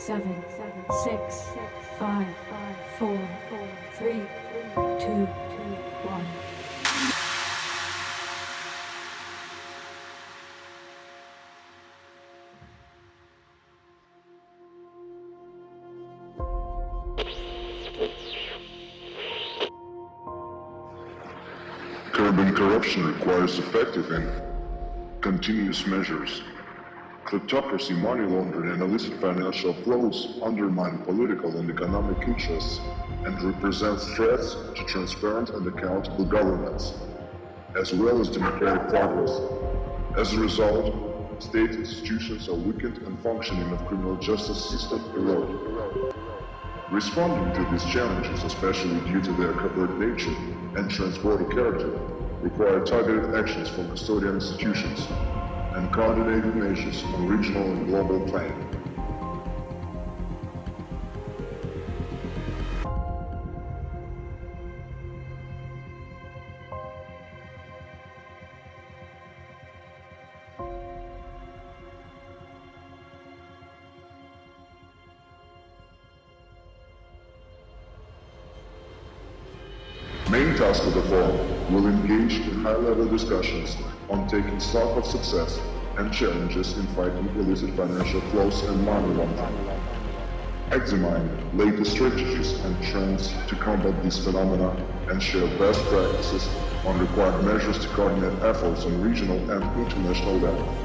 7, 6, 5, 4, 3, 2, 1. Curbing corruption requires effective and continuous measures. Kleptocracy, money laundering, and illicit financial flows undermine political and economic interests and represent threats to transparent and accountable governance, as well as democratic progress. As a result, state institutions are weakened and functioning of criminal justice system eroded. Responding to these challenges, especially due to their covert nature and transborder character, require targeted actions from custodial institutions and coordinated measures on regional and global plane. Main task of the forum will engage in high-level discussions on taking stock of success and challenges in fighting illicit financial flows and money laundering. Examine latest strategies and trends to combat these phenomena and share best practices on required measures to coordinate efforts on regional and international level.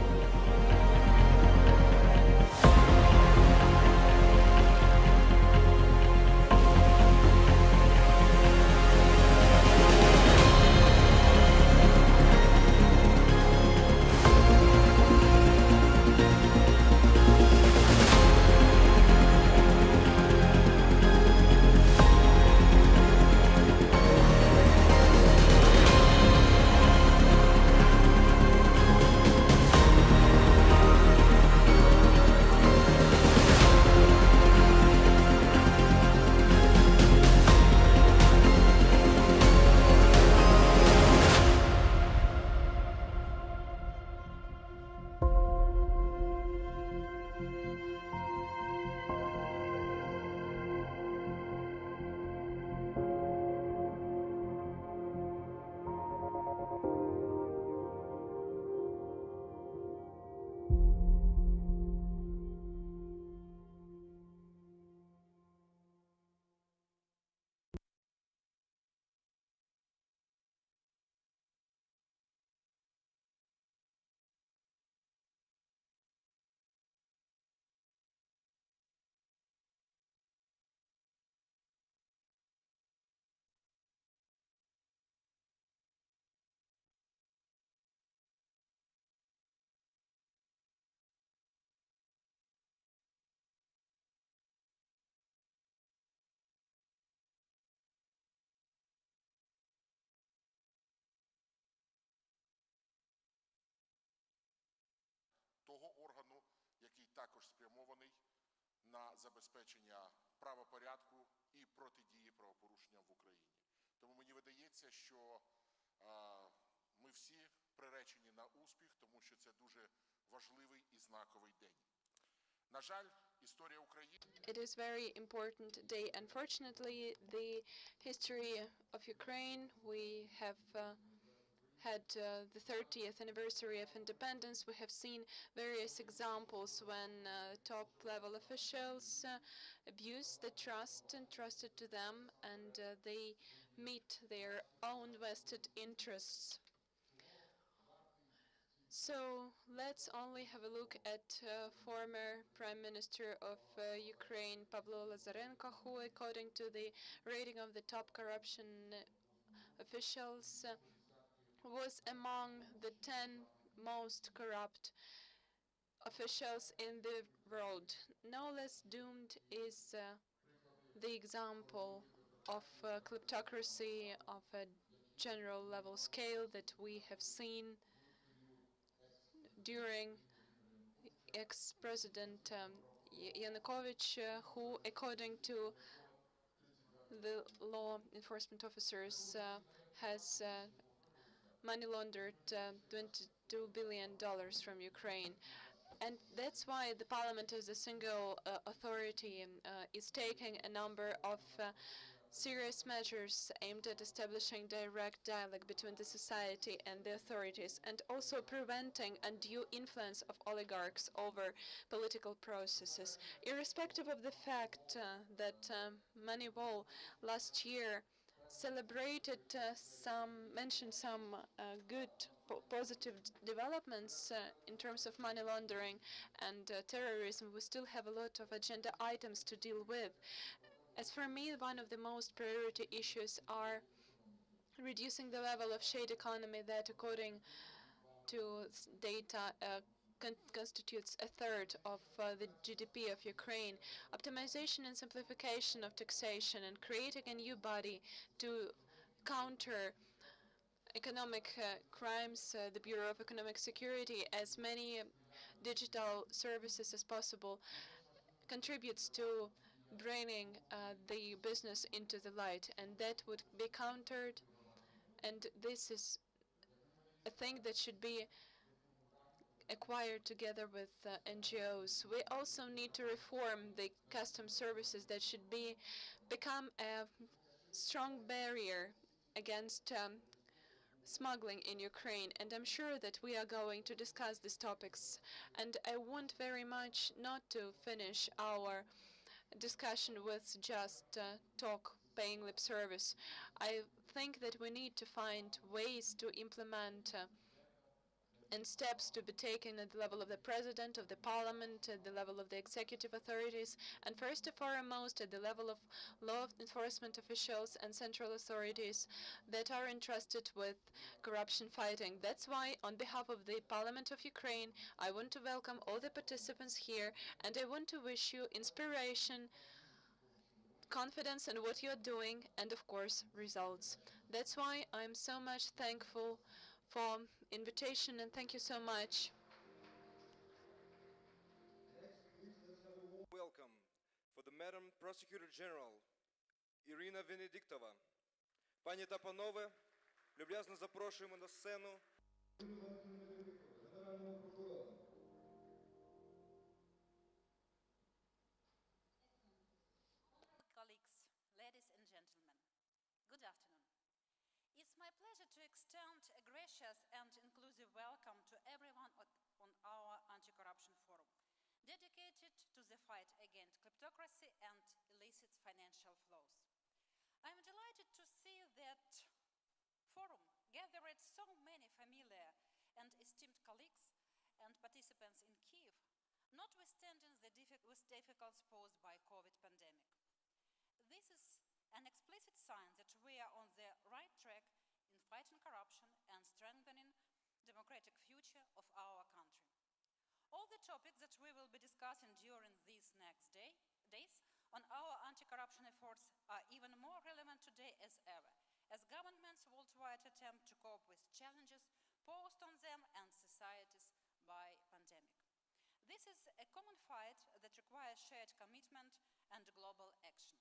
Того органу, який також спрямований на забезпечення правопорядку і протидії правопорушенням в Україні. Тому мені видається, що ми всі приречені на успіх, тому що це дуже важливий і знаковий день. На жаль, історія України. It is very important day. Unfortunately, the history of Ukraine, we have had the 30th anniversary of independence. We have seen various examples when top-level officials abuse the trust entrusted to them, and they meet their own vested interests. So let's only have a look at former Prime Minister of Ukraine, Pavlo Lazarenko, who, according to the rating of the top corruption officials, was among the 10 most corrupt officials in the world. No less doomed is the example of kleptocracy of a general level scale that we have seen during ex-president Yanukovych, who, according to the law enforcement officers, has money laundered $22 billion from Ukraine. And that's why the parliament as a single authority is taking a number of serious measures aimed at establishing direct dialogue between the society and the authorities, and also preventing undue influence of oligarchs over political processes. Irrespective of the fact that Moneyball last year mentioned some good positive developments in terms of money laundering and terrorism, we still have a lot of agenda items to deal with. As for me, one of the most priority issues are reducing the level of shade economy that, according to data, constitutes a third of the GDP of Ukraine, optimization and simplification of taxation, and creating a new body to counter economic crimes, the Bureau of Economic Security, as many digital services as possible, contributes to bringing the business into the light, and that would be countered. And this is a thing that should be acquired together with NGOs. We also need to reform the custom services that should become a strong barrier against smuggling in Ukraine, and I'm sure that we are going to discuss these topics. And I want very much not to finish our discussion with just talk, paying lip service. I think that we need to find ways to implement and steps to be taken at the level of the president, of the parliament, at the level of the executive authorities, and first and foremost at the level of law enforcement officials and central authorities that are entrusted with corruption fighting. That's why, on behalf of the Parliament of Ukraine, I want to welcome all the participants here, and I want to wish you inspiration, confidence in what you're doing, and of course, results. That's why I'm so much thankful for invitation, and thank you so much. Welcome for the Madam Prosecutor General Ірина Венедиктова. Пані та панове, люб'язно запрошуємо на сцену Генерального прокурора. Colleagues, ladies and gentlemen, good afternoon. It's my pleasure to extend a gracious and inclusive welcome to everyone on our anti-corruption forum, dedicated to the fight against kleptocracy and illicit financial flows. I am delighted to see that forum gathered so many familiar and esteemed colleagues and participants in Kiev, notwithstanding the difficulties posed by COVID pandemic. This is an explicit sign that we are on the right track in fighting corruption and strengthening democratic future of our country. All the topics that we will be discussing during these next days on our anti-corruption efforts are even more relevant today as ever, as governments worldwide attempt to cope with challenges posed on them and societies by pandemic. This is a common fight that requires shared commitment and global action.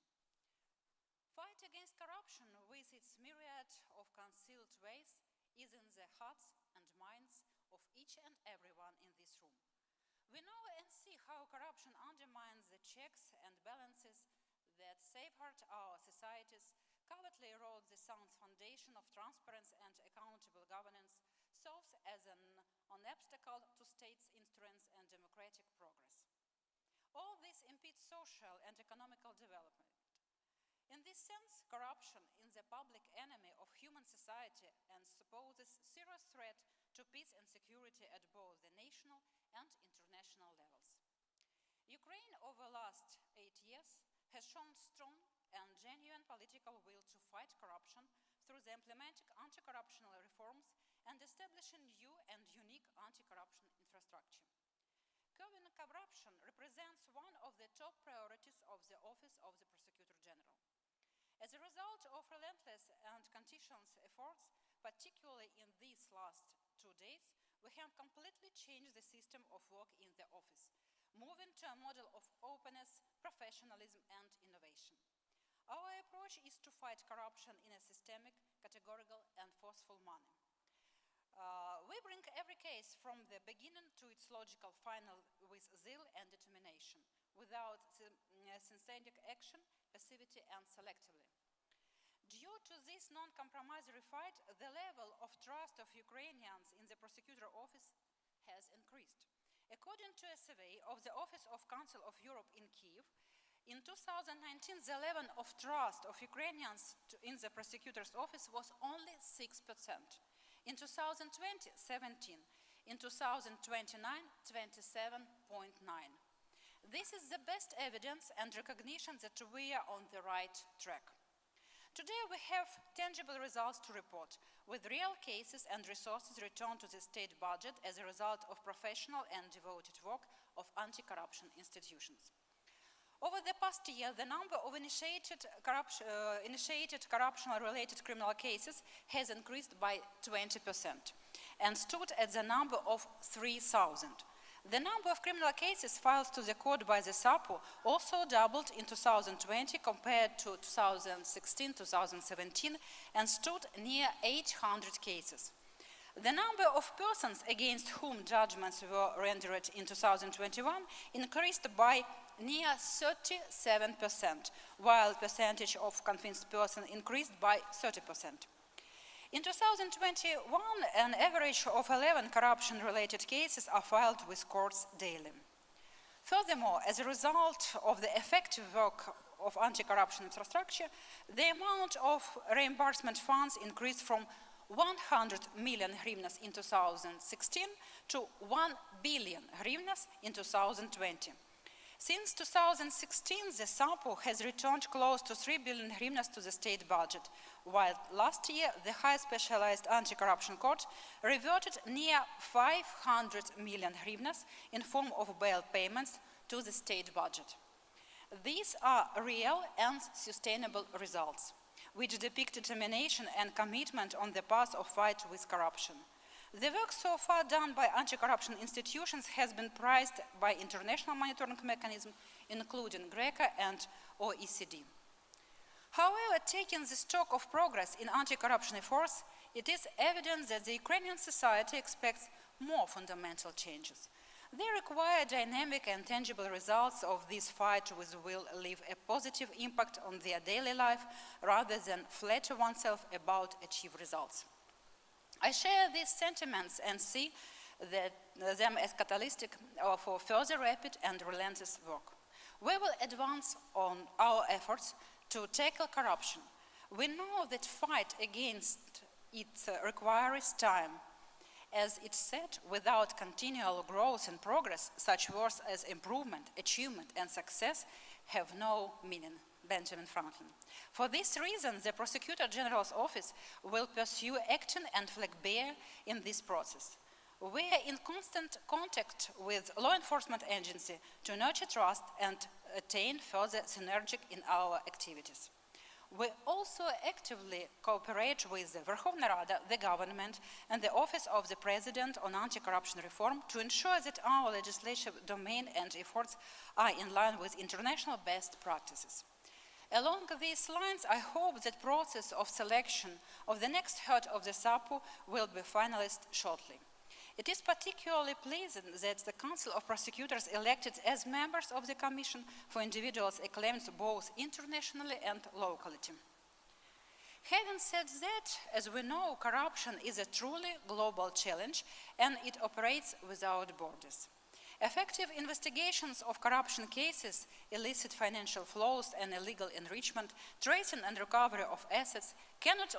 Fight against corruption, with its myriad of concealed ways, is in the hearts and minds of each and everyone in this room. We know and see how corruption undermines the checks and balances that safeguard our societies, covertly erode the sound foundation of transparency and accountable governance, serves as an obstacle to states' instruments and democratic progress. All this impedes social and economical development. In this sense, corruption is the public enemy of human society and poses a serious threat to peace and security at both the national and international levels. Ukraine, over the last 8 years, has shown strong and genuine political will to fight corruption through the implementing anti-corruption reforms and establishing new and unique anti-corruption infrastructure. Curbing corruption represents one of the top priorities of the Office of the Prosecutor General. As a result of relentless and continuous efforts, particularly in these last 2 days, we have completely changed the system of work in the office, moving to a model of openness, professionalism, and innovation. Our approach is to fight corruption in a systemic, categorical, and forceful manner. We bring every case from the beginning to its logical final with zeal and determination, without synthetic action, passivity, and selectively. Due to this non-compromissory fight, the level of trust of Ukrainians in the prosecutor office has increased. According to a survey of the Office of Council of Europe in Kiev, in 2019, the level of trust of Ukrainians in the prosecutor's office was only 6%. In 2020, 17. In 2029, 27.9. This is the best evidence and recognition that we are on the right track. Today we have tangible results to report, with real cases and resources returned to the state budget as a result of professional and devoted work of anti-corruption institutions. Over the past year, the number of initiated corruption-related criminal cases has increased by 20% and stood at the number of 3,000. The number of criminal cases filed to the court by the SAPO also doubled in 2020 compared to 2016-2017 and stood near 800 cases. The number of persons against whom judgments were rendered in 2021 increased by near 37%, while the percentage of convinced persons increased by 30%. In 2021, an average of 11 corruption-related cases are filed with courts daily. Furthermore, as a result of the effective work of anti-corruption infrastructure, the amount of reimbursement funds increased from 100 million hryvnias in 2016 to 1 billion hryvnias in 2020. Since 2016, the SAPO has returned close to 3 billion hryvnias to the state budget, while last year the High Specialized Anti-Corruption Court reverted near 500 million hryvnias in form of bail payments to the state budget. These are real and sustainable results, which depict determination and commitment on the path of fight with corruption. The work so far done by anti-corruption institutions has been prized by international monitoring mechanisms, including GRECO and OECD. However, taking the stock of progress in anti-corruption efforts, it is evident that the Ukrainian society expects more fundamental changes. They require dynamic and tangible results of this fight which will leave a positive impact on their daily life rather than flatter oneself about achieved results. I share these sentiments and see them as catalytic for further rapid and relentless work. We will advance on our efforts to tackle corruption. We know that fight against it requires time. As it said, without continual growth and progress, such words as improvement, achievement, and success have no meaning. Benjamin Franklin. For this reason, the Prosecutor General's Office will pursue action and flag bear in this process. We are in constant contact with law enforcement agencies to nurture trust and attain further synergy in our activities. We also actively cooperate with the Verkhovna Rada, the government, and the Office of the President on Anti-Corruption Reform to ensure that our legislative domain and efforts are in line with international best practices. Along these lines, I hope that the process of selection of the next head of the SAPO will be finalized shortly. It is particularly pleasing that the Council of Prosecutors elected as members of the Commission for individuals acclaimed both internationally and locally. Having said that, as we know, corruption is a truly global challenge and it operates without borders. Effective investigations of corruption cases, illicit financial flows and illegal enrichment, tracing and recovery of assets cannot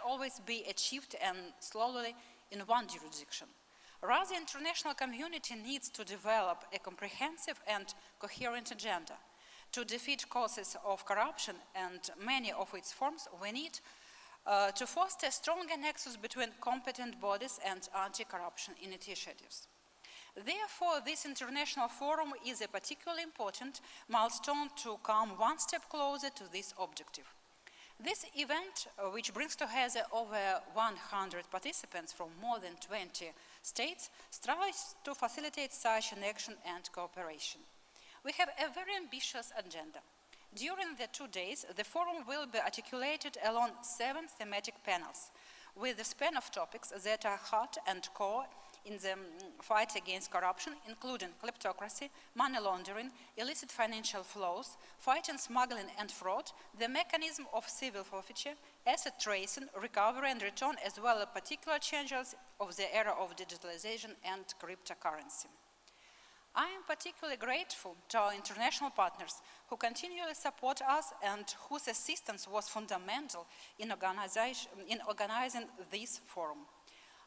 always be achieved and slowly in one jurisdiction. Rather, the international community needs to develop a comprehensive and coherent agenda. To defeat causes of corruption and many of its forms, we need to foster a stronger nexus between competent bodies and anti-corruption initiatives. Therefore, this international forum is a particularly important milestone to come one step closer to this objective. This event, which brings together over 100 participants from more than 20 states, strives to facilitate such an action and cooperation. We have a very ambitious agenda. During the 2 days, the forum will be articulated along 7 thematic panels, with the span of topics that are hot and core in the fight against corruption, including kleptocracy, money laundering, illicit financial flows, fighting smuggling and fraud, the mechanism of civil forfeiture, asset tracing, recovery and return, as well as particular changes of the era of digitalization and cryptocurrency. I am particularly grateful to our international partners who continually support us and whose assistance was fundamental in organizing this forum.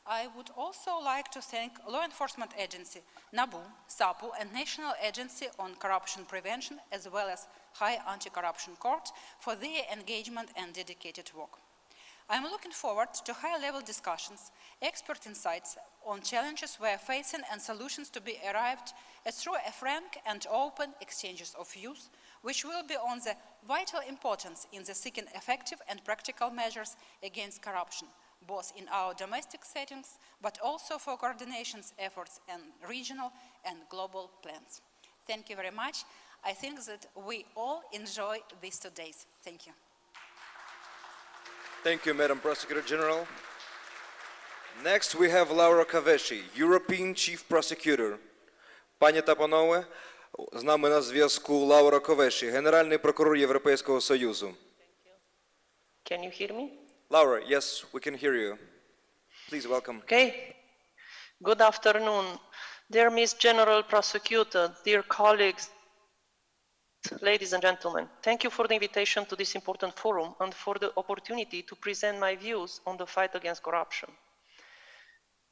I would also like to thank Law Enforcement Agency, NABU, SAPU, and National Agency on Corruption Prevention, as well as High Anti-Corruption Court, for their engagement and dedicated work. I am looking forward to high-level discussions, expert insights on challenges we are facing and solutions to be arrived at through a frank and open exchanges of views, which will be on the vital importance in the seeking effective and practical measures against corruption, both in our domestic settings, but also for coordination efforts and regional and global plans. Thank you very much. I think that we all enjoy these 2 days. Thank you. Thank you, Madam Prosecutor General. Next, we have Laura Kövesi, European Chief Prosecutor. Пані та панове, з нами на зв'язку Лаура Кövesi, Генеральний прокурор Європейського Союзу. Can you hear me? Laura, yes, we can hear you. Please welcome. Okay. Good afternoon. Dear Ms. General Prosecutor, dear colleagues, ladies and gentlemen, thank you for the invitation to this important forum and for the opportunity to present my views on the fight against corruption.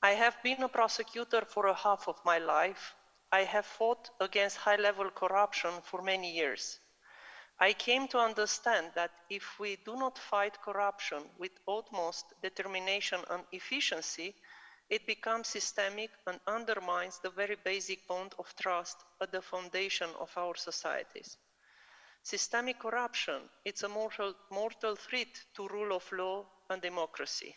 I have been a prosecutor for a half of my life. I have fought against high-level corruption for many years. I came to understand that if we do not fight corruption with utmost determination and efficiency, it becomes systemic and undermines the very basic bond of trust at the foundation of our societies. Systemic corruption is a mortal threat to rule of law and democracy.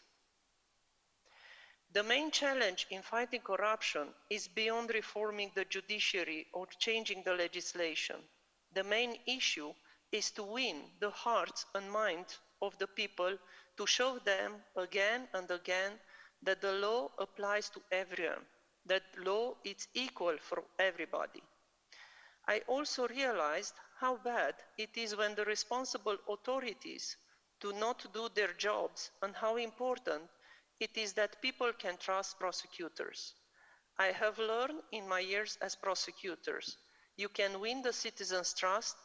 The main challenge in fighting corruption is beyond reforming the judiciary or changing the legislation. The main issue is to win the hearts and minds of the people, to show them again and again that the law applies to everyone, that law is equal for everybody. I also realized how bad it is when the responsible authorities do not do their jobs, and how important it is that people can trust prosecutors. I have learned in my years as prosecutors, you can win the citizens' trust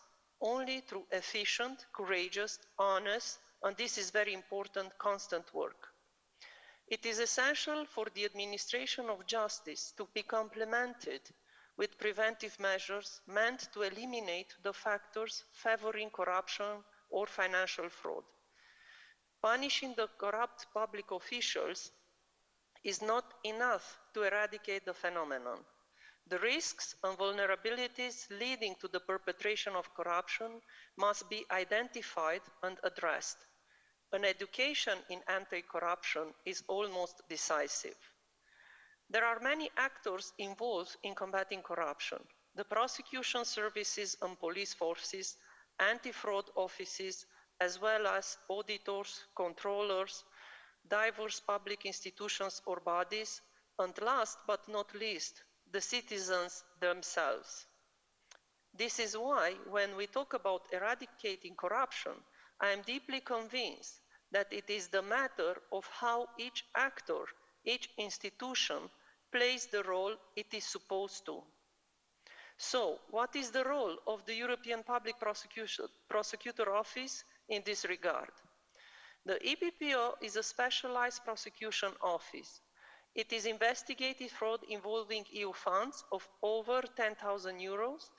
only through efficient, courageous, honest, and this is very important, constant work. It is essential for the administration of justice to be complemented with preventive measures meant to eliminate the factors favoring corruption or financial fraud. Punishing the corrupt public officials is not enough to eradicate the phenomenon. The risks and vulnerabilities leading to the perpetration of corruption must be identified and addressed. An education in anti-corruption is almost decisive. There are many actors involved in combating corruption: the prosecution services and police forces, anti-fraud offices, as well as auditors, controllers, diverse public institutions or bodies, and last but not least, the citizens themselves. This is why, when we talk about eradicating corruption, I am deeply convinced that it is the matter of how each actor, each institution, plays the role it is supposed to. So, what is the role of the European Public Prosecutor Office in this regard? The EPPO is a specialized prosecution office. It is investigative fraud involving EU funds of over 10,000 euros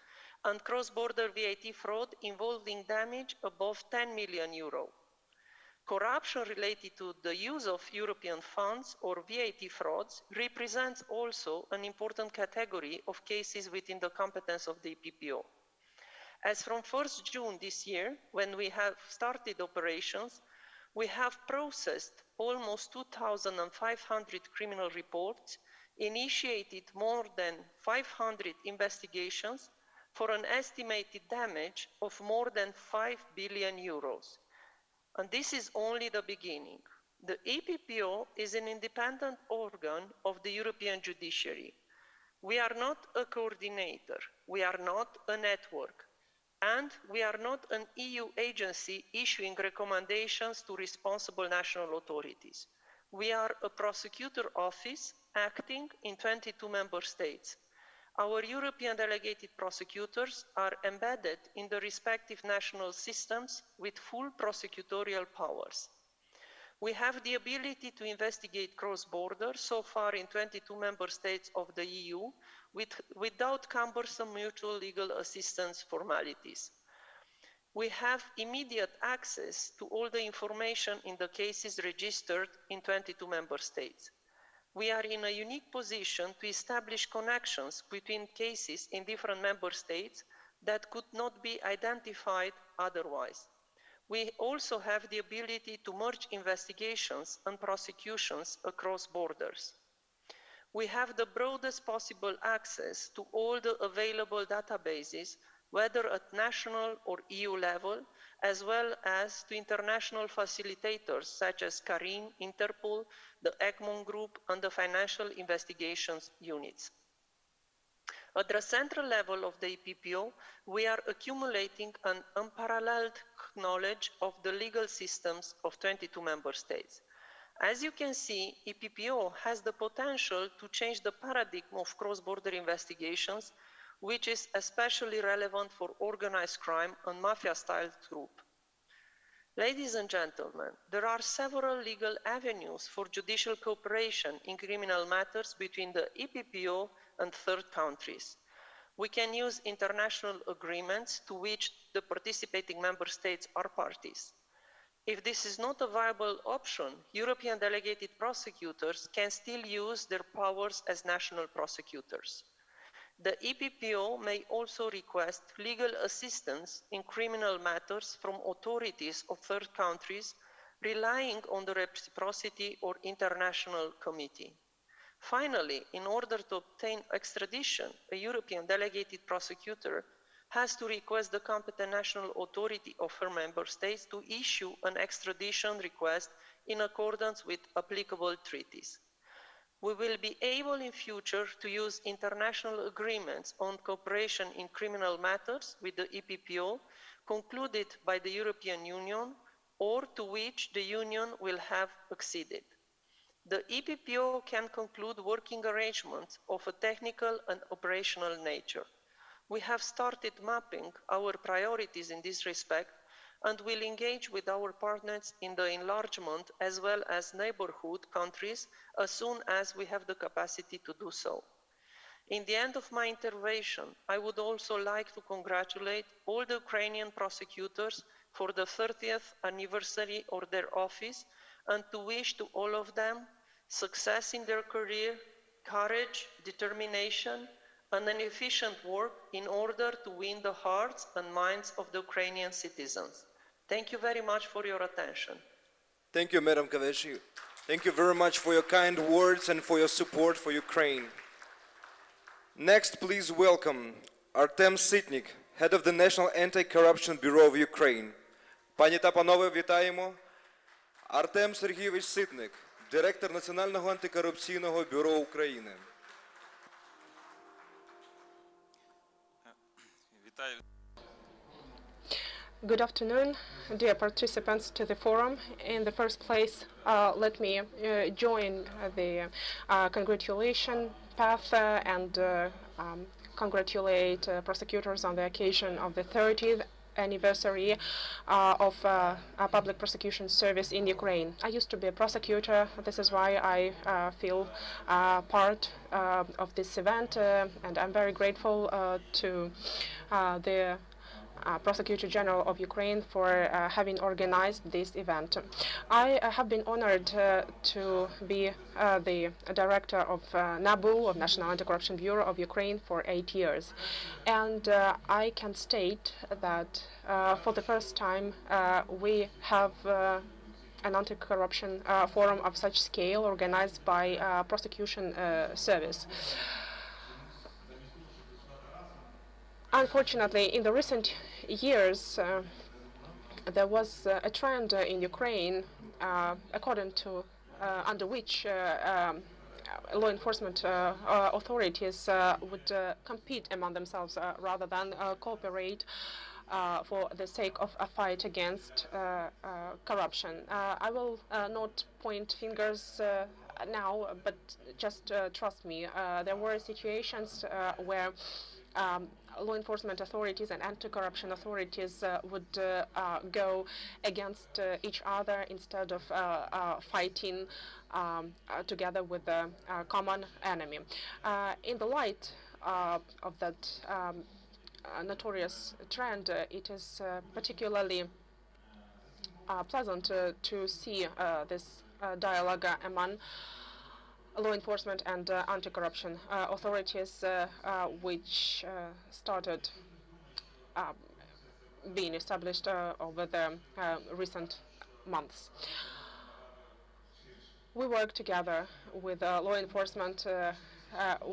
and cross-border VAT fraud involving damage above 10 million euro. Corruption related to the use of European funds or VAT frauds represents also an important category of cases within the competence of the EPPO. As from 1st June this year, when we have started operations, we have processed almost 2,500 criminal reports, initiated more than 500 investigations for an estimated damage of more than 5 billion euros. And this is only the beginning. The EPPO is an independent organ of the European judiciary. We are not a coordinator, we are not a network, and we are not an EU agency issuing recommendations to responsible national authorities. We are a prosecutor office acting in 22 member states. Our European delegated prosecutors are embedded in the respective national systems with full prosecutorial powers. We have the ability to investigate cross-border, so far in 22 member states of the EU, without cumbersome mutual legal assistance formalities. We have immediate access to all the information in the cases registered in 22 member states. We are in a unique position to establish connections between cases in different member states that could not be identified otherwise. We also have the ability to merge investigations and prosecutions across borders. We have the broadest possible access to all the available databases, whether at national or EU level, as well as to international facilitators such as CARIN, Interpol, the Egmont Group, and the Financial Investigations Units. At the central level of the EPPO, we are accumulating an unparalleled knowledge of the legal systems of 22 member states. As you can see, EPPO has the potential to change the paradigm of cross-border investigations, which is especially relevant for organized crime and mafia-style groups. Ladies and gentlemen, there are several legal avenues for judicial cooperation in criminal matters between the EPPO and third countries. We can use international agreements to which the participating member states are parties. If this is not a viable option, European delegated prosecutors can still use their powers as national prosecutors. The EPPO may also request legal assistance in criminal matters from authorities of third countries, relying on the reciprocity or international committee. Finally, in order to obtain extradition, a European delegated prosecutor has to request the competent national authority of her member states to issue an extradition request in accordance with applicable treaties. We will be able in future to use international agreements on cooperation in criminal matters with the EPPO concluded by the European Union or to which the Union will have acceded. The EPPO can conclude working arrangements of a technical and operational nature. We have started mapping our priorities in this respect and will engage with our partners in the enlargement as well as neighborhood countries as soon as we have the capacity to do so. In the end of my intervention, I would also like to congratulate all the Ukrainian prosecutors for the 30th anniversary of their office and to wish to all of them success in their career, courage, determination, and an efficient work in order to win the hearts and minds of the Ukrainian citizens. Thank you very much for your attention. Thank you, Madam Kaveshi. Thank you very much for your kind words and for your support for Ukraine. Next, please welcome Artem Sitnik, head of the National Anti-Corruption Bureau of Ukraine. Пані та панове, вітаємо. Артем Сергійович Ситник, директор Національного антикорупційного бюро України. Good afternoon, dear participants to the forum. In the first place, let me join the congratulation path and congratulate prosecutors on the occasion of the 30th anniversary of public prosecution service in Ukraine. I used to be a prosecutor. This is why I feel part of this event, and I'm very grateful to the Prosecutor General of Ukraine for having organized this event. I have been honored to be the director of NABU, of National Anti-Corruption Bureau of Ukraine, for 8 years. And I can state that for the first time we have an anti-corruption forum of such scale organized by prosecution service. Unfortunately, in the recent years, there was a trend in Ukraine, according to under which law enforcement authorities would compete among themselves rather than cooperate for the sake of a fight against corruption. I will not point fingers now, but just trust me. There were situations where law enforcement authorities and anti-corruption authorities would go against each other instead of fighting together with a common enemy. In the light of that notorious trend, it is particularly pleasant to see this dialogue among law enforcement and anti-corruption authorities, which started being established over the recent months. We work together with law enforcement.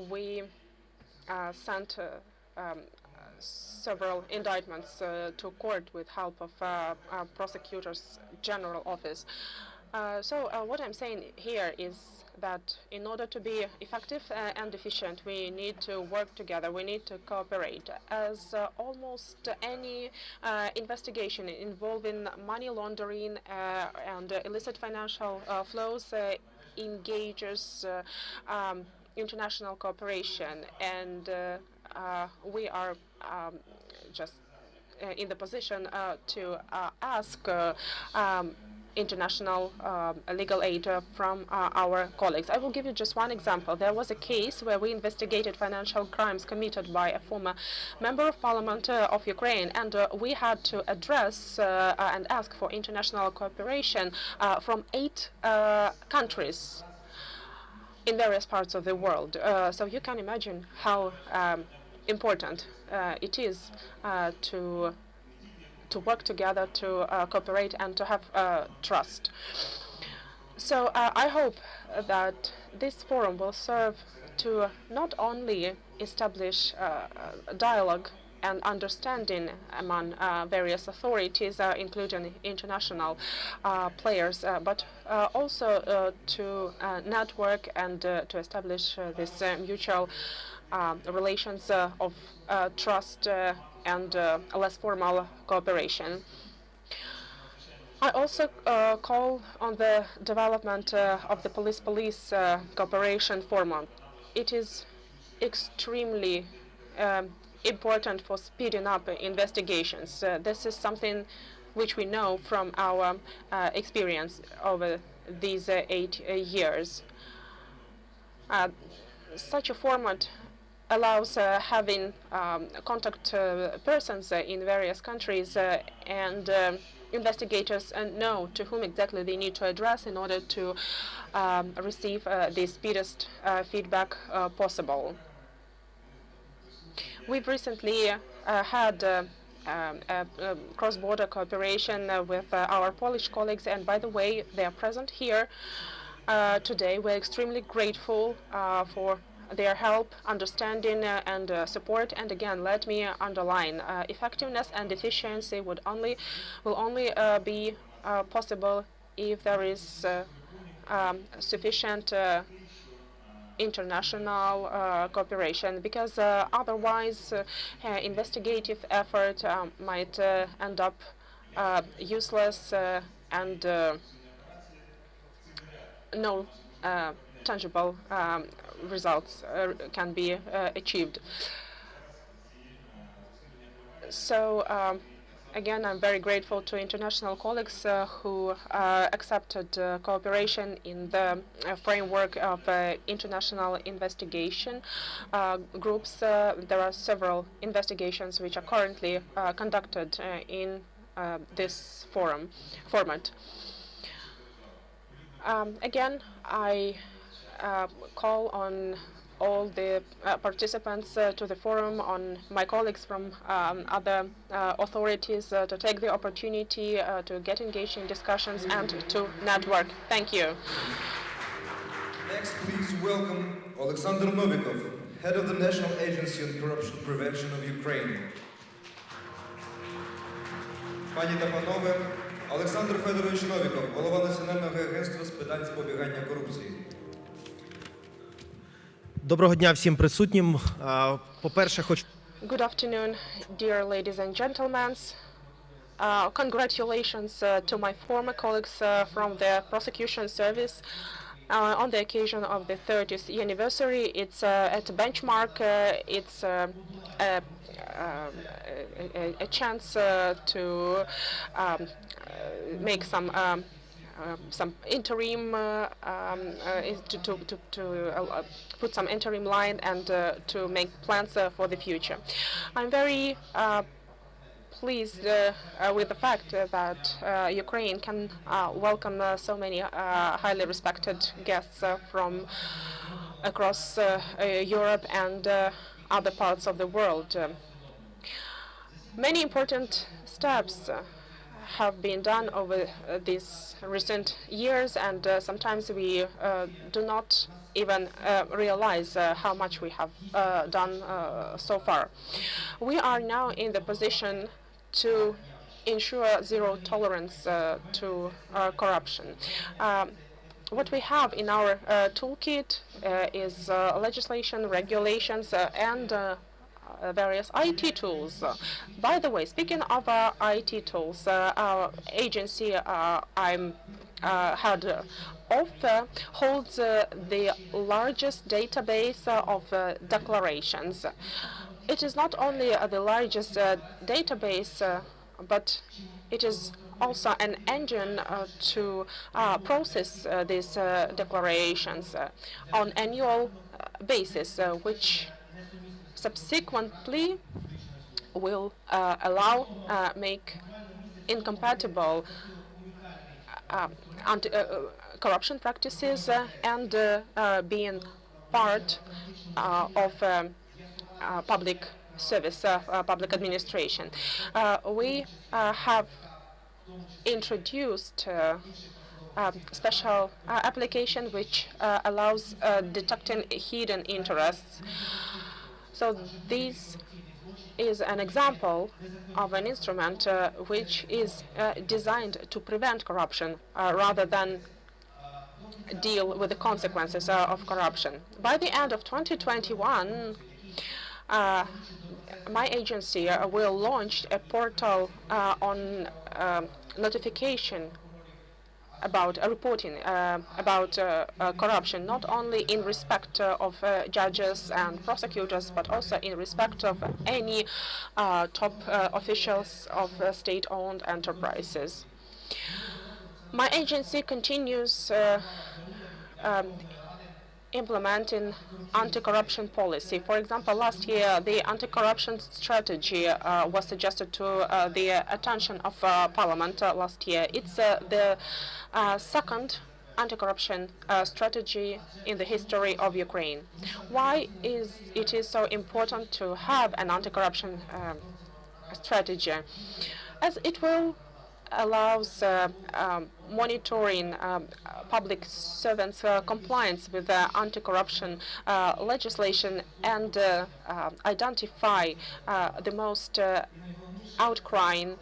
We sent several indictments to court with help of prosecutors general office. So what I'm saying here is that in order to be effective and efficient, we need to work together, we need to cooperate, as almost any investigation involving money laundering and illicit financial flows engages international cooperation, and we are just in the position to ask international legal aid from our colleagues. I will give you just one example. There was a case where we investigated financial crimes committed by a former member of parliament of Ukraine, and we had to address and ask for international cooperation from 8 countries in various parts of the world. So you can imagine how important it is to work together, to cooperate, and to have trust. So I hope that this forum will serve to not only establish dialogue and understanding among various authorities, including international players, but also to network and to establish this mutual relations of trust and less formal cooperation. I also call on the development of the police-police cooperation format. It is extremely important for speeding up investigations. This is something which we know from our experience over these 8 years. Such a format allows having contact persons in various countries, and investigators know to whom exactly they need to address in order to receive the speediest feedback possible. We've recently had cross-border cooperation with our Polish colleagues, and by the way, they are present here today. We're extremely grateful for their help, understanding, and support. And again, let me underline, effectiveness and efficiency will only be possible if there is sufficient international cooperation, because otherwise investigative effort might end up useless and no tangible results can be achieved. So again, I'm very grateful to international colleagues who accepted cooperation in the framework of international investigation groups. There are several investigations which are currently conducted in this format. Again, I call on all the participants to the forum, on my colleagues from other authorities to take the opportunity to get engaged in discussions and to network. Thank you. Next, please welcome Alexander Novikov, head of the National Agency on Corruption Prevention of Ukraine. Пані та панове, Олександр Федорович Новіков, голова Національного агентства з питань запобігання корупції. Доброго дня всім присутнім. По-перше, хочу Good afternoon, dear ladies and gentlemen. Congratulations to my former colleagues from the prosecution service on the occasion of the 30th anniversary. It's at benchmark. It's a chance to make some interim to put some interim line and to make plans for the future. I'm very pleased with the fact that Ukraine can welcome so many highly respected guests from across Europe and other parts of the world. Many important steps have been done over these recent years, and sometimes we do not even realize how much we have done so far. We are now in the position to ensure zero tolerance to corruption. What we have in our toolkit is legislation, regulations, and various IT tools. By the way, speaking of IT tools, our agency I'm head of holds the largest database of declarations. It is not only the largest database, but it is also an engine to process these declarations on annual basis, which subsequently will allow make incompatible corruption practices and being part of public service, public administration. We have introduced special application which allows detecting hidden interests. So this is an example of an instrument which is designed to prevent corruption rather than deal with the consequences of corruption. By the end of 2021, my agency will launch a portal on notification about reporting about corruption, not only in respect of judges and prosecutors, but also in respect of any top officials of state-owned enterprises. My agency continues implementing anti-corruption policy. For example, last year, the anti-corruption strategy was suggested to the attention of Parliament last year. It's the second anti-corruption strategy in the history of Ukraine. Why is it so important to have an anti-corruption strategy? As it will allows monitoring public servants' compliance with anti-corruption legislation and identify the most outcrying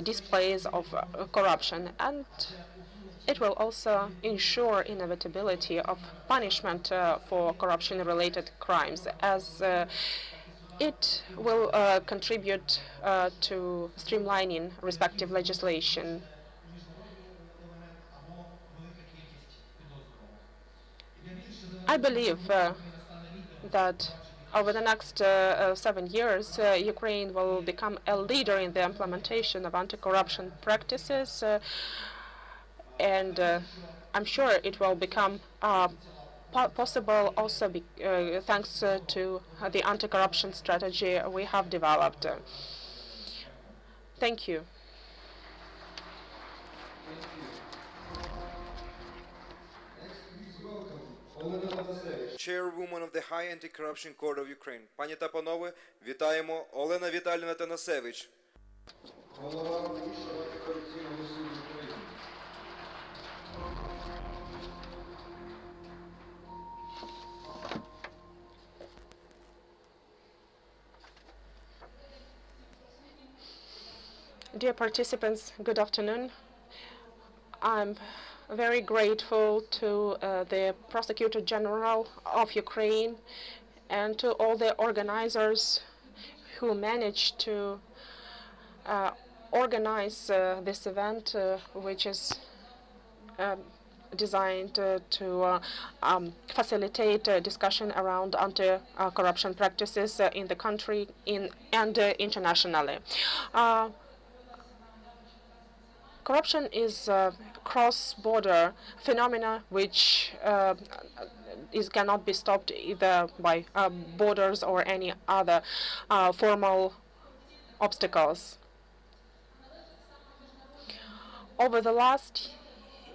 displays of corruption. And it will also ensure inevitability of punishment for corruption-related crimes, as it will contribute to streamlining respective legislation. I believe that over the next 7 years, Ukraine will become a leader in the implementation of anti-corruption practices, and I'm sure it will become possible also thanks to the anti-corruption strategy we have developed. Thank you. Chairwoman of the High Anti-Corruption Court of Ukraine. Пані та панове, вітаємо Олена Віталіївна Танасевич. Голова Вищого антикорупційного суду України. Dear participants, good afternoon. I'm very grateful to the Prosecutor General of Ukraine and to all the organizers who managed to organize this event, which is designed to facilitate discussion around anti-corruption practices in the country and internationally. Corruption is a cross-border phenomena which cannot be stopped either by borders or any other formal obstacles. Over the last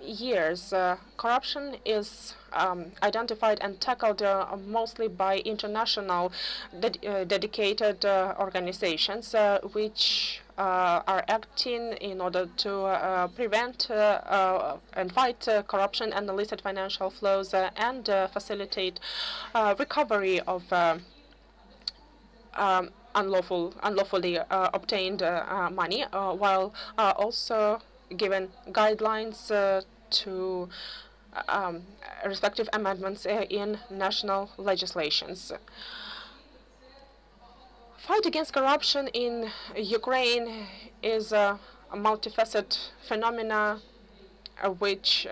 years, corruption is identified and tackled mostly by international dedicated organizations which are acting in order to prevent and fight corruption and illicit financial flows and facilitate recovery of unlawfully obtained money, while also given guidelines to respective amendments in national legislations. Fight against corruption in Ukraine is a multifaceted phenomena which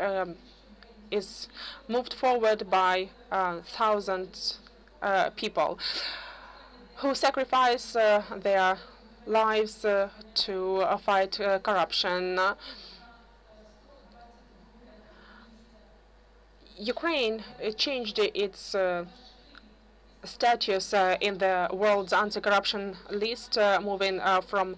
is moved forward by thousands of people who sacrifice their lives to fight corruption. Ukraine changed its status in the world's anti-corruption list, moving from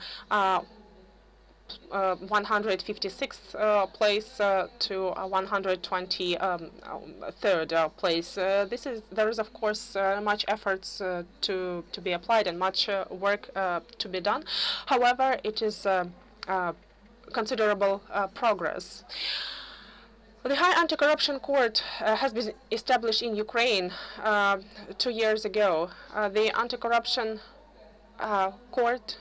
156th place to 123rd place. There is of course much efforts to be applied and much work to be done. However, it is considerable progress. The High Anti-Corruption Court has been established in Ukraine 2 years ago. The Anti-Corruption Court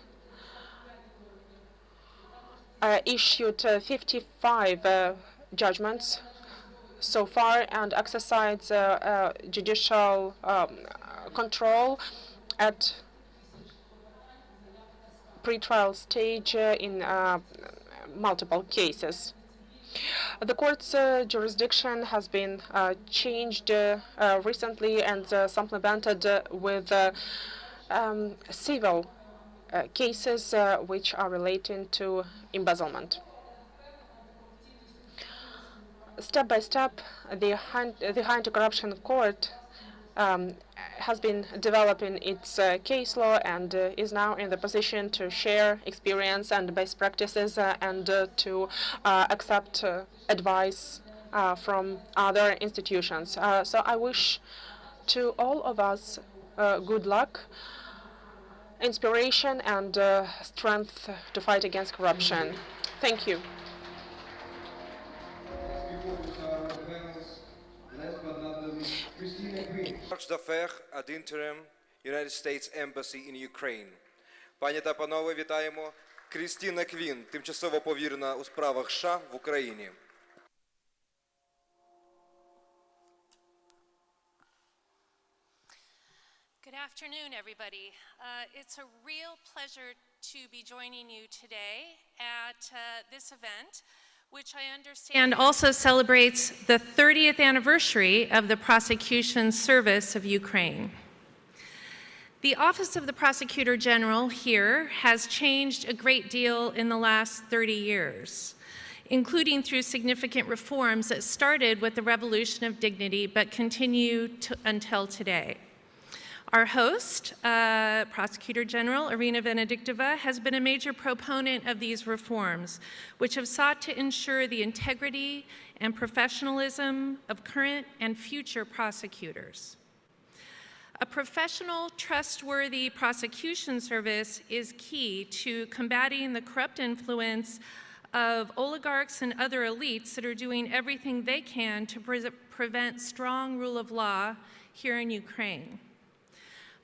issued 55 judgments so far and exercised judicial control at pre-trial stage in multiple cases. The court's jurisdiction has been changed recently and supplemented with civil cases which are relating to embezzlement. Step by step, the High Anti-Corruption Court has been developing its case law and is now in the position to share experience and best practices and to accept advice from other institutions. So I wish to all of us good luck, inspiration, and strength to fight against corruption. Thank you. Marks d'affaires at the interim United States Embassy in Ukraine. Пані та панове, вітаємо Крістіна Квін, тимчасово повірена у справах США в Україні. Good afternoon, everybody. It's a real pleasure to be joining you today at this event, which I understand also celebrates the 30th anniversary of the Prosecution Service of Ukraine. The Office of the Prosecutor General here has changed a great deal in the last 30 years, including through significant reforms that started with the Revolution of Dignity but continue until today. Our host, Prosecutor General Irina Venediktova, has been a major proponent of these reforms, which have sought to ensure the integrity and professionalism of current and future prosecutors. A professional, trustworthy prosecution service is key to combating the corrupt influence of oligarchs and other elites that are doing everything they can to prevent strong rule of law here in Ukraine.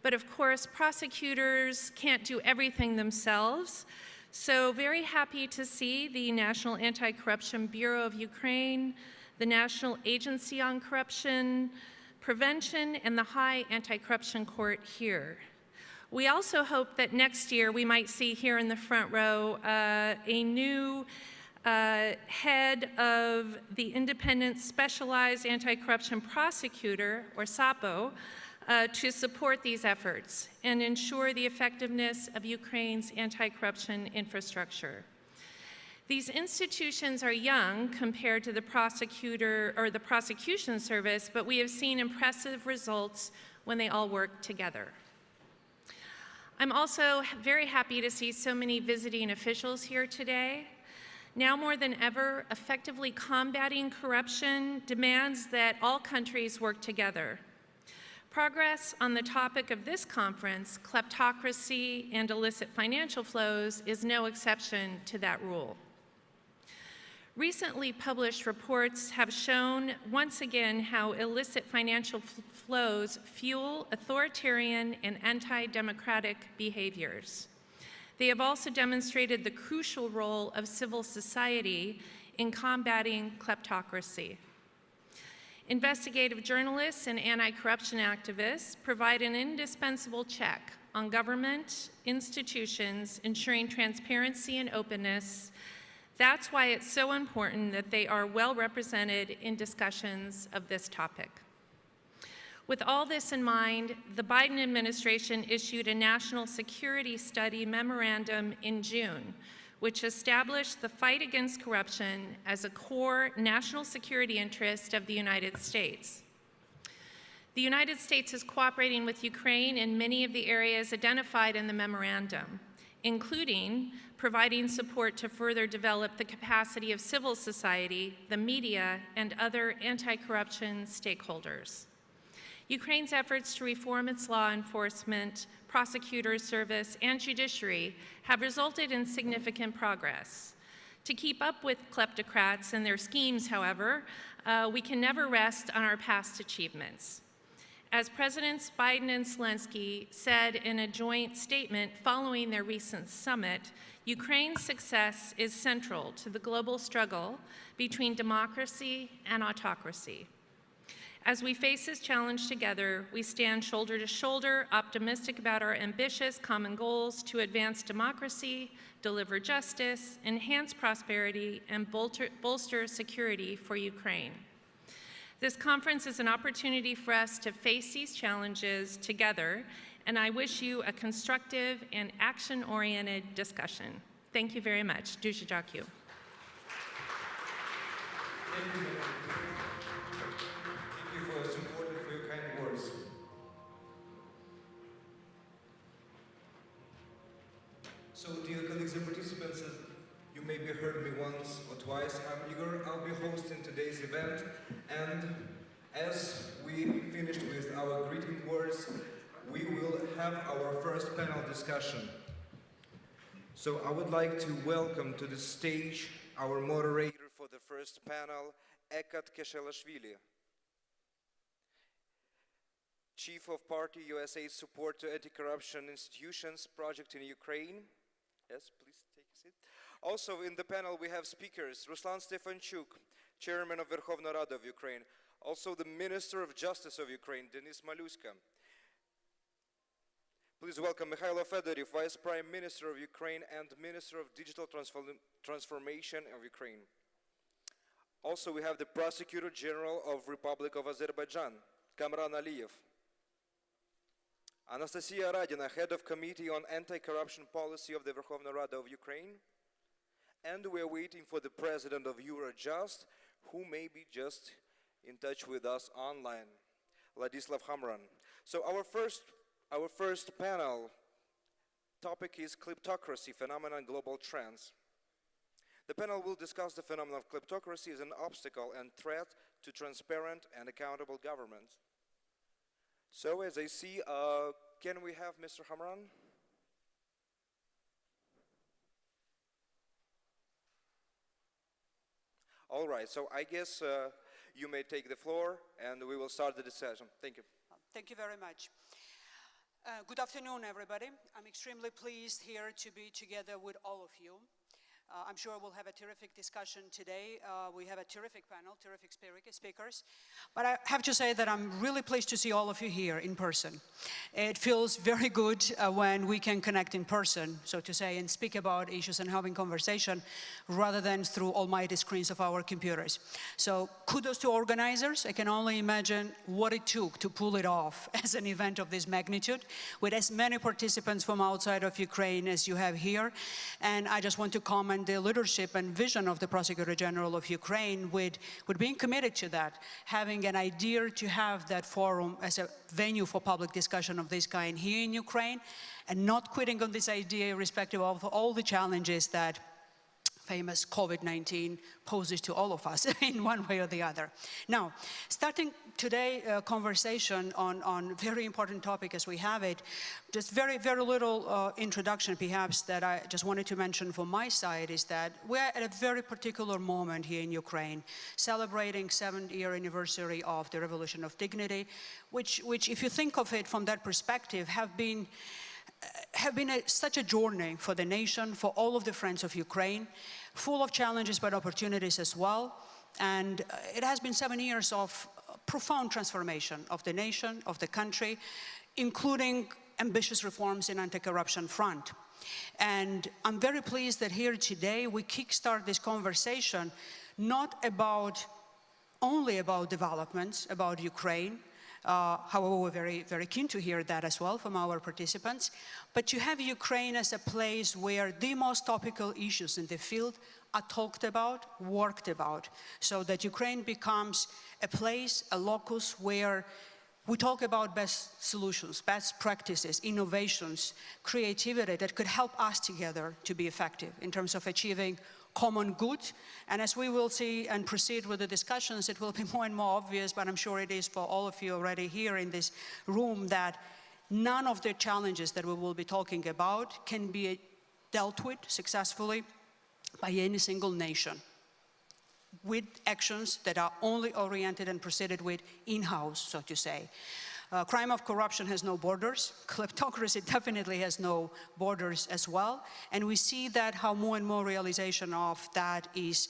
But of course, prosecutors can't do everything themselves, So very happy to see the National Anti-Corruption Bureau of Ukraine, the National Agency on Corruption Prevention, and the High Anti-Corruption Court here. We also hope that next year we might see here in the front row a new head of the Independent Specialized Anti-Corruption Prosecutor, or SAPO, to support these efforts and ensure the effectiveness of Ukraine's anti-corruption infrastructure. These institutions are young compared to the prosecutor or the prosecution service, but we have seen impressive results when they all work together. I'm also very happy to see so many visiting officials here today. Now more than ever, effectively combating corruption demands that all countries work together. Progress on the topic of this conference, kleptocracy and illicit financial flows, is no exception to that rule. Recently published reports have shown once again how illicit financial flows fuel authoritarian and anti-democratic behaviors. They have also demonstrated the crucial role of civil society in combating kleptocracy. Investigative journalists and anti-corruption activists provide an indispensable check on government institutions, ensuring transparency and openness. That's why it's so important that they are well represented in discussions of this topic. With all this in mind, the Biden administration issued a national security study memorandum in June, which established the fight against corruption as a core national security interest of the United States. The United States is cooperating with Ukraine in many of the areas identified in the memorandum, including providing support to further develop the capacity of civil society, the media, and other anti-corruption stakeholders. Ukraine's efforts to reform its law enforcement, prosecutor service, and judiciary have resulted in significant progress. To keep up with kleptocrats and their schemes, however, we can never rest on our past achievements. As Presidents Biden and Zelensky said in a joint statement following their recent summit, Ukraine's success is central to the global struggle between democracy and autocracy. As we face this challenge together, we stand shoulder to shoulder, optimistic about our ambitious common goals to advance democracy, deliver justice, enhance prosperity, and bolster security for Ukraine. This conference is an opportunity for us to face these challenges together, and I wish you a constructive and action-oriented discussion. Thank you very much. Дуже дякую. For your support and for your kind words. So, dear colleagues and participants, you maybe heard me once or twice. I'm Igor. I'll be hosting today's event, and as we finished with our greeting words, we will have our first panel discussion. So, I would like to welcome to the stage our moderator for the first panel, Ekat Keshelashvili, Chief of Party USA's Support to Anti-Corruption Institutions Project in Ukraine. Yes, please take a seat. Also in the panel we have speakers, Ruslan Stefanchuk, Chairman of Verkhovna Rada of Ukraine. Also the Minister of Justice of Ukraine, Denis Maluska. Please welcome Mikhailo Fedorov, Vice Prime Minister of Ukraine and Minister of Digital Transformation of Ukraine. Also we have the Prosecutor General of Republic of Azerbaijan, Kamran Aliyev. Anastasia Radina, Head of Committee on Anti-Corruption Policy of the Verkhovna Rada of Ukraine. And we're waiting for the President of Eurojust, who may be just in touch with us online, Ladislav Hamran. So our first panel topic is Kleptocracy, Phenomenon and Global Trends. The panel will discuss the phenomenon of kleptocracy as an obstacle and threat to transparent and accountable government. So, as I see, can we have Mr. Hamran? All right, so I guess you may take the floor and we will start the discussion. Thank you. Thank you very much. Good afternoon, everybody. I'm extremely pleased here to be together with all of you. I'm sure we'll have a terrific discussion today. We have a terrific panel, terrific speakers. But I have to say that I'm really pleased to see all of you here in person. It feels very good when we can connect in person, so to say, and speak about issues and having conversation rather than through almighty screens of our computers. So kudos to organizers. I can only imagine what it took to pull it off as an event of this magnitude with as many participants from outside of Ukraine as you have here. And I just want to comment the leadership and vision of the Prosecutor General of Ukraine with being committed to that, having an idea to have that forum as a venue for public discussion of this kind here in Ukraine, and not quitting on this idea irrespective of all the challenges that famous COVID-19 poses to all of us in one way or the other. Now, starting today conversation on very important topic as we have it, just very little introduction perhaps that I just wanted to mention from my side is that we're at a very particular moment here in Ukraine, celebrating 7th-year anniversary of the Revolution of Dignity, which if you think of it from that perspective, have been such a journey for the nation, for all of the friends of Ukraine, full of challenges but opportunities as well. And it has been 7 years of profound transformation of the nation, of the country, including ambitious reforms in anti-corruption front. And I'm very pleased that here today we kickstart this conversation not only about developments, about Ukraine. However, we're very keen to hear that as well from our participants. But to have Ukraine as a place where the most topical issues in the field are talked about, worked about, so that Ukraine becomes a place, a locus where we talk about best solutions, best practices, innovations, creativity that could help us together to be effective in terms of achieving common good. And as we will see and proceed with the discussions, it will be more and more obvious, but I'm sure it is for all of you already here in this room, that none of the challenges that we will be talking about can be dealt with successfully by any single nation with actions that are only oriented and proceeded with in-house, so to say. Crime of corruption has no borders. Kleptocracy definitely has no borders as well. And we see that how more and more realization of that is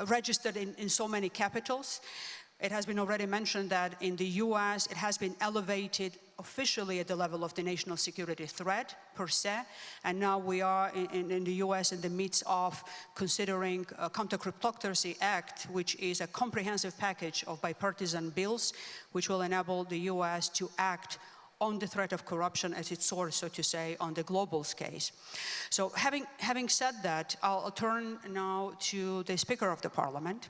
registered in so many capitals. It has been already mentioned that in the US, it has been elevated officially at the level of the national security threat per se. And now we are in the US in the midst of considering a Counter-Kleptocracy Act, which is a comprehensive package of bipartisan bills, which will enable the US to act on the threat of corruption as its source, so to say, on the global scale. So having said that, I'll turn now to the Speaker of the Parliament.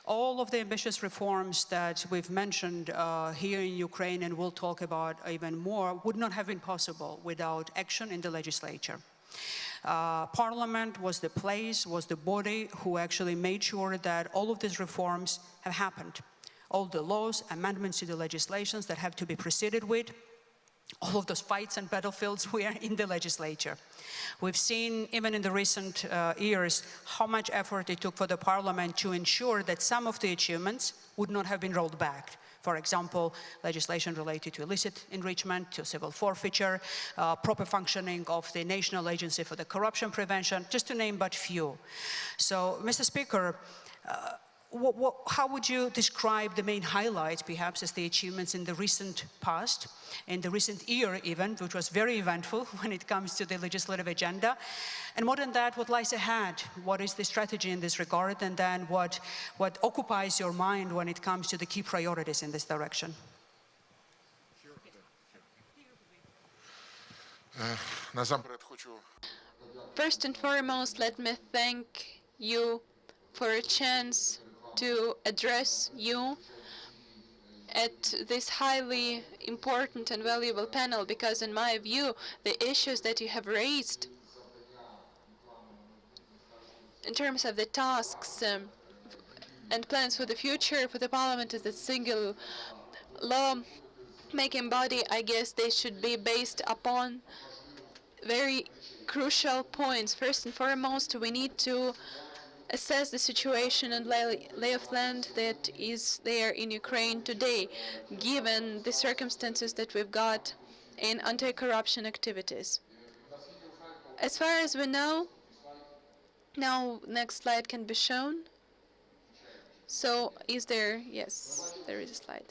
All of the ambitious reforms that we've mentioned here in Ukraine, and we'll talk about even more, would not have been possible without action in the legislature. Parliament was the place, was the body who actually made sure that all of these reforms have happened. All the laws, amendments to the legislations that have to be proceeded with, all of those fights and battlefields were in the legislature. We've seen, even in the recent years, how much effort it took for the parliament to ensure that some of the achievements would not have been rolled back. For example, legislation related to illicit enrichment, to civil forfeiture, proper functioning of the National Agency for the Corruption Prevention, just to name but few. So, Mr. Speaker, how would you describe the main highlights, perhaps, as the achievements in the recent past, in the recent year even, which was very eventful when it comes to the legislative agenda? And more than that, what lies ahead? What is the strategy in this regard? And then what occupies your mind when it comes to the key priorities in this direction? First and foremost, let me thank you for a chance to address you at this highly important and valuable panel, because in my view, the issues that you have raised in terms of the tasks and plans for the future for the Parliament as a single law-making body, I guess they should be based upon very crucial points. First and foremost, we need to assess the situation and lay of land that is there in Ukraine today, given the circumstances that we've got in anti-corruption activities. As far as we know, now next slide can be shown. So is there, yes, there is a slide.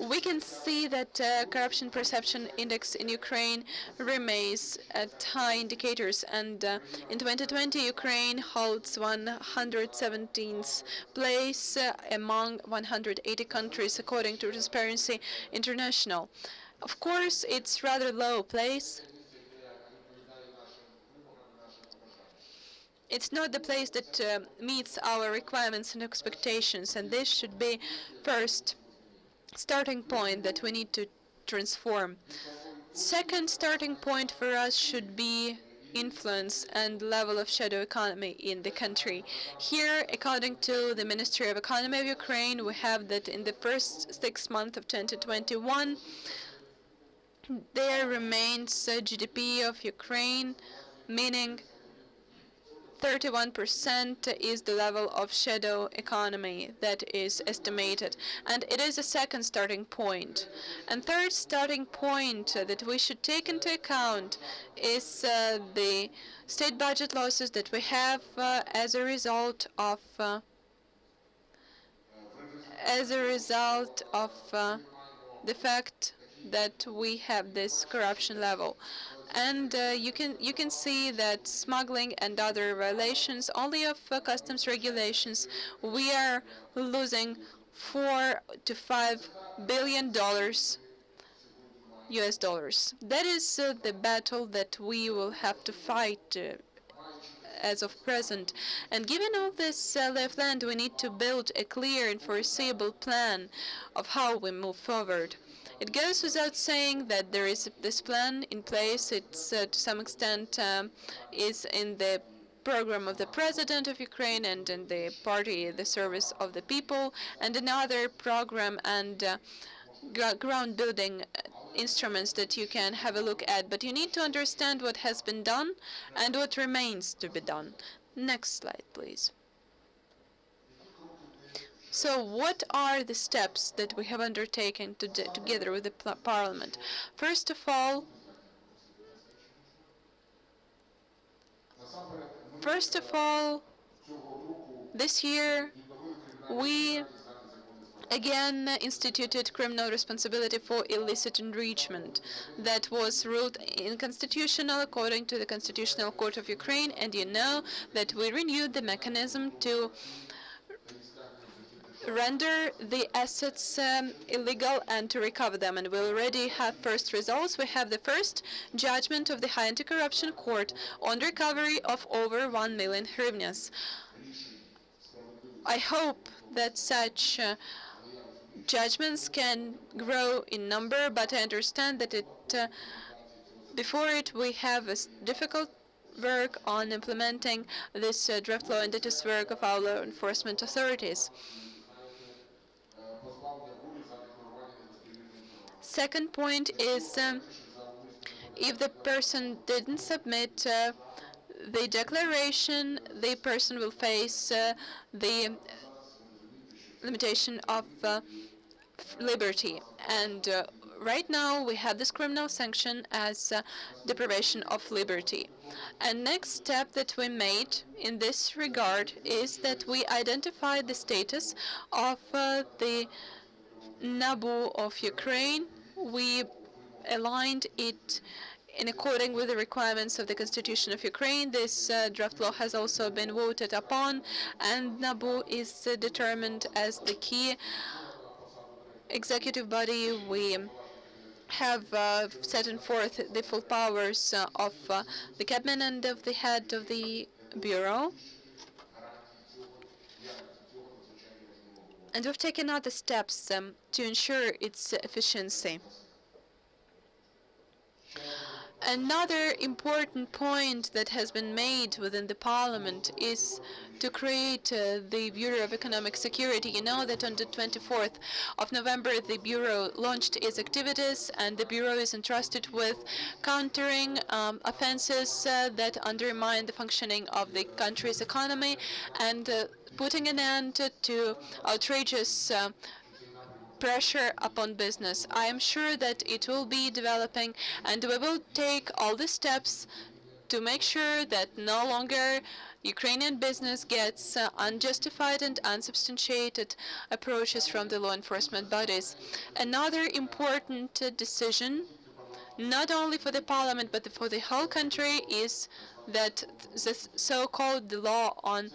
We can see that corruption perception index in Ukraine remains at high indicators, and in 2020 Ukraine holds 117th place among 180 countries according to Transparency International. Of course, it's rather low place. It's not the place that meets our requirements and expectations, and this should be first starting point that we need to transform. Second starting point for us should be influence and level of shadow economy in the country. Here, according to the Ministry of Economy of Ukraine, we have that in the first 6 months of 2021, there remains a GDP of Ukraine, meaning 31% is the level of shadow economy that is estimated, and it is a second starting point. And third starting point that we should take into account is the state budget losses that we have as a result of the fact that we have this corruption level. And you can see that smuggling and other violations only of customs regulations, we are losing $4 to $5 billion US dollars. That is the battle that we will have to fight as of present. And given all this left land, we need to build a clear and foreseeable plan of how we move forward. It goes without saying that there is this plan in place. It's to some extent is in the program of the President of Ukraine and in the party, the Service of the People, and another program and ground building instruments that you can have a look at. But you need to understand what has been done and what remains to be done. Next slide, please. So what are the steps that we have undertaken together with the Parliament? First of all, this year we again instituted criminal responsibility for illicit enrichment that was ruled unconstitutional according to the Constitutional Court of Ukraine, and you know that we renewed the mechanism to render the assets illegal and to recover them, and we already have first results. We have the first judgment of the High Anti-Corruption Court on recovery of over 1 million hryvnias. I hope that such judgments can grow in number, but I understand that before it we have a difficult work on implementing this draft law, and it is work of our law enforcement authorities. Second point is if the person didn't submit the declaration, the person will face the limitation of liberty. And right now we have this criminal sanction as deprivation of liberty. And next step that we made in this regard is that we identified the status of the NABU of Ukraine. We aligned it in according with the requirements of the Constitution of Ukraine. This draft law has also been voted upon, and NABU is determined as the key executive body. We have set forth the full powers of the cabinet and of the head of the bureau. And we've taken other steps to ensure its efficiency. Another important point that has been made within the Parliament is to create the Bureau of Economic Security. You know that on the 24th of November the Bureau launched its activities, and the Bureau is entrusted with countering offenses that undermine the functioning of the country's economy and putting an end to outrageous pressure upon business. I am sure that it will be developing, and we will take all the steps to make sure that no longer Ukrainian business gets unjustified and unsubstantiated approaches from the law enforcement bodies. Another important decision, not only for the parliament but for the whole country, is that the so-called law on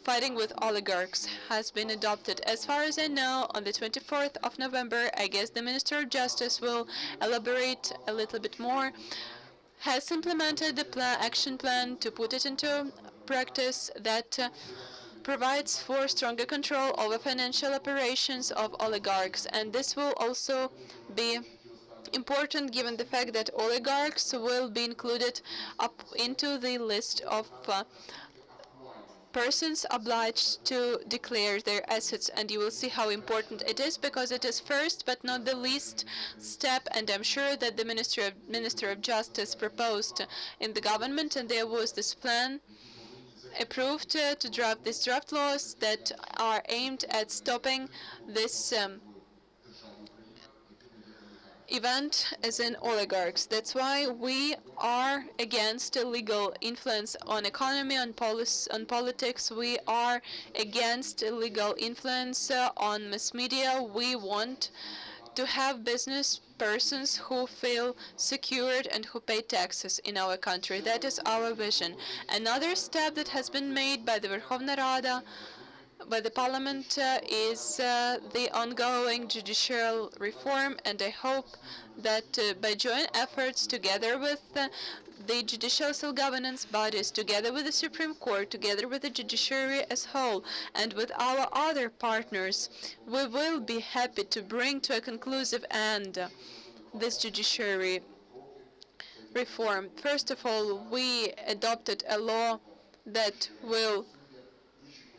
fighting with oligarchs has been adopted. As far as I know, on the 24th of November, I guess the Minister of Justice will elaborate a little bit more, has implemented the action plan to put it into practice that provides for stronger control over financial operations of oligarchs. And this will also be important given the fact that oligarchs will be included up into the list of persons obliged to declare their assets, and you will see how important it is, because it is first but not the least step, and I'm sure that the Minister of Justice proposed in the government, and there was this plan approved to draft these draft laws that are aimed at stopping this event as in oligarchs. That's why we are against illegal influence on economy, on politics. We are against illegal influence on mass media. We want to have business persons who feel secured and who pay taxes in our country. That is our vision. Another step that has been made by the Verkhovna Rada, by the parliament, is the ongoing judicial reform, and I hope that by joint efforts together with the judicial self-governance bodies, together with the Supreme Court, together with the judiciary as whole, and with our other partners, we will be happy to bring to a conclusive end this judiciary reform. First of all, we adopted a law that will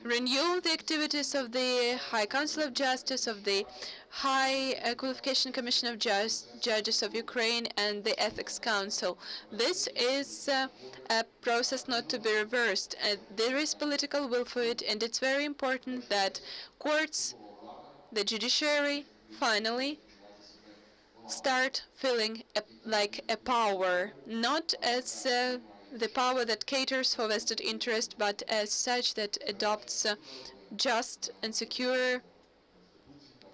renew the activities of the High Council of Justice, of the High Qualification Commission of Judges of Ukraine, and the Ethics Council. This is a process not to be reversed. There is political will for it, and it's very important that courts, the judiciary, finally start feeling like a power, not as the power that caters for vested interest, but as such that adopts just and secure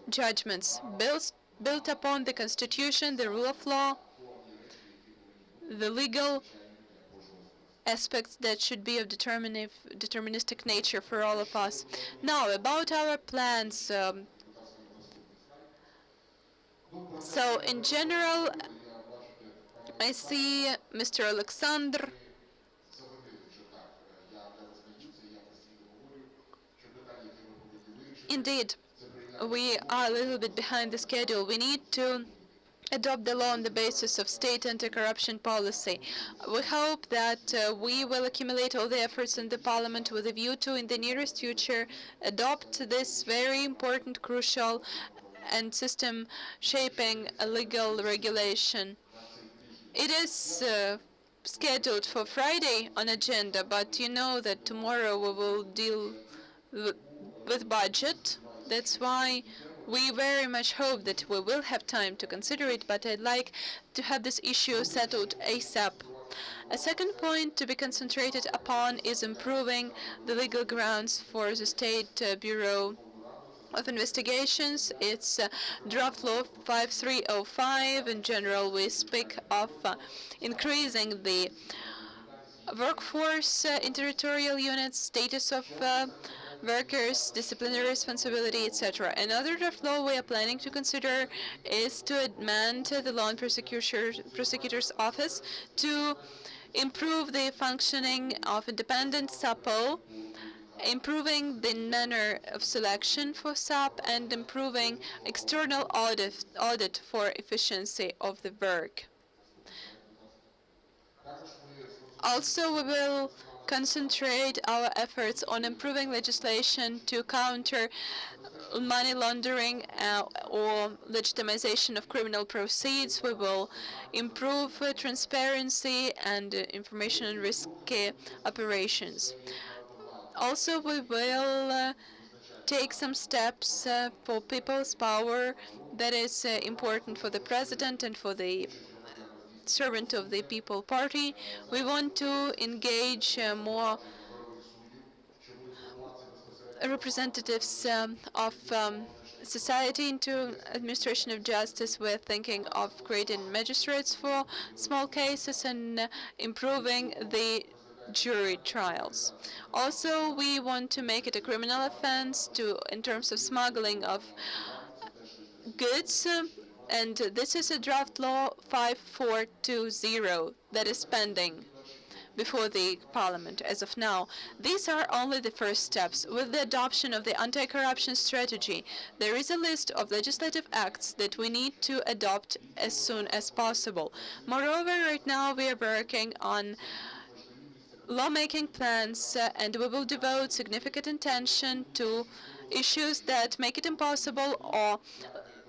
judgments built upon the Constitution, the rule of law, the legal aspects that should be of deterministic nature for all of us. Now, about our plans. So, in general, I see Mr. Alexander Indeed, we are a little bit behind the schedule. We need to adopt the law on the basis of state anti-corruption policy. We hope that we will accumulate all the efforts in the parliament with a view to, in the nearest future, adopt this very important, crucial, and system-shaping legal regulation. It is scheduled for Friday on agenda, but you know that tomorrow we will deal with budget. That's why we very much hope that we will have time to consider it, but I'd like to have this issue settled ASAP. A second point to be concentrated upon is improving the legal grounds for the State Bureau of Investigations. It's draft law 5305. In general, we speak of increasing the workforce in territorial units, status of workers, disciplinary responsibility, etc. Another draft law we are planning to consider is to amend the Law and Prosecutor's Office to improve the functioning of independent SAPO, improving the manner of selection for SAP, and improving external audit for efficiency of the work. Also, we will concentrate our efforts on improving legislation to counter money laundering or legitimization of criminal proceeds. We will improve transparency and information on risky operations. Also, we will take some steps for people's power that is important for the president and for the servant of the People Party. We want to engage more representatives of society into administration of justice. We're thinking of creating magistrates for small cases and improving the jury trials. Also, we want to make it a criminal offense in terms of smuggling of goods, and this is a draft law 5420 that is pending before the parliament as of now. These are only the first steps. With the adoption of the anti-corruption strategy, there is a list of legislative acts that we need to adopt as soon as possible. Moreover, right now we are working on lawmaking plans, and we will devote significant attention to issues that make it impossible or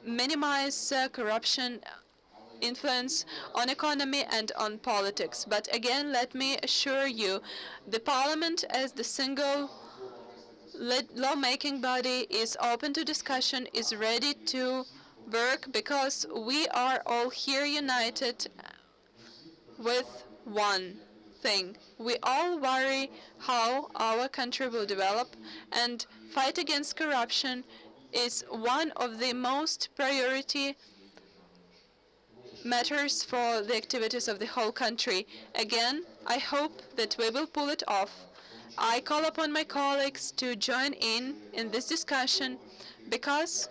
minimize corruption influence on economy and on politics. But again, let me assure you, the parliament as the single lawmaking body is open to discussion, is ready to work, because we are all here united with one thing. We all worry how our country will develop, and fight against corruption is one of the most priority matters for the activities of the whole country. Again, I hope that we will pull it off. I call upon my colleagues to join in this discussion, because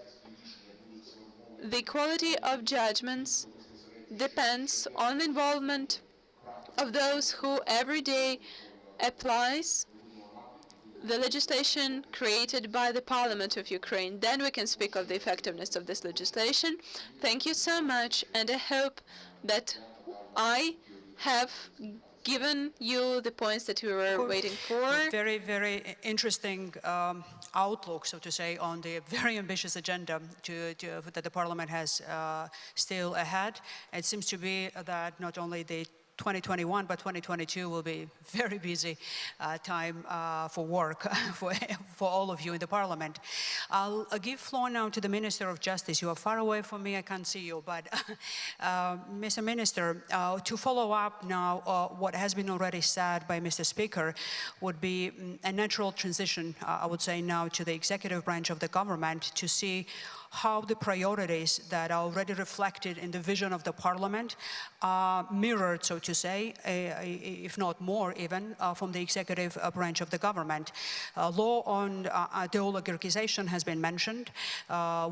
the quality of judgments depends on the involvement of those who every day applies the legislation created by the Parliament of Ukraine. Then we can speak of the effectiveness of this legislation. Thank you so much, and I hope that I have given you the points that we were waiting for. Very, very interesting outlook, so to say, on the very ambitious agenda that the Parliament has still ahead. It seems to be that not only the 2021, but 2022 will be very busy time for work for all of you in the Parliament. I'll give floor now to the Minister of Justice. You are far away from me, I can't see you, but Mr. Minister, to follow up now what has been already said by Mr. Speaker would be a natural transition, I would say now, to the executive branch of the government to see how the priorities that are already reflected in the vision of the Parliament are mirrored, so to say, if not more even, from the executive branch of the government. Law on de-oligarchization has been mentioned.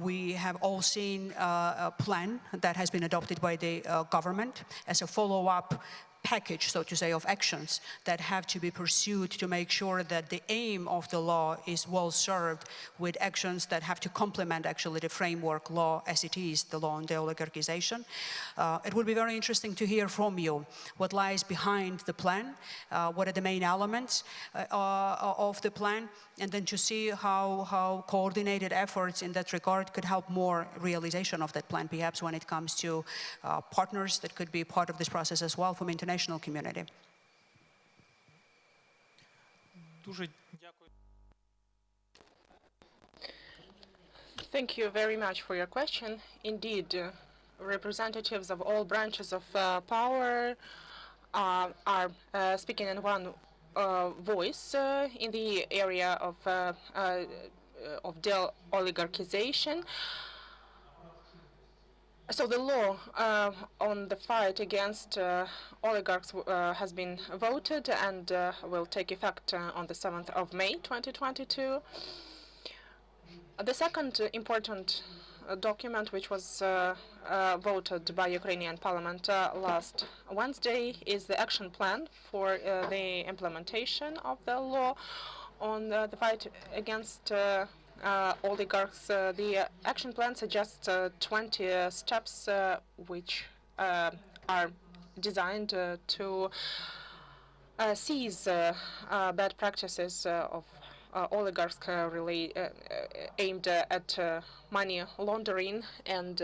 We have all seen a plan that has been adopted by the government as a follow-up package, so to say, of actions that have to be pursued to make sure that the aim of the law is well served with actions that have to complement actually the framework law as it is, the law on de-oligarchization. It would be very interesting to hear from you what lies behind the plan, what are the main elements of the plan, and then to see how coordinated efforts in that regard could help more realization of that plan, perhaps when it comes to partners that could be part of this process as well from international community. Thank you very much for your question. Indeed, representatives of all branches of power are speaking in one voice in the area of de-oligarchization. So the law on the fight against oligarchs has been voted and will take effect on the 7th of May 2022. The second important document which was voted by Ukrainian Parliament last Wednesday is the action plan for the implementation of the law on the fight against oligarchs. The action plan suggests 20 steps which are designed to seize bad practices of oligarchs aimed at money laundering and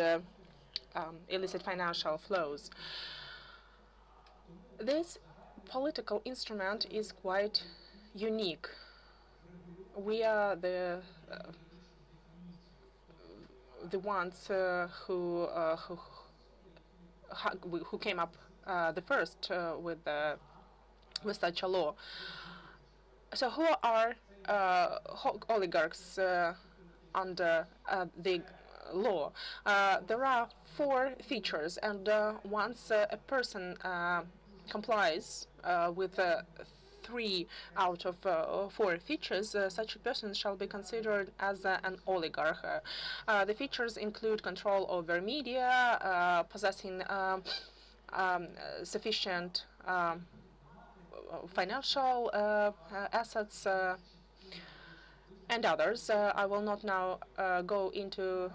illicit financial flows. This political instrument is quite unique we are the ones who came up the first with such a law. So who are oligarchs under the law? There are 4 features, and once a person complies with 3 out of 4 features, such a person shall be considered as an oligarch. The features include control over media, possessing sufficient financial assets, and others. I will not now go into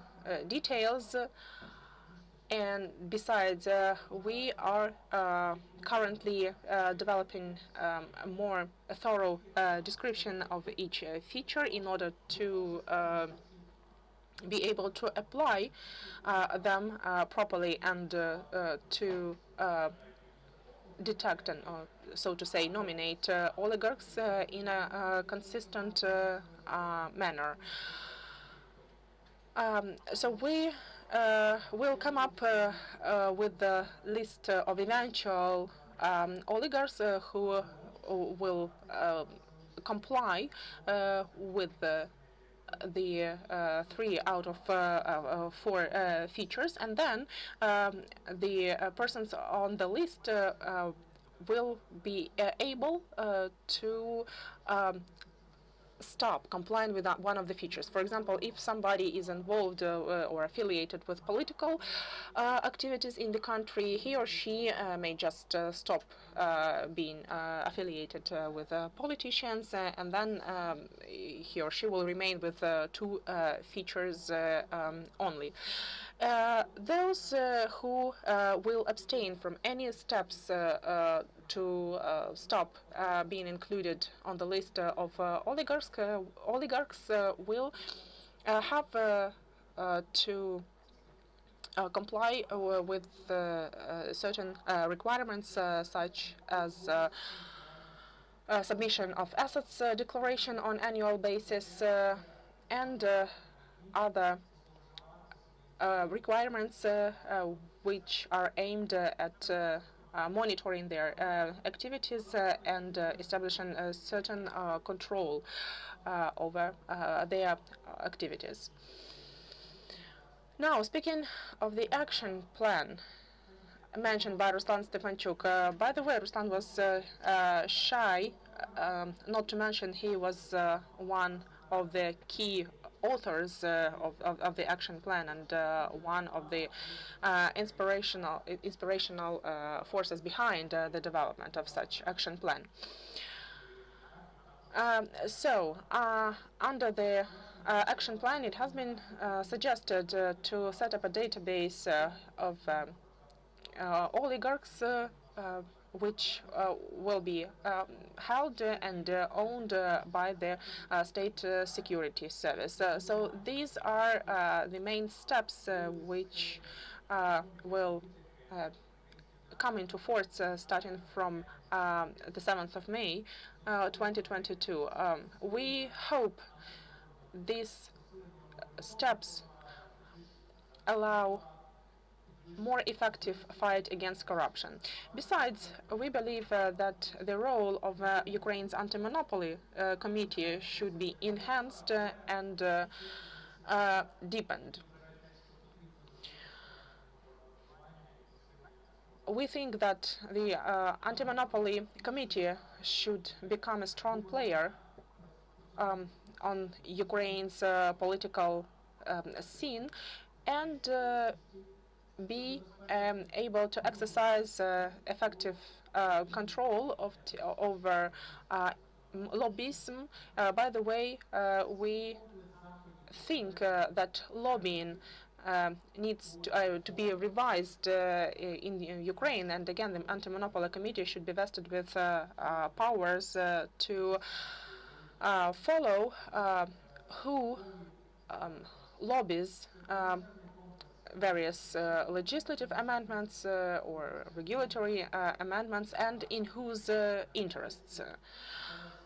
details. And besides, we are currently developing a more thorough description of each feature in order to be able to apply them properly and to detect and, so to say, nominate oligarchs in a consistent manner. So we will come up with the list of eventual oligarchs who will comply with the 3 out of 4 features, and then the persons on the list will be able to stop complying with one of the features. For example, if somebody is involved or affiliated with political activities in the country, he or she may just stop being affiliated with politicians, and then he or she will remain with 2 features only. Those who will abstain from any steps to stop being included on the list of oligarchs will have to comply with certain requirements such as submission of assets declaration on annual basis and other requirements which are aimed at monitoring their activities and establishing a certain control over their activities. Now, speaking of the action plan mentioned by Ruslan Stefanchuk, by the way, Ruslan was shy not to mention he was one of the key authors of the action plan and one of the inspirational forces behind the development of such action plan. Under the action plan, it has been suggested to set up a database of oligarchs which will be held and owned by the State Security Service. So these are the main steps which will come into force starting from the 7th of May 2022. We hope these steps allow more effective fight against corruption. Besides, we believe that the role of Ukraine's anti-monopoly committee should be enhanced and deepened. We think that the anti-monopoly committee should become a strong player on Ukraine's political scene and be able to exercise effective control over lobbyism. By the way, we think that lobbying needs to be revised in Ukraine, and again, the Anti-Monopoly Committee should be vested with powers to follow who lobbies various legislative amendments or regulatory amendments, and in whose interests.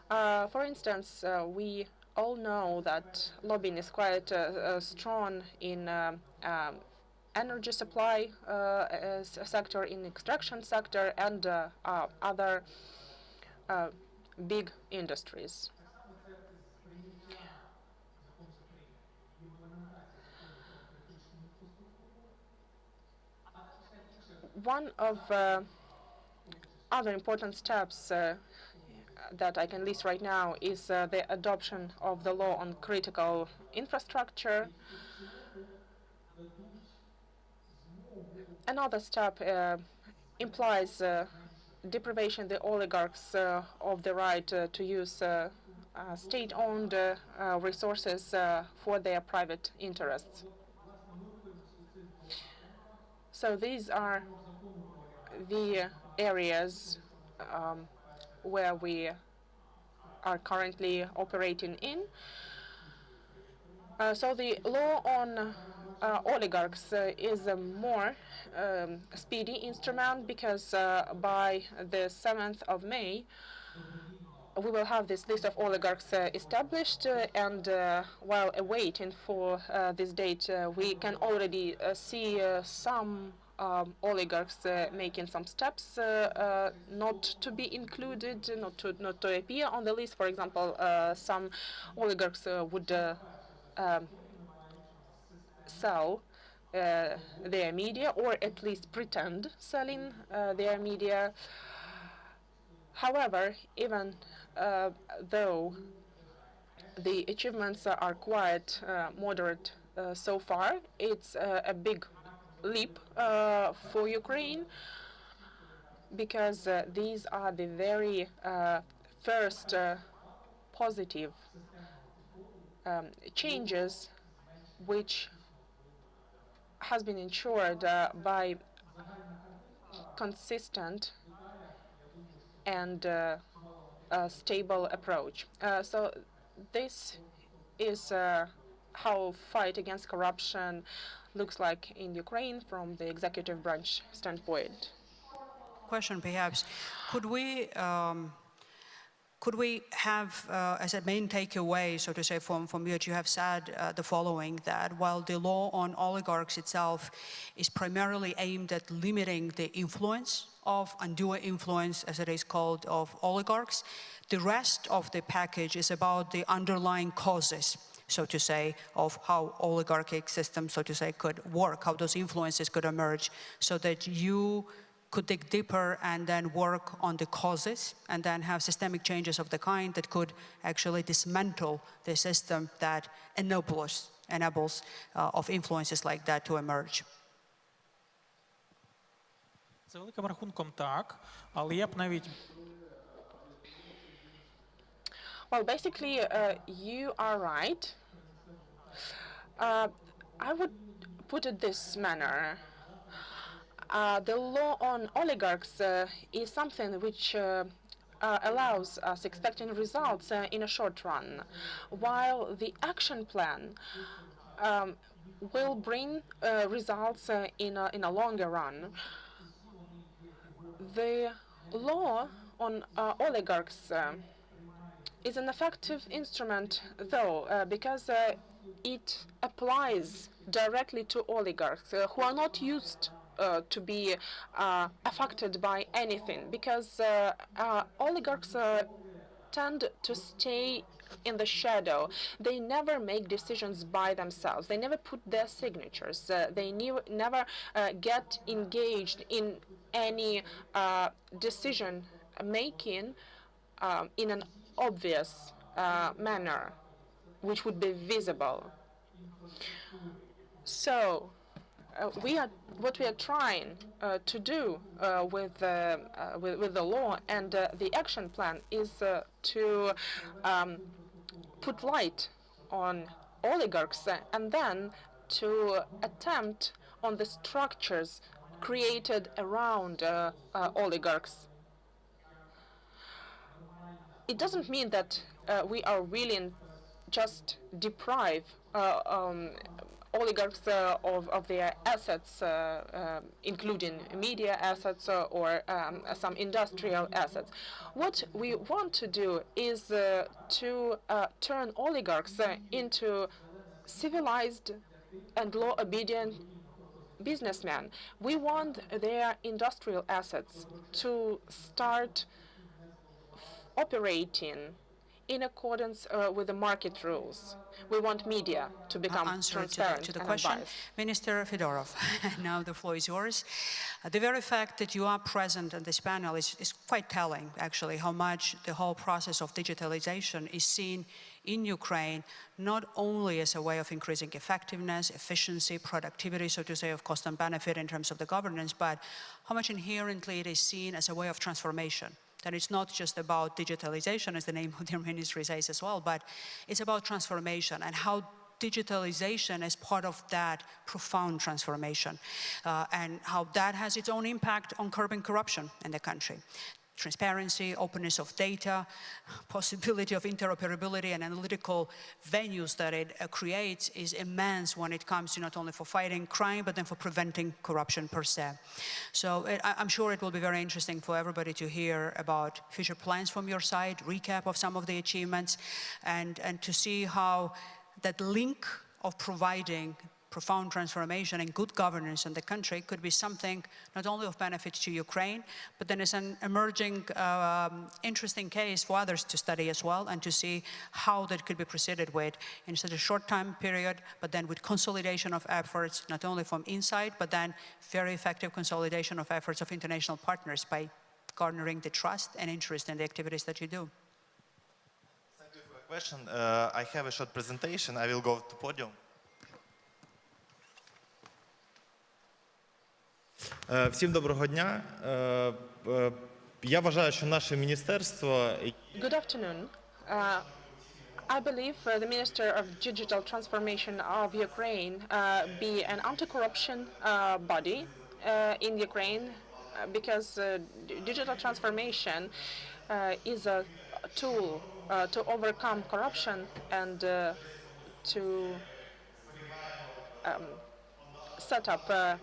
For instance, we all know that lobbying is quite strong in energy supply sector, in extraction sector, and other big industries. One of other important steps that I can list right now is the adoption of the law on critical infrastructure. Another step implies deprivation the oligarchs of the right to use state-owned resources for their private interests. So these are the areas where we are currently operating in. So the law on oligarchs is a more speedy instrument, because by the 7th of May, we will have this list of oligarchs established, and while awaiting for this date, we can already see some oligarchs making some steps not to be included, not to appear on the list. For example, some oligarchs would sell their media, or at least pretend selling their media. However, even though the achievements are quite moderate so far, it's a big leap for Ukraine, because these are the very first positive changes which has been ensured by consistent and stable approach. So this is how fight against corruption looks like in Ukraine from the executive branch standpoint. Question, perhaps, could we have, as a main takeaway, so to say, from what you have said, the following, that while the law on oligarchs itself is primarily aimed at limiting the influence of undue influence, as it is called, of oligarchs, the rest of the package is about the underlying causes, so to say, of how oligarchic systems, so to say, could work, how those influences could emerge, so that you could dig deeper and then work on the causes, and then have systemic changes of the kind that could actually dismantle the system that enables of influences like that to emerge. За великим рахунком так, але я б навіть Well, basically, you are right. I would put it this manner. The law on oligarchs is something which allows us expecting results in a short run, while the action plan will bring results in a longer run. The law on oligarchs is an effective instrument, though, because it applies directly to oligarchs who are not used to be affected by anything, because oligarchs tend to stay in the shadow. They never make decisions by themselves. They never put their signatures. They never get engaged in any decision making in an obvious manner, which would be visible. So what we are trying to do with the law and the action plan is to put light on oligarchs, and then to attempt on the structures created around oligarchs. It doesn't mean that we are willing just deprive oligarchs of their assets, including media assets or some industrial assets. What we want to do is to turn oligarchs into civilized and law-obedient businessmen. We want their industrial assets to start operating in accordance with the market rules. We want media to become transparent to the and question. unbiased. Minister Fedorov, now the floor is yours. The very fact that you are present on this panel is quite telling, actually, how much the whole process of digitalization is seen in Ukraine, not only as a way of increasing effectiveness, efficiency, productivity, so to say, of cost and benefit in terms of the governance, but how much inherently it is seen as a way of transformation. That it's not just about digitalization, as the name of the ministry says as well, but it's about transformation and how digitalization is part of that profound transformation and how that has its own impact on curbing corruption in the country. Transparency, openness of data, possibility of interoperability and analytical venues that it creates is immense when it comes to not only for fighting crime, but then for preventing corruption per se. So I'm sure it will be very interesting for everybody to hear about future plans from your side, recap of some of the achievements, and to see how that link of providing profound transformation and good governance in the country could be something not only of benefit to Ukraine, but then is an emerging interesting case for others to study as well and to see how that could be proceeded with in such a short time period, but then with consolidation of efforts, not only from inside, but then very effective consolidation of efforts of international partners by garnering the trust and interest in the activities that you do. Thank you for your question. I have a short presentation. I will go to podium. Всім доброго дня. Я вважаю, що наше міністерство... Good afternoon. I believe the Minister of Digital Transformation of Ukraine be an anti-corruption body in Ukraine because digital transformation is a tool to overcome corruption and to set up a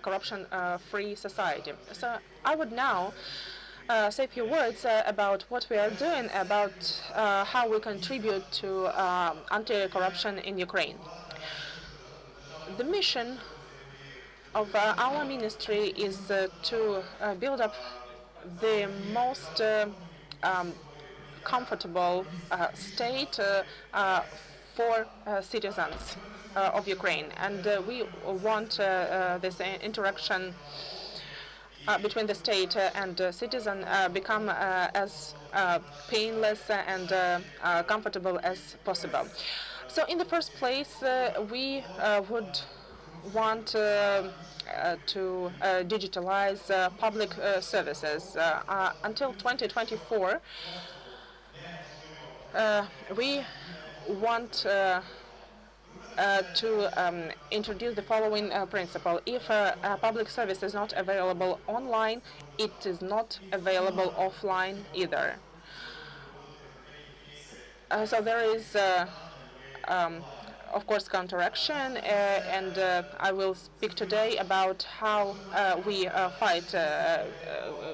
corruption-free society. So I would now say a few words about what we are doing, about how we contribute to anti-corruption in Ukraine. The mission of our ministry is to build up the most comfortable state for citizens of Ukraine, and we want this interaction between the state and citizen become as painless and comfortable as possible. So in the first place, we would want to digitalize public services. Until 2024, we want to introduce the following principle. If a public service is not available online, it is not available offline either. So there is, of course, counteraction, and I will speak today about how we fight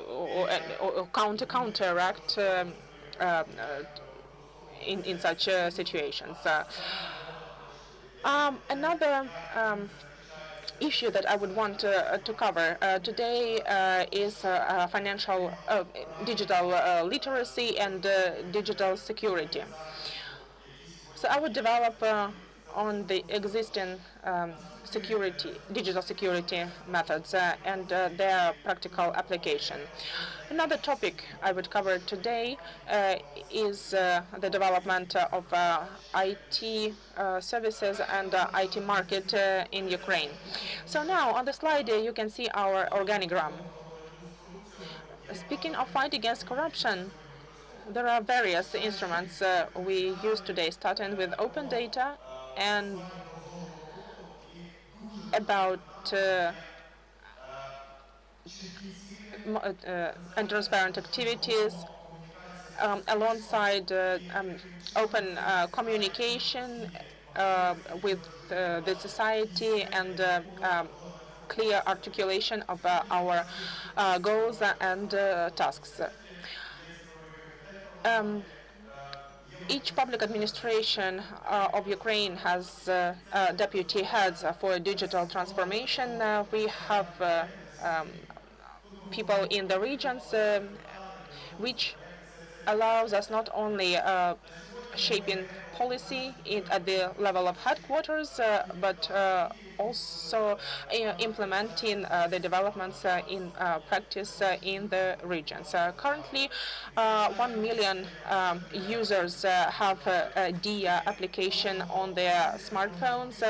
or counteract in such situations. Another issue that I would want to cover today is financial digital literacy and digital security. So I would develop on the existing digital security methods and their practical application. Another topic I would cover today is the development of IT services and IT market in Ukraine. So now on the slide you can see our organigram. Speaking of fight against corruption, there are various instruments we use today, starting with open data and about and transparent activities alongside open communication with the society and clear articulation of our goals and tasks. Each public administration of Ukraine has deputy heads for digital transformation. We have people in the regions, which allows us not only shaping policy at the level of headquarters, but also implementing the developments in practice in the regions. Currently, 1 million users have a DIA application on their smartphones.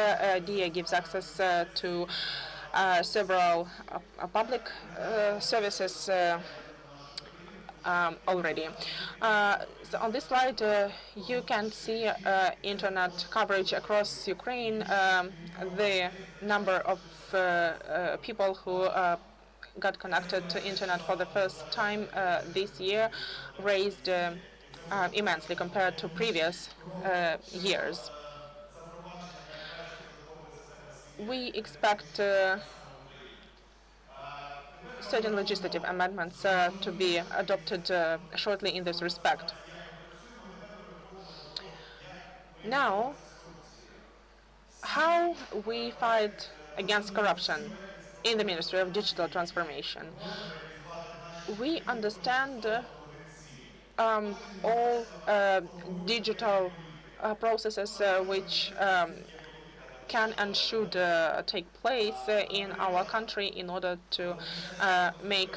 DIA gives access to several public services already. So on this slide, you can see internet coverage across Ukraine, the number of people who got connected to internet for the first time this year raised immensely compared to previous years. We expect certain legislative amendments to be adopted shortly in this respect. Now, how we fight against corruption in the Ministry of Digital Transformation. We understand all digital processes which can and should take place in our country in order to make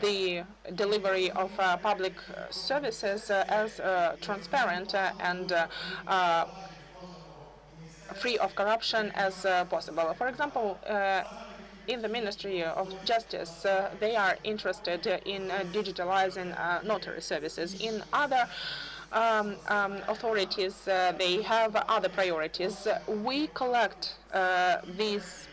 the delivery of public services as transparent and free of corruption as possible. For example, in the Ministry of Justice, they are interested in digitalizing notary services. In other authorities, they have other priorities. We collect these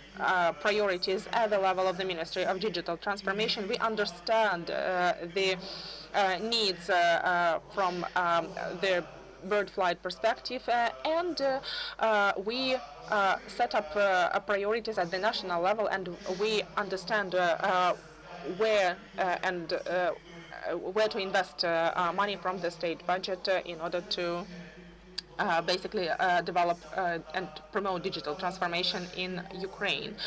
priorities at the level of the Ministry of Digital Transformation. We understand the needs from the bird flight perspective, and we set up priorities at the national level, and we understand where to invest money from the state budget in order to basically develop and promote digital transformation in Ukraine.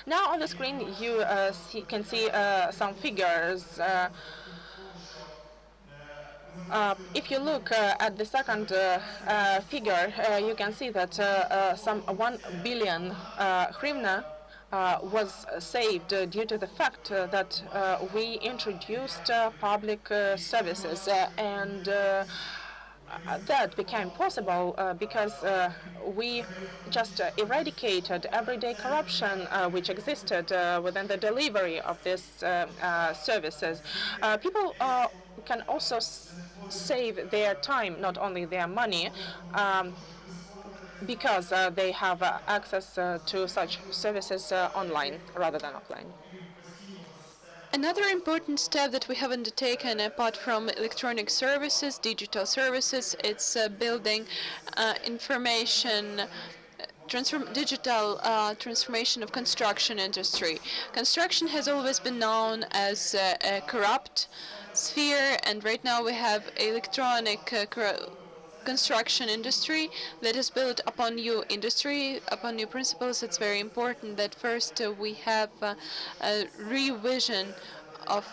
Now on the screen you can see some figures. If you look at the second figure, you can see that some 1 billion hryvnia was saved due to the fact that we introduced public services, and that became possible because we just eradicated everyday corruption which existed within the delivery of these services. People can also save their time, not only their money, because they have access to such services online rather than offline. Another important step that we have undertaken, apart from electronic services, digital services, it's building digital transformation of construction industry. Construction has always been known as a corrupt sphere, and right now we have electronic construction industry that is built upon new industry, upon new principles. It's very important that first we have a revision of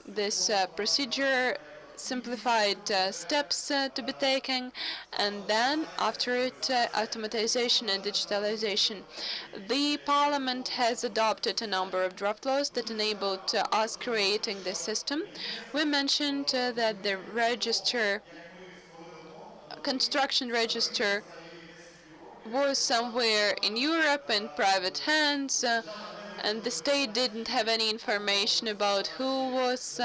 this procedure, simplified steps to be taken, and then after it automatization and digitalization. The Parliament has adopted a number of draft laws that enabled us creating this system. We mentioned that the construction register was somewhere in Europe in private hands, and the state didn't have any information about who was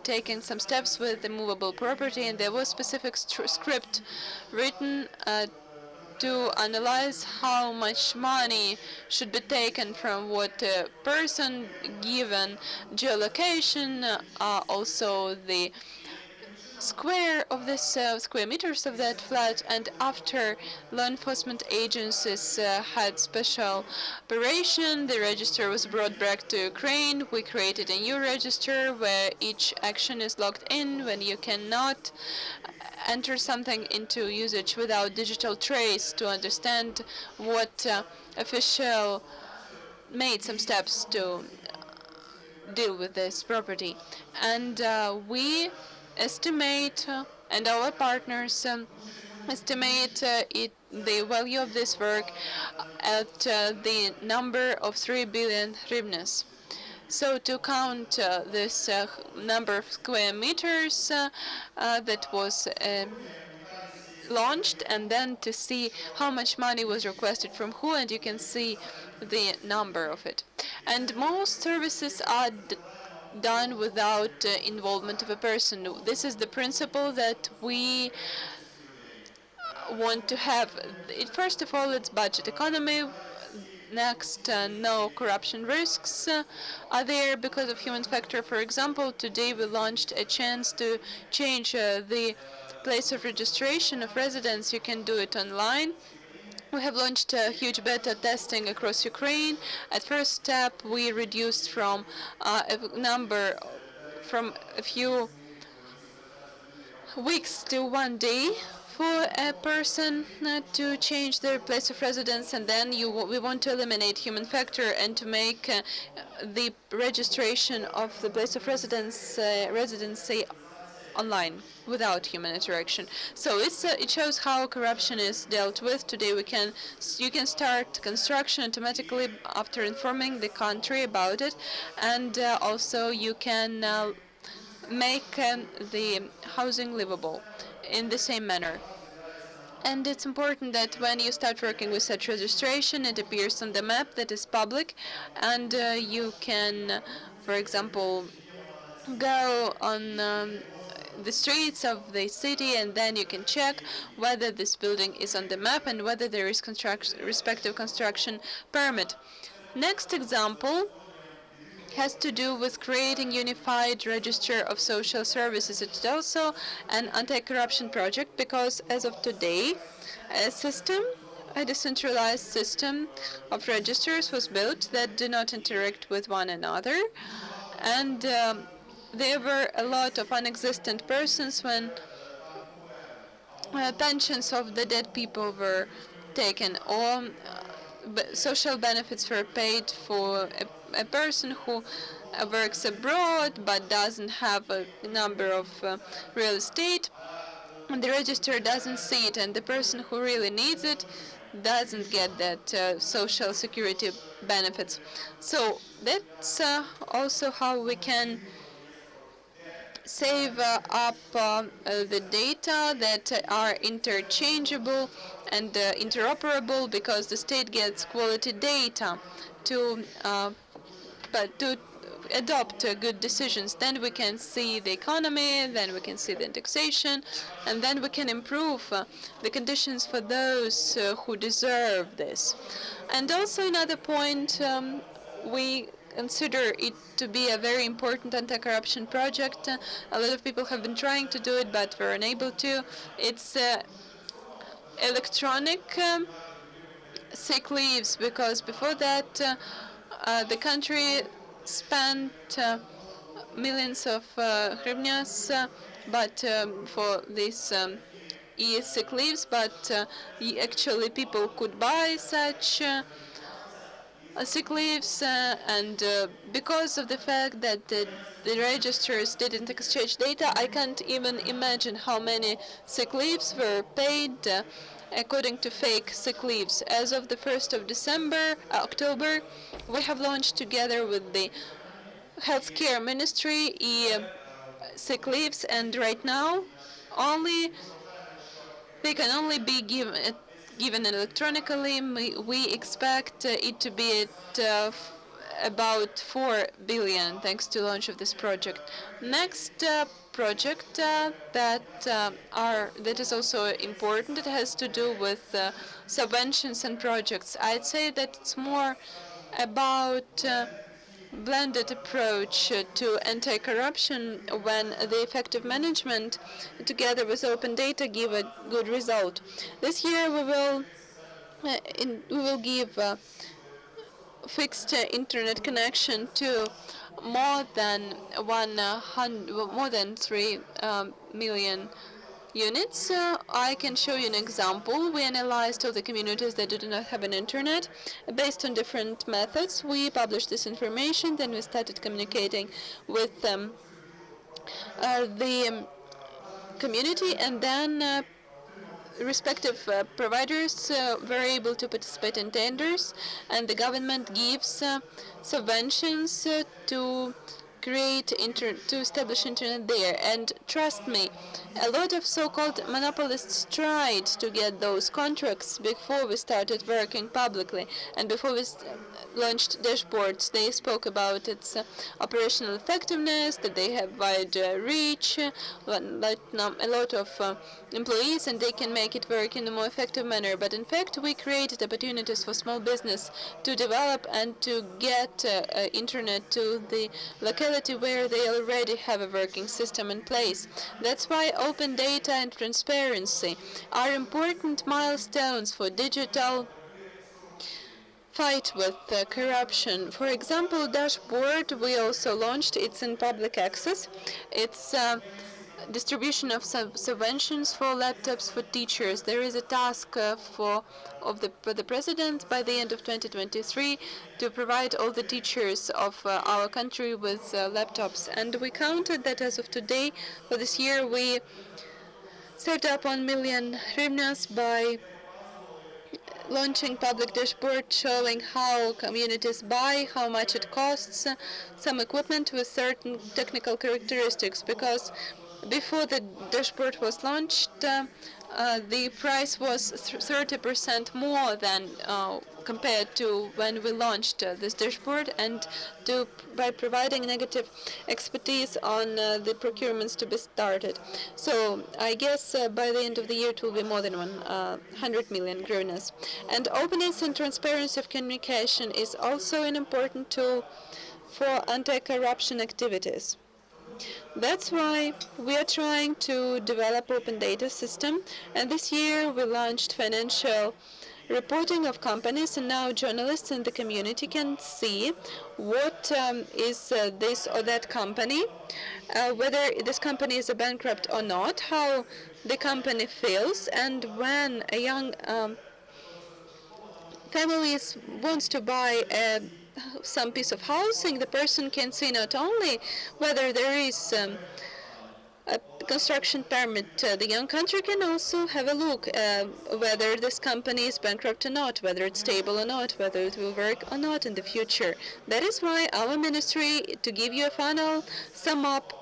taking some steps with the movable property, and there was specific script written to analyze how much money should be taken from what person, given geolocation, also the square meters of that flat, and after law enforcement agencies had special operation, the register was brought back to Ukraine. We created a new register where each action is logged in when you cannot enter something into usage without digital trace to understand what official made some steps to deal with this property. And we estimate, and our partners estimate the value of this work at the number of 3 billion hryvnias. So to count this number of square meters that was launched, and then to see how much money was requested from who, and you can see the number of it. And most services are done without involvement of a person. This is the principle that we want to have. First of all, it's budget economy. Next, no corruption risks are there because of human factor. For example, today we launched a chance to change the place of registration of residence. You can do it online. We have launched a huge beta testing across Ukraine. At first step, we reduced from a few weeks to 1 day for a person to change their place of residence, and then we want to eliminate human factor and to make the registration of the place of residency online without human interaction. So it shows how corruption is dealt with. Today you can start construction automatically after informing the country about it, and also you can make the housing livable in the same manner. And it's important that when you start working with such registration, it appears on the map that is public, and you can, for example, go on the streets of the city, and then you can check whether this building is on the map and whether there is respective construction permit. Next example has to do with creating unified register of social services. It's also an anti-corruption project because as of today, a decentralized system of registers was built that do not interact with one another, and there were a lot of non-existent persons when pensions of the dead people were taken, or social benefits were paid for a person who works abroad but doesn't have a number of real estate, and the register doesn't see it, and the person who really needs it doesn't get that social security benefits. So that's also how we can save up the data that are interchangeable and interoperable, because the state gets quality data to adopt good decisions. Then we can see the economy, then we can see the indexation, and then we can improve the conditions for those who deserve this. And also another point, we consider it to be a very important anti-corruption project. A lot of people have been trying to do it, but were unable to. It's electronic sick leaves, because before that the country spent millions of hryvnias but for these sick leaves, but actually people could buy such sick leaves, and because of the fact that the registers didn't exchange data, I can't even imagine how many sick leaves were paid according to fake sick leaves. As of the 1st of October, we have launched together with the Healthcare Ministry sick leaves, and right now they can only be given electronically. We expect it to be at about 4 billion thanks to launch of this project. Next project that is also important, it has to do with subventions and projects. I'd say that it's more about blended approach to anti-corruption when the effective management together with open data give a good result. This year we will give fixed internet connection to more than 3 million units. I can show you an example. We analyzed all the communities that do not have an internet. Based on different methods, we published this information, then we started communicating with the community, and then respective providers were able to participate in tenders, and the government gives subventions to establish internet there. And trust me, a lot of so-called monopolists tried to get those contracts before we started working publicly, and before we launched dashboards. They spoke about its operational effectiveness, that they have wide reach, a lot of employees, and they can make it work in a more effective manner. But in fact, we created opportunities for small business to develop and to get internet to the locality where they already have a working system in place. That's why open data and transparency are important milestones for digital fight with corruption. For example, dashboard we also launched. It's in public access. It's distribution of subventions for laptops for teachers. There is a task for the president by the end of 2023 to provide all the teachers of our country with laptops. And we counted that as of today, for this year, we saved up 1 million hryvnias by launching public dashboard showing how communities buy, how much it costs, some equipment with certain technical characteristics, because before the dashboard was launched, the price was 30% more than compared to when we launched this dashboard, and by providing negative expertise on the procurements to be started. So I guess by the end of the year it will be more than 100 million hryvnias. And openness and transparency of communication is also an important tool for anti-corruption activities. That's why we are trying to develop open data system, and this year we launched financial reporting of companies, and now journalists in the community can see what is this or that company, whether this company is a bankrupt or not, how the company feels, and when a young family wants to buy some piece of housing, the person can see not only whether there is a construction permit. The young country can also have a look whether this company is bankrupt or not, whether it's stable or not, whether it will work or not in the future. That is why our ministry, to give you a final sum up,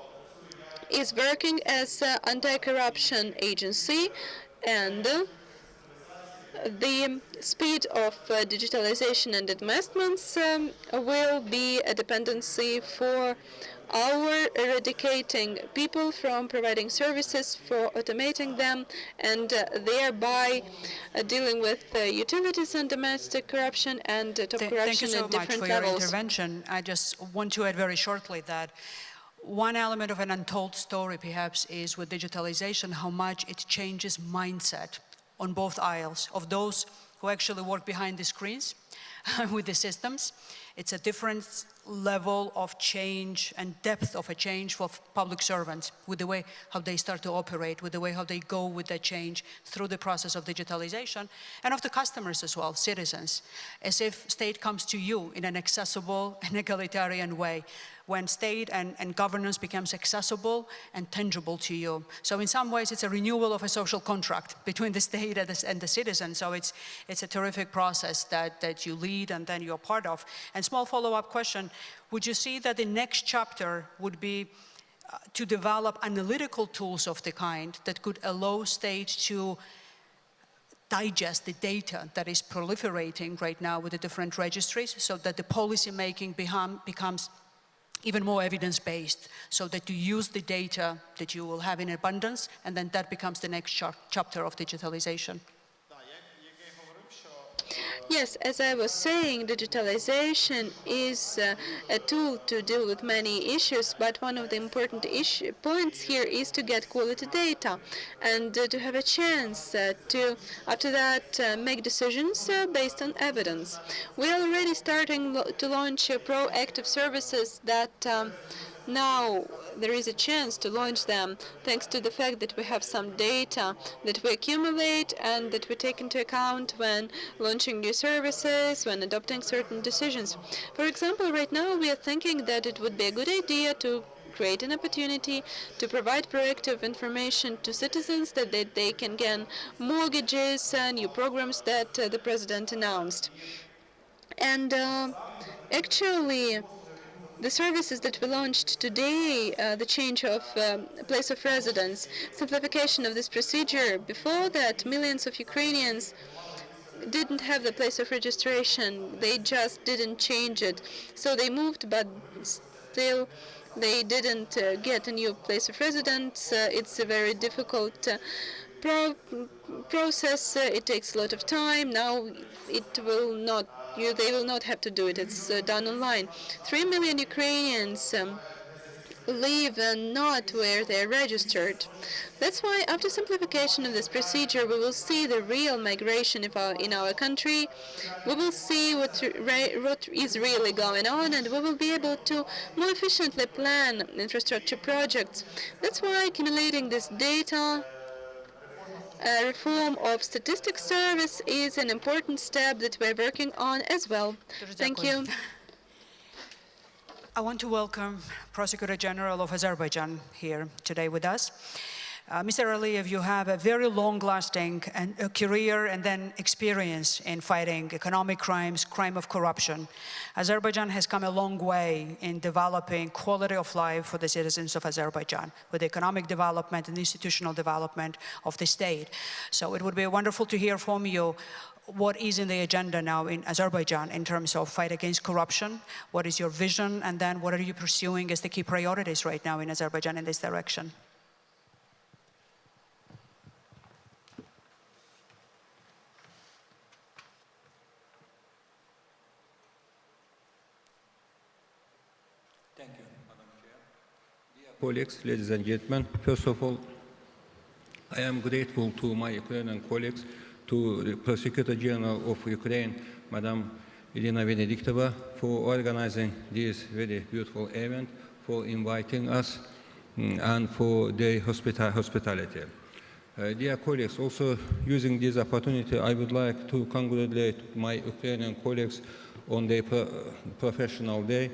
is working as an anti-corruption agency, and the speed of digitalization and investments will be a dependency for our eradicating people from providing services, for automating them, and thereby dealing with utilities and domestic corruption and top corruption at different levels. Thank you so much for your intervention. I just want to add very shortly that one element of an untold story perhaps is with digitalization, how much it changes mindset on both aisles of those who actually work behind the screens with the systems. It's a different level of change and depth of a change for public servants with the way how they start to operate, with the way how they go with the change through the process of digitalization, and of the customers as well, citizens, as if state comes to you in an accessible and egalitarian way, when state and governance becomes accessible and tangible to you. So in some ways, it's a renewal of a social contract between the state and the citizen. So it's a terrific process that you lead and then you're part of. And small follow-up question, would you see that the next chapter would be to develop analytical tools of the kind that could allow state to digest the data that is proliferating right now with the different registries, so that the policy making becomes even more evidence-based, so that you use the data that you will have in abundance, and then that becomes the next chapter of digitalization? Yes, as I was saying, digitalization is a tool to deal with many issues, but one of the important points here is to get quality data and to have a chance to, after that, make decisions based on evidence. We are already starting to launch proactive services that now there is a chance to launch them thanks to the fact that we have some data that we accumulate and that we take into account when launching new services, when adopting certain decisions. For example, right now we are thinking that it would be a good idea to create an opportunity to provide proactive information to citizens that they can get mortgages, new programs that the president announced. And actually, the services that we launched today, the change of place of residence, simplification of this procedure. Before that, millions of Ukrainians didn't have the place of registration. They just didn't change it. So they moved, but still they didn't get a new place of residence. It's a very difficult process. It takes a lot of time. Now it will not. They will not have to do it. It's done online. 3 million Ukrainians live not where they're registered. That's why after simplification of this procedure, we will see the real migration in our country. We will see what is really going on, and we will be able to more efficiently plan infrastructure projects. That's why accumulating this data, reform of statistics service is an important step that we're working on as well. Thank you. I want to welcome Prosecutor General of Azerbaijan here today with us. Mr. Aliyev, you have a very long-lasting career and then experience in fighting economic crimes, crime of corruption. Azerbaijan has come a long way in developing quality of life for the citizens of Azerbaijan with economic development and institutional development of the state. So it would be wonderful to hear from you what is in the agenda now in Azerbaijan in terms of fight against corruption, what is your vision, and then what are you pursuing as the key priorities right now in Azerbaijan in this direction? Thank you, Madam Chair. Dear colleagues, ladies and gentlemen, first of all, I am grateful to my Ukrainian colleagues, to the Prosecutor General of Ukraine, Madam Irina Venediktova, for organizing this very beautiful event, for inviting us, and for their hospitality. Dear colleagues, also using this opportunity, I would like to congratulate my Ukrainian colleagues on their professional day,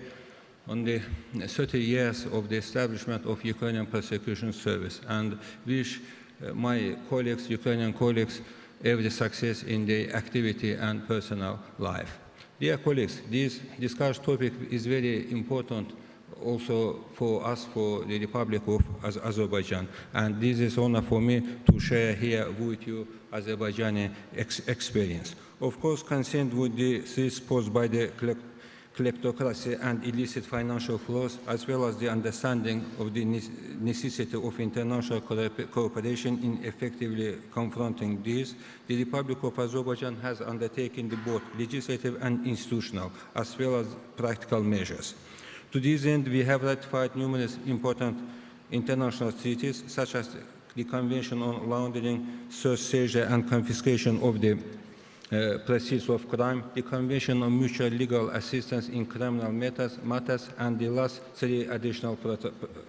on the 30 years of the establishment of Ukrainian Prosecution Service, and wish my colleagues, Ukrainian colleagues, every success in their activity and personal life. Dear colleagues, this discussed topic is very important also for us, for the Republic of Azerbaijan, and this is honor for me to share here with you Azerbaijani experience. Of course, concerned with the threats posed by the kleptocracy and illicit financial flows, as well as the understanding of the necessity of international cooperation in effectively confronting these, the Republic of Azerbaijan has undertaken both legislative and institutional, as well as practical measures. To this end, we have ratified numerous important international treaties, such as the Convention on Laundering, Seizure and Confiscation of the proceeds of crime, the Convention on Mutual Legal Assistance in Criminal Matters, and the last 3 additional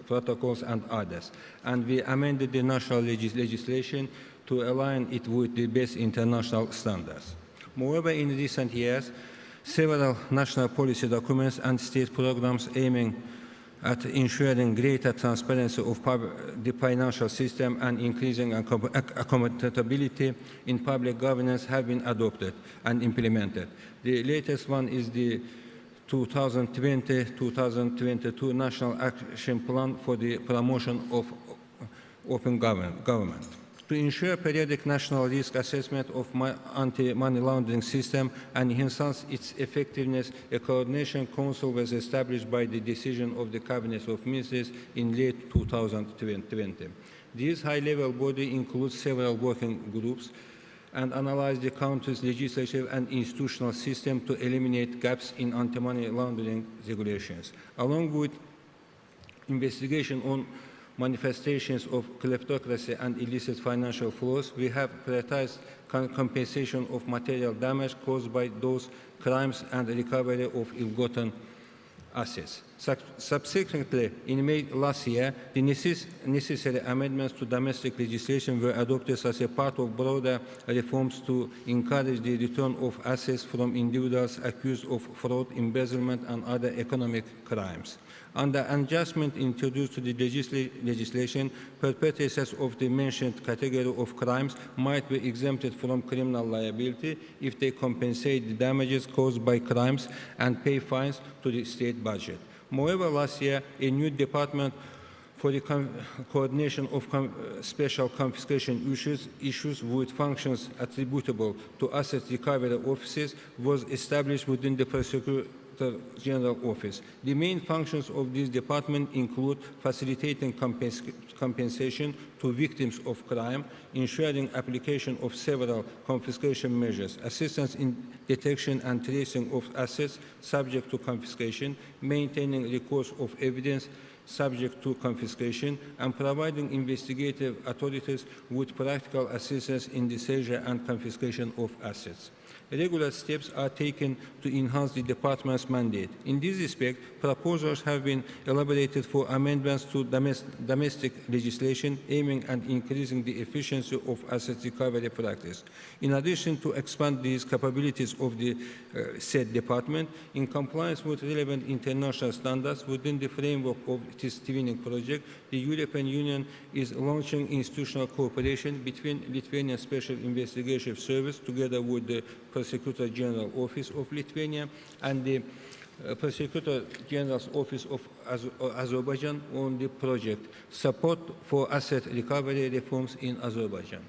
protocols and others. And we amended the national legislation to align it with the best international standards. Moreover, in recent years, several national policy documents and state programs aiming at ensuring greater transparency of the financial system and increasing accountability in public governance have been adopted and implemented. The latest one is the 2020-2022 National Action Plan for the Promotion of Open Government. To ensure periodic national risk assessment of anti-money laundering system and enhance its effectiveness, a coordination council was established by the decision of the Cabinet of Ministers in late 2020. This high-level body includes several working groups and analyze the country's legislative and institutional system to eliminate gaps in anti-money laundering regulations. Along with investigation on manifestations of kleptocracy and illicit financial flows, we have prioritized compensation of material damage caused by those crimes and recovery of ill-gotten assets. Subsequently, in May last year, the necessary amendments to domestic legislation were adopted as a part of broader reforms to encourage the return of assets from individuals accused of fraud, embezzlement, and other economic crimes. Under adjustment introduced to the legislation, perpetrators of the mentioned category of crimes might be exempted from criminal liability if they compensate the damages caused by crimes and pay fines to the state budget. Moreover, last year, a new department for the coordination of special confiscation issues with functions attributable to asset recovery offices was established within the Prosecutor General Office. The main functions of this department include facilitating compensation to victims of crime, ensuring application of several confiscation measures, assistance in detection and tracing of assets subject to confiscation, maintaining records of evidence subject to confiscation, and providing investigative authorities with practical assistance in the seizure and confiscation of assets. Regular steps are taken to enhance the department's mandate. In this respect, proposals have been elaborated for amendments to domestic legislation aiming at increasing the efficiency of asset recovery practice. In addition to expand these capabilities of the said department, in compliance with relevant international standards within the framework of this twinning project, the European Union is launching institutional cooperation between Lithuanian Special Investigative Service together with the Prosecutor General Office of Lithuania and the Prosecutor General's Office of Azerbaijan on the project Support for Asset Recovery Reforms in Azerbaijan.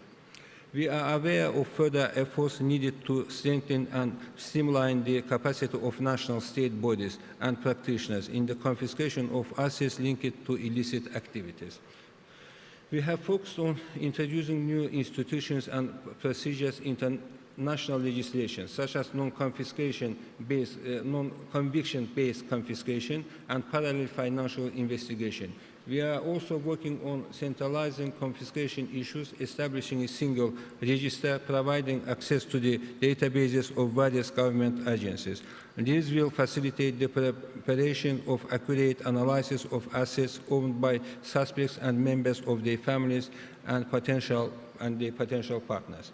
We are aware of further efforts needed to strengthen and streamline the capacity of national state bodies and practitioners in the confiscation of assets linked to illicit activities. We have focused on introducing new institutions and procedures into national legislation, such as non-conviction-based confiscation and parallel financial investigation. We are also working on centralizing confiscation issues, establishing a single register, providing access to the databases of various government agencies. This will facilitate the preparation of accurate analysis of assets owned by suspects and members of their families and their potential partners.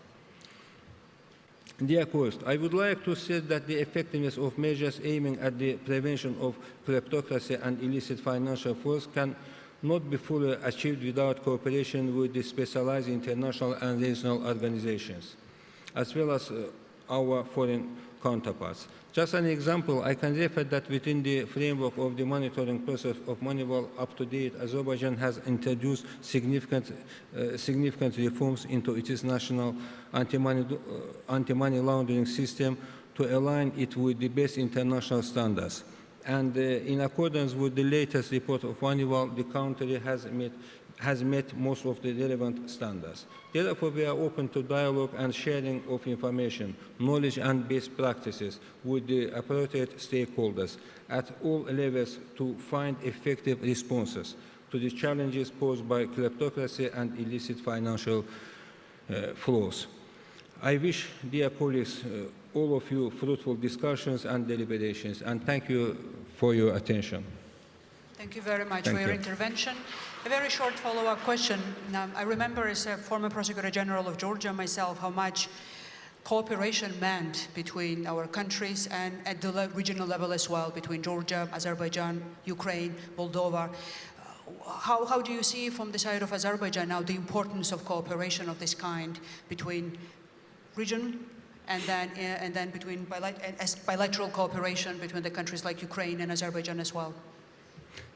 Dear colleagues, I would like to say that the effectiveness of measures aiming at the prevention of kleptocracy and illicit financial flows can not be fully achieved without cooperation with the specialized international and regional organizations, as well as our foreign counterparts. Just an example, I can refer that within the framework of the monitoring process of Moneywell up to date, Azerbaijan has introduced significant reforms into its national anti-money laundering system to align it with the best international standards. And in accordance with the latest report of Moneywell, the country has met most of the relevant standards. Therefore, we are open to dialogue and sharing of information, knowledge and best practices with the appropriate stakeholders at all levels to find effective responses to the challenges posed by kleptocracy and illicit financial flows. I wish, dear colleagues, all of you fruitful discussions and deliberations, and thank you for your attention. Thank you very much for your intervention. A very short follow-up question. Now, I remember as a former Prosecutor General of Georgia myself how much cooperation meant between our countries and at the regional level as well, between Georgia, Azerbaijan, Ukraine, Moldova. How do you see from the side of Azerbaijan now the importance of cooperation of this kind between region and then between bilateral cooperation between the countries like Ukraine and Azerbaijan as well?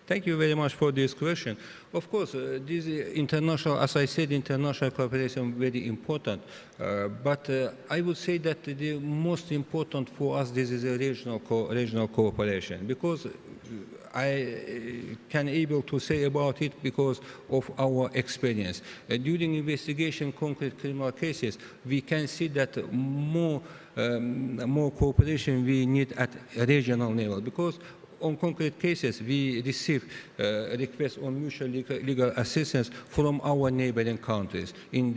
Thank you very much for this question. Of course, this international, as I said, international cooperation is very important. But I would say that the most important for us, this is a regional cooperation, because I can able to say about it because of our experience. During investigation concrete criminal cases, we can see that more cooperation we need at regional level, because on concrete cases, we receive requests on mutual legal assistance from our neighboring countries in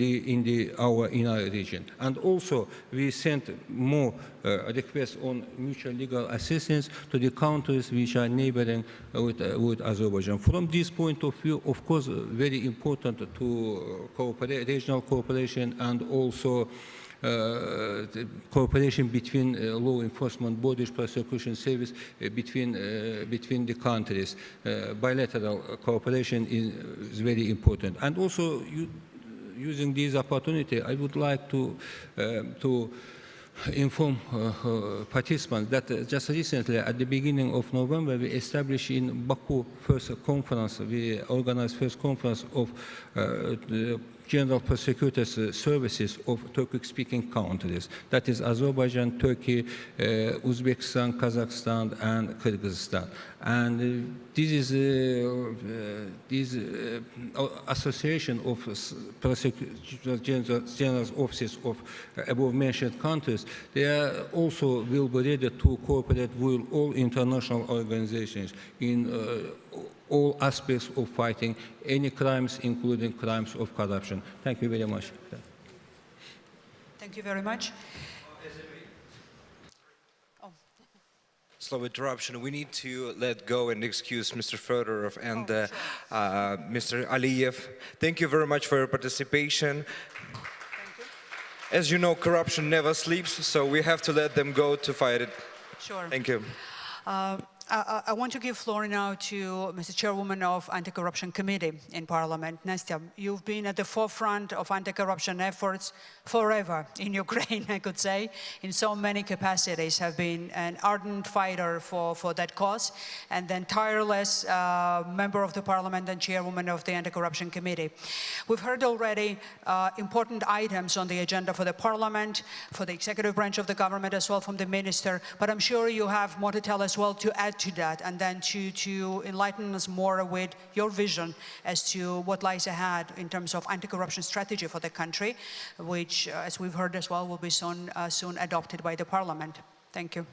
our region, and also we sent more requests on mutual legal assistance to the countries which are neighboring with Azerbaijan. From this point of view, of course, very important to cooperate, regional cooperation, and also cooperation between law enforcement bodies, prosecution service, between the countries. Bilateral cooperation is very important. And also, using this opportunity, I would like to inform participants that just recently, at the beginning of November, we established in Baku first conference. We organized first conference of the General Prosecutors Services of Turkic-speaking countries. That is Azerbaijan, Turkey, Uzbekistan, Kazakhstan, and Kyrgyzstan. And this is this association of General Offices of above-mentioned countries. They also will be ready to cooperate with all international organizations in all aspects of fighting any crimes, including crimes of corruption. Thank you very much. Thank you very much. Slow interruption. We need to let go and excuse Mr. Fedorov and Mr. Aliyev. Thank you very much for your participation. As you know, corruption never sleeps, so we have to let them go to fight it. Sure. Thank you. I want to give floor now to Mr. Chairwoman of Anti-Corruption Committee in Parliament. Nastya, you've been at the forefront of anti-corruption efforts forever in Ukraine, I could say, in so many capacities, have been an ardent fighter for that cause, and then tireless member of the Parliament and Chairwoman of the Anti-Corruption Committee. We've heard already important items on the agenda for the Parliament, for the executive branch of the government, as well from the Minister, but I'm sure you have more to tell as well to add to that, and then to enlighten us more with your vision as to what lies ahead in terms of anti-corruption strategy for the country, which, as we've heard as well, will be soon adopted by the Parliament. Thank you.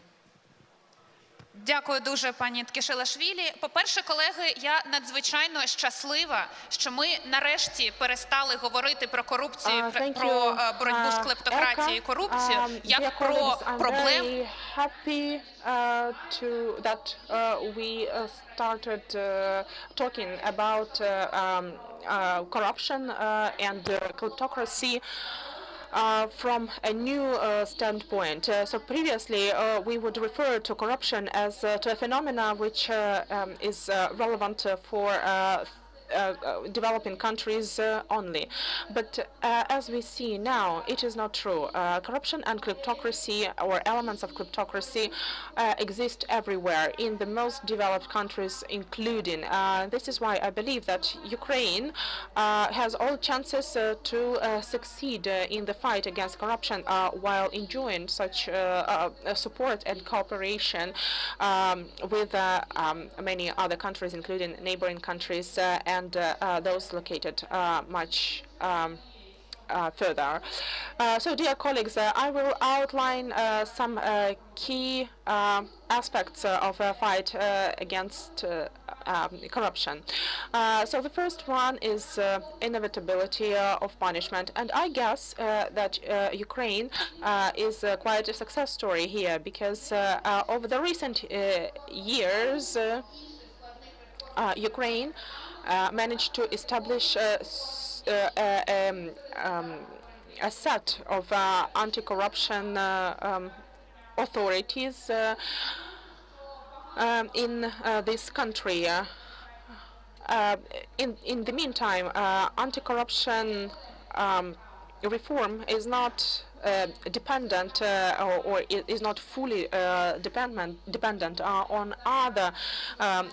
Дякую дуже, пані Ткішилашвілі. По-перше, колеги, я надзвичайно щаслива, що ми нарешті перестали говорити про корупцію, про боротьбу з клептократією і корупцією, як про проблему. That we started talking about corruption and kleptocracy from a new standpoint. So previously we would refer to corruption as to a phenomena which is relevant for developing countries only. But as we see now, it is not true. Corruption and kleptocracy, or elements of kleptocracy, exist everywhere in the most developed countries, including. This is why I believe that Ukraine has all chances to succeed in the fight against corruption while enjoying such support and cooperation with many other countries, including neighboring countries and those located much further. So, dear colleagues, I will outline some key aspects of a fight against corruption. So the first one is inevitability of punishment, and I guess that Ukraine is quite a success story here, because over the recent years Ukraine managed to establish a set of anti-corruption authorities in this country. In the meantime, anti-corruption reform is not dependent or is not fully dependent on other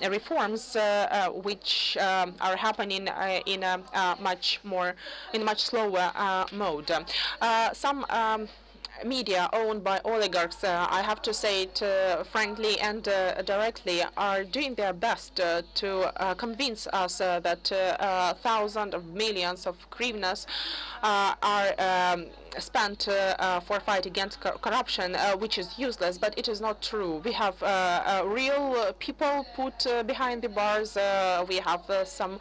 reforms which are happening in a much slower mode. Some media owned by oligarchs, I have to say it frankly and directly, are doing their best to convince us that thousands of millions of hryvnias are spent for fight against corruption, which is useless, but it is not true. We have real people put behind the bars. We have some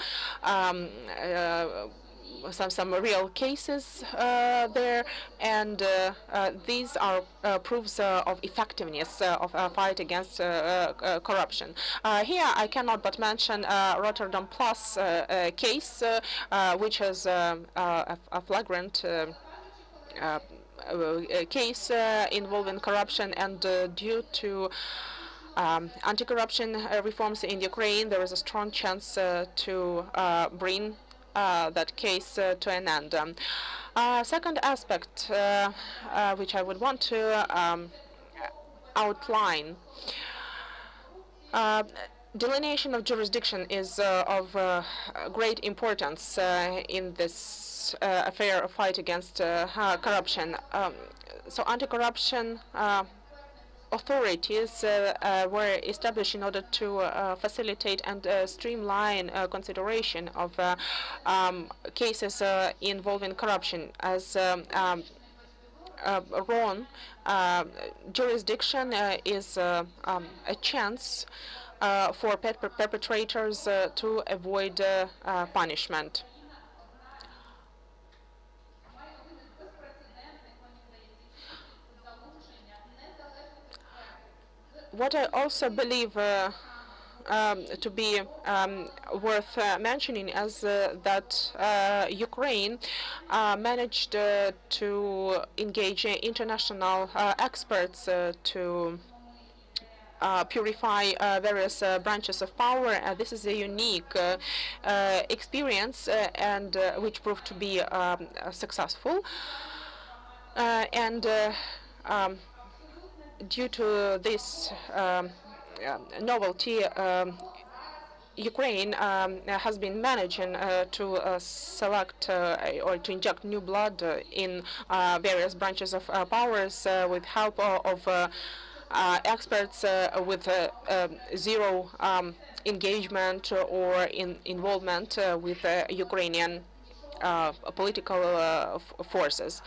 real cases there, and these are proofs of effectiveness of fight against corruption. Here I cannot but mention Rotterdam Plus case, which is a flagrant case involving corruption, and due to anti-corruption reforms in Ukraine, there is a strong chance to bring that case to an end. Second aspect, which I would want to outline, delineation of jurisdiction is of great importance in this affair of fight against corruption. So anti-corruption authorities were established in order to facilitate and streamline consideration of cases involving corruption. As Ron, jurisdiction is a chance for perpetrators to avoid punishment. What I also believe to be worth mentioning is that Ukraine managed to engage international experts to purify various branches of power. This is a unique experience, and which proved to be successful. Due to this novelty, Ukraine has been managing to select or to inject new blood in various branches of powers with help of experts with zero engagement or involvement with Ukrainian political forces.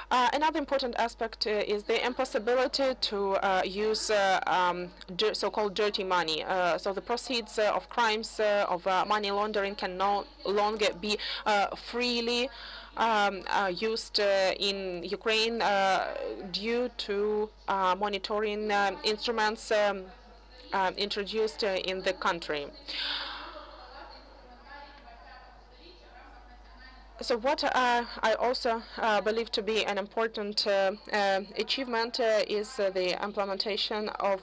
Another important aspect is the impossibility to use so-called dirty money. So the proceeds of crimes of money laundering can no longer be freely used in Ukraine due to monitoring instruments introduced in the country. So what I also believe to be an important achievement is the implementation of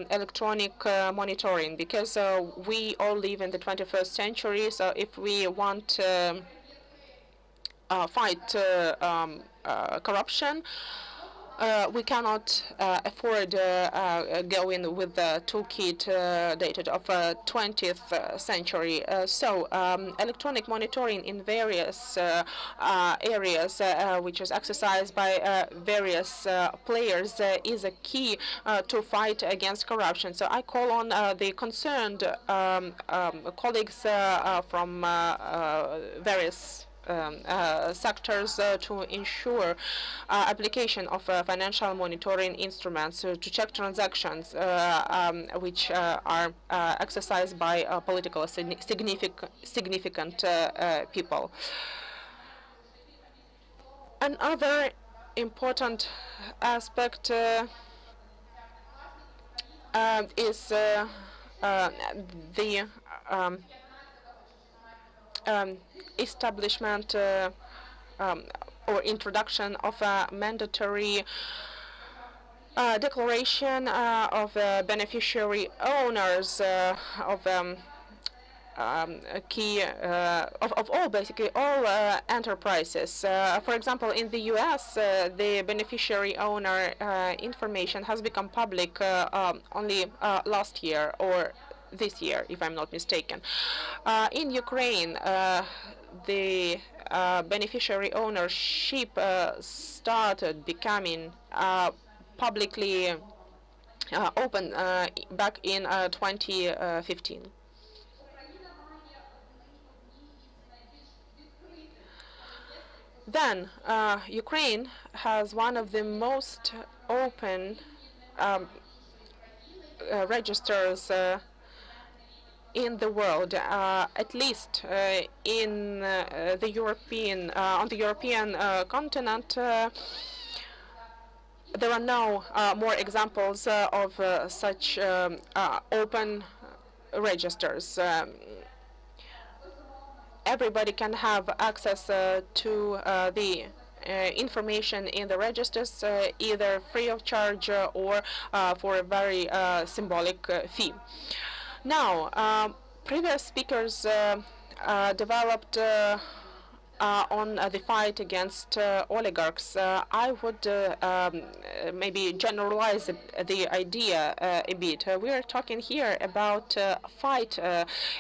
electronic monitoring, because we all live in the 21st century. So if we want to fight corruption, we cannot afford going with the toolkit dated of 20th century. So electronic monitoring in various areas, which is exercised by various players, is a key to fight against corruption. So I call on the concerned colleagues from various sectors to ensure application of financial monitoring instruments to check transactions which are exercised by politically significant people. Another important aspect is the establishment or introduction of a mandatory declaration of beneficiary owners of key of all, basically all enterprises. For example, in the US, the beneficiary owner information has become public only last year or this year, if I'm not mistaken. In Ukraine, the beneficiary ownership started becoming publicly open back in 2015. Then Ukraine has one of the most open registers in the world, at least in the European on the European continent. There are no more examples of such open registers. Everybody can have access to the information in the registers, either free of charge or for a very symbolic fee. Now, previous speakers developed on the fight against oligarchs. I would maybe generalize the idea a bit. We are talking here about a fight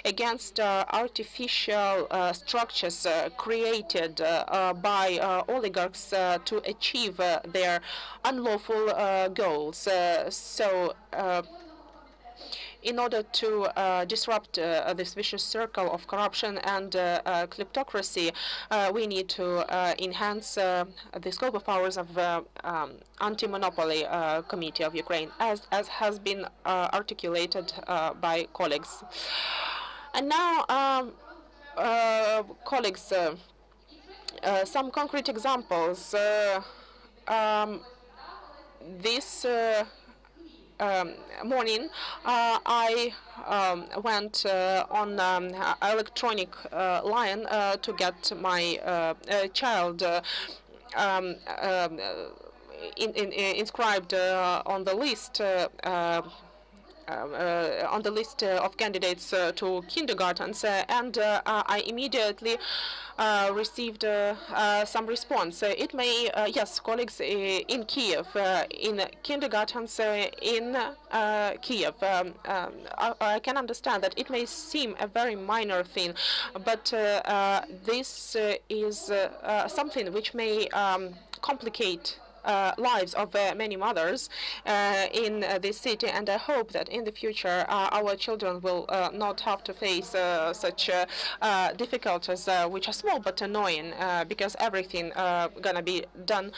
against artificial structures created by oligarchs to achieve their unlawful goals. In order to disrupt this vicious circle of corruption and kleptocracy, we need to enhance the scope of powers of Anti-Monopoly Committee of Ukraine, as has been articulated by colleagues. And now, colleagues, some concrete examples. This morning, I went on electronic line to get my child inscribed on the list. On the list of candidates to kindergartens, and I immediately received some response. It may, yes, colleagues in Kiev, in kindergartens in Kiev. I can understand that it may seem a very minor thing, but this is something which may complicate lives of many mothers in this city, and I hope that in the future our children will not have to face such difficulties, which are small but annoying, because everything gonna be done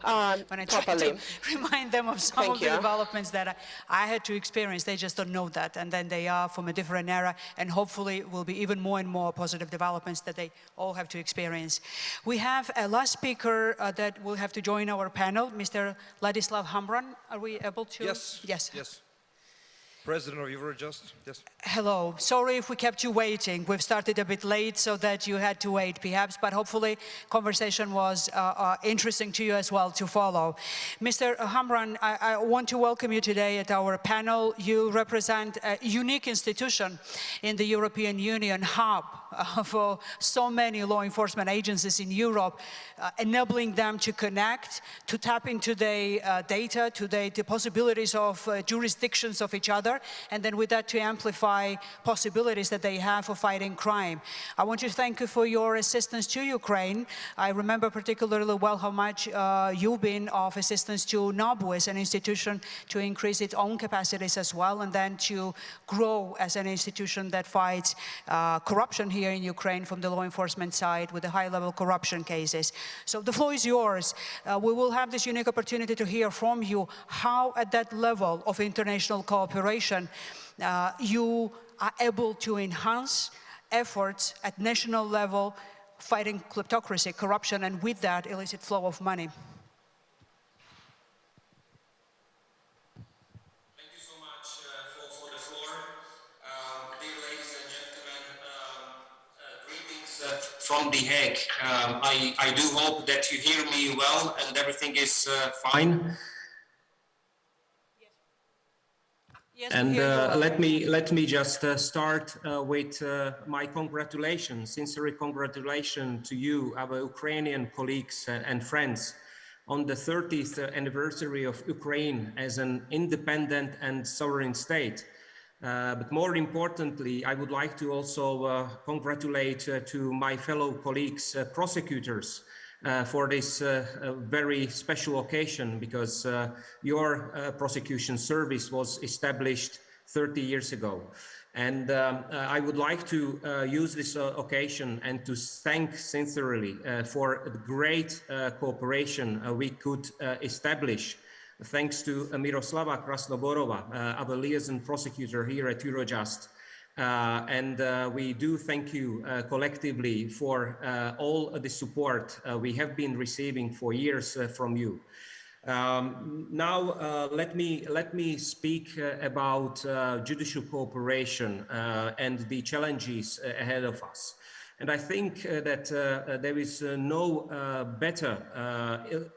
when I try properly. to remind them of some of the developments that I had to experience, they just don't know that, and then they are from a different era, and hopefully will be even more and more positive developments that they all have to experience. We have a last speaker that will have to join our panel, Mr. Ladislav Hamran. Are we able to? Yes. Yes. Yes. President of Eurojust, yes. Hello. Sorry if we kept you waiting. We've started a bit late so that you had to wait perhaps, but hopefully conversation was interesting to you as well to follow. Mr. Hamran, I want to welcome you today at our panel. You represent a unique institution in the European Union, hub for so many law enforcement agencies in Europe, enabling them to connect, to tap into the data, to the possibilities of jurisdictions of each other, and then with that to amplify possibilities that they have for fighting crime. I want to thank you for your assistance to Ukraine. I remember particularly well how much you've been of assistance to NABU as an institution to increase its own capacities as well, and then to grow as an institution that fights corruption here in Ukraine from the law enforcement side with the high-level corruption cases. So the floor is yours. We will have this unique opportunity to hear from you how at that level of international cooperation you are able to enhance efforts at national level fighting kleptocracy, corruption, and with that illicit flow of money. Thank you so much for the floor. Dear ladies and gentlemen, greetings from The Hague. I do hope that you hear me well and everything is fine. Yes, and let me just start with my congratulations, sincere congratulations to you, our Ukrainian colleagues and friends, on the 30th anniversary of Ukraine as an independent and sovereign state. But more importantly, I would like to also congratulate to my fellow colleagues, prosecutors, for this very special occasion, because your prosecution service was established 30 years ago. And I would like to use this occasion and to thank sincerely for the great cooperation we could establish, thanks to Miroslava Krasnoborova, our liaison prosecutor here at Eurojust. And we do thank you collectively for all the support we have been receiving for years from you. Now, let me speak about judicial cooperation and the challenges ahead of us. And I think that there is no better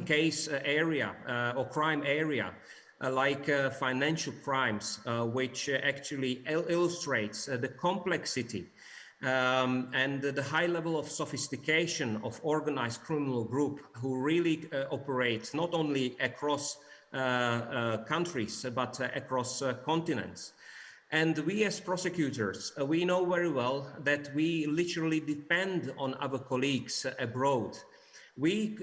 case area or crime area like financial crimes, which actually illustrates the complexity and the high level of sophistication of organized criminal group who really operate not only across countries, but across continents. And we as prosecutors, we know very well that we literally depend on our colleagues abroad. We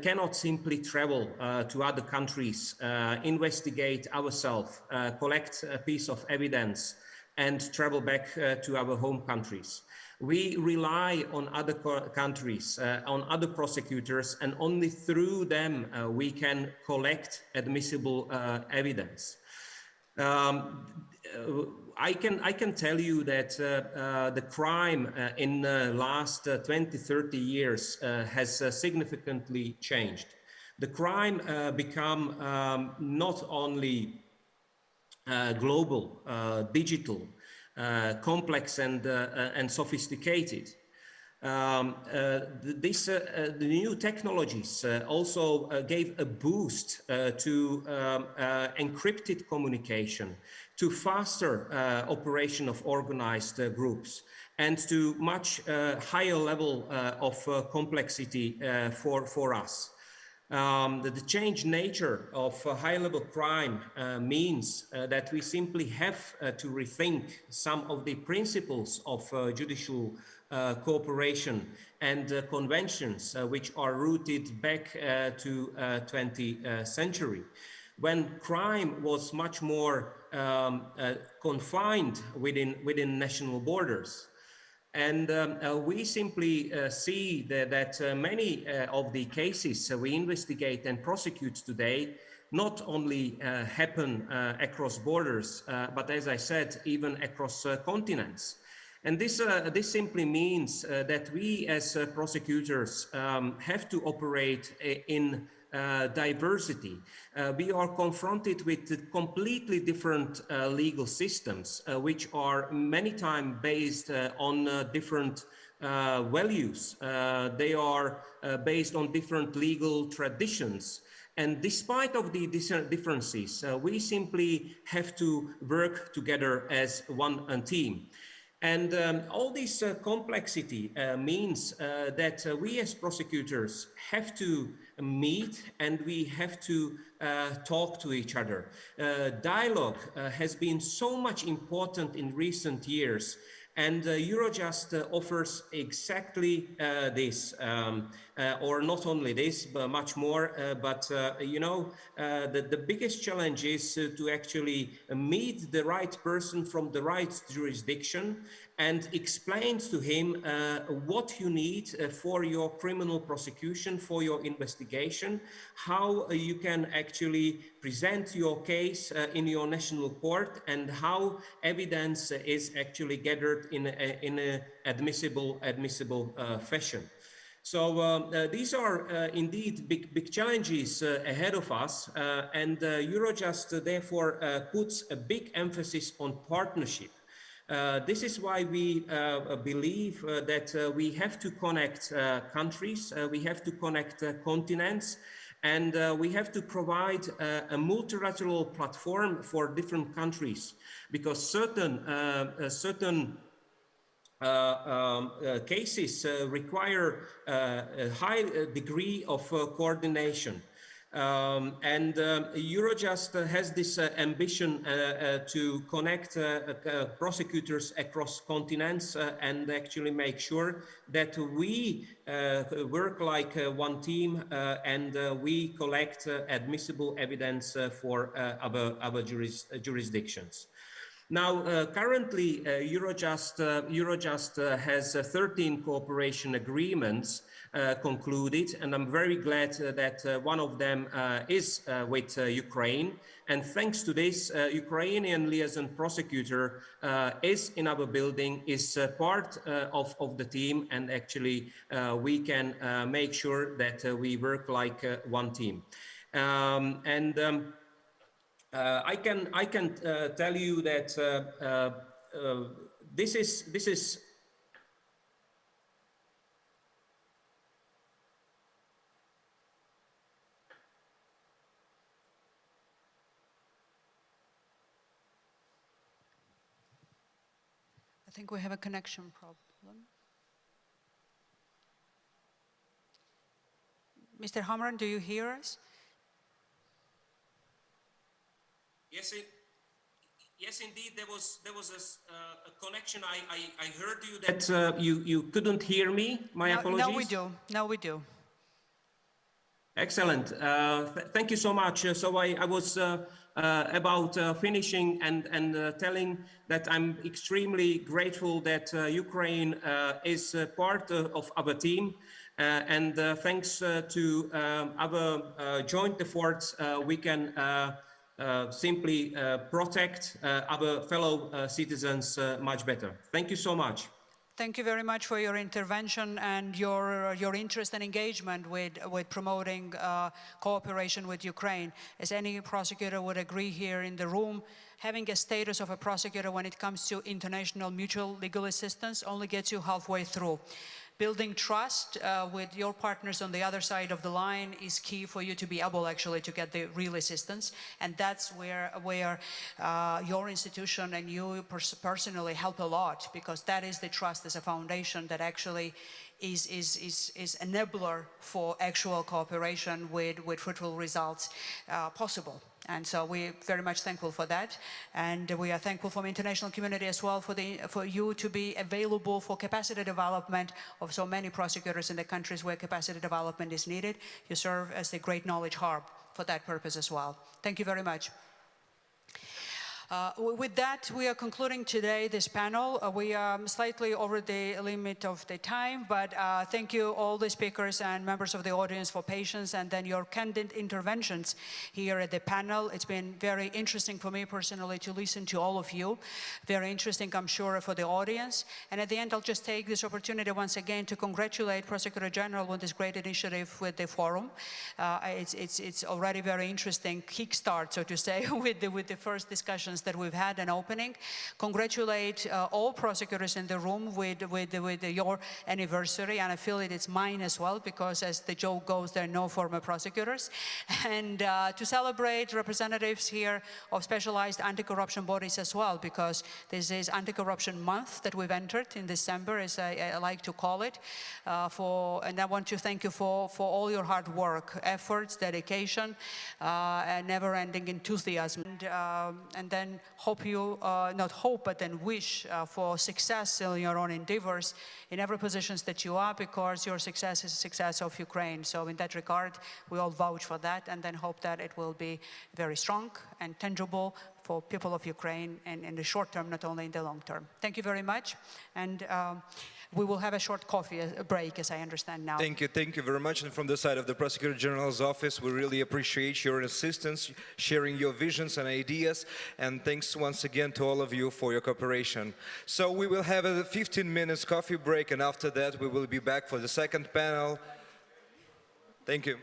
cannot simply travel to other countries, investigate ourselves, collect a piece of evidence, and travel back to our home countries. We rely on other countries, on other prosecutors, and only through them we can collect admissible evidence. I can tell you that the crime in the last 20, 30 years has significantly changed. The crime become not only global, digital, complex and sophisticated. The new technologies also gave a boost to encrypted communication, to faster operation of organized groups, and to much higher level of complexity for us. The changed nature of high-level crime means that we simply have to rethink some of the principles of judicial cooperation and conventions which are rooted back to 20th century, when crime was much more confined within national borders. And we simply see that many of the cases we investigate and prosecute today not only happen across borders, but as I said, even across continents. And this simply means that we as prosecutors have to operate in diversity. We are confronted with completely different legal systems, which are many times based on different values. They are based on different legal traditions. And despite of the differences, we simply have to work together as one team. And all this complexity means that we as prosecutors have to meet and we have to talk to each other. Dialogue has been so much important in recent years, and Eurojust offers exactly this, or not only this, but much more. But you know, the biggest challenge is to actually meet the right person from the right jurisdiction and explain to him what you need for your criminal prosecution, for your investigation, how you can actually present your case in your national court, and how evidence is actually gathered in a admissible fashion. So these are indeed big challenges ahead of us, and Eurojust therefore puts a big emphasis on partnership. This is why we believe that we have to connect countries, we have to connect continents, and we have to provide a multilateral platform for different countries, because certain cases require a high degree of coordination. Eurojust has this ambition to connect prosecutors across continents and actually make sure that we work like one team and we collect admissible evidence for our jurisdictions. Now, currently, Eurojust has 13 cooperation agreements concluded, and I'm very glad that one of them is with Ukraine. And thanks to this, Ukrainian liaison prosecutor is in our building, is part of the team, and actually we can make sure that we work like one team. I can tell you that this is I think we have a connection problem. Mr. Hamran, do you hear us? Yes, indeed. There was a connection. I heard you that you couldn't hear me. My apologies. Now we do. Now we do. Excellent. Thank you so much. So I was about finishing and telling that I'm extremely grateful that Ukraine is part of our team. And thanks to our joint efforts, we can simply protect our fellow citizens much better. Thank you so much. Thank you very much for your intervention and your interest and engagement with promoting cooperation with Ukraine. As any prosecutor would agree here in the room, having a status of a prosecutor when it comes to international mutual legal assistance only gets you halfway through. Building trust with your partners on the other side of the line is key for you to be able actually to get the real assistance, and that's where your institution and you personally help a lot, because that is the trust as a foundation that actually is enabler for actual cooperation with fruitful results possible. And so we're very much thankful for that. And we are thankful from the international community as well for you to be available for capacity development of so many prosecutors in the countries where capacity development is needed. You serve as the great knowledge hub for that purpose as well. Thank you very much. With that, we are concluding today this panel. We are slightly over the limit of the time, but thank you all the speakers and members of the audience for patience and then your candid interventions here at the panel. It's been very interesting for me personally to listen to all of you. Very interesting, I'm sure, for the audience. And at the end, I'll just take this opportunity once again to congratulate Prosecutor General on this great initiative with the forum. It's already very interesting kickstart, so to say, with the first discussions that we've had an opening. Congratulate all prosecutors in the room with your anniversary, and I feel it's mine as well, because as the joke goes, there are no former prosecutors. And to celebrate representatives here of specialized anti-corruption bodies as well, because this is Anti-Corruption Month that we've entered in December, as I like to call it. And I want to thank you for all your hard work, efforts, dedication, and never-ending enthusiasm. And then hope you, not hope, but then wish for success in your own endeavors in every positions that you are, because your success is the success of Ukraine. So in that regard, we all vouch for that, and then hope that it will be very strong and tangible for people of Ukraine, and in the short term, not only in the long term. Thank you very much. And we will have a short coffee break, as I understand now. Thank you very much. And from the side of the Prosecutor General's office, we really appreciate your assistance, sharing your visions and ideas. And thanks once again to all of you for your cooperation. So we will have a 15 minutes coffee break, and after that we will be back for the second panel. Thank you.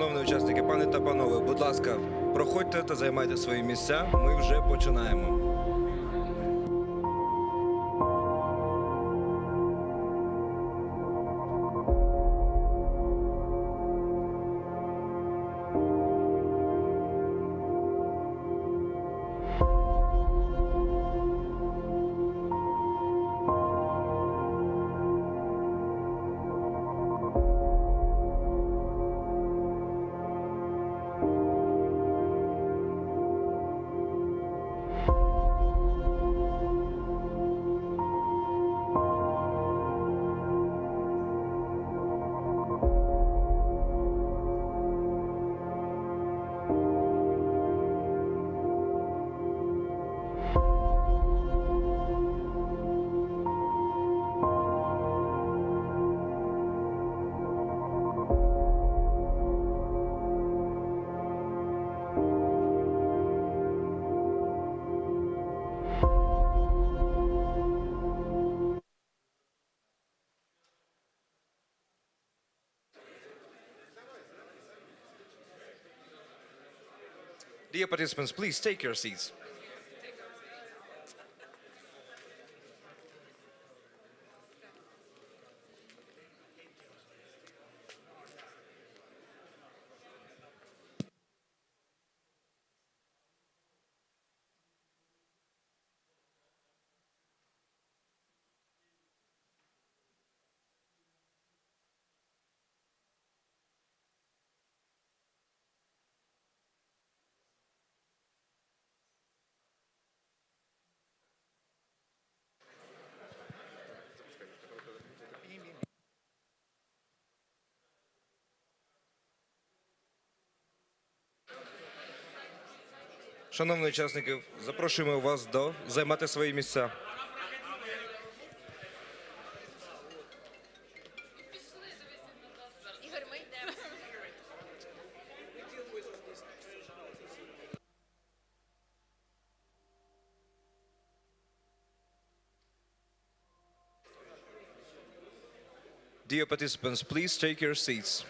Шановні учасники, пане та панове, будь ласка, проходьте та займайте свої місця. Ми вже починаємо. Dear participants, please take your seats. Шановні учасники, запрошуємо вас займати свої місця. Dear participants, please take your seats.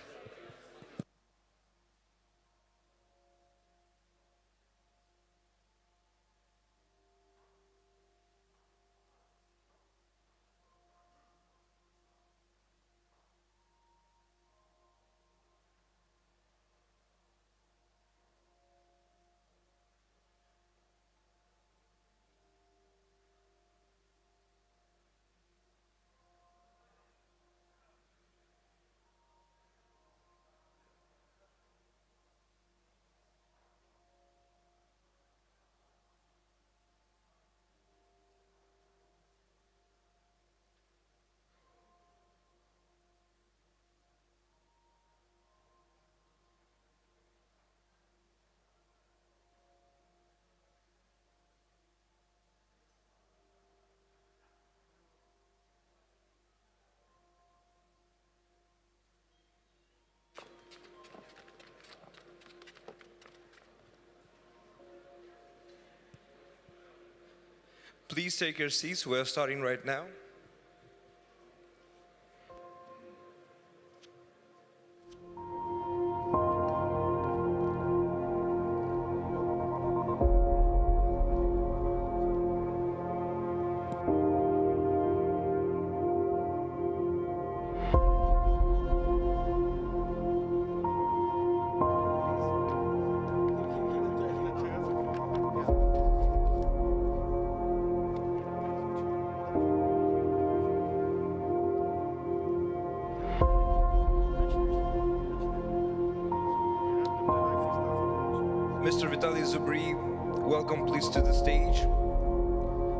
Please take your seats. We're starting right now. Mr. Vitaly Zubry, welcome please to the stage.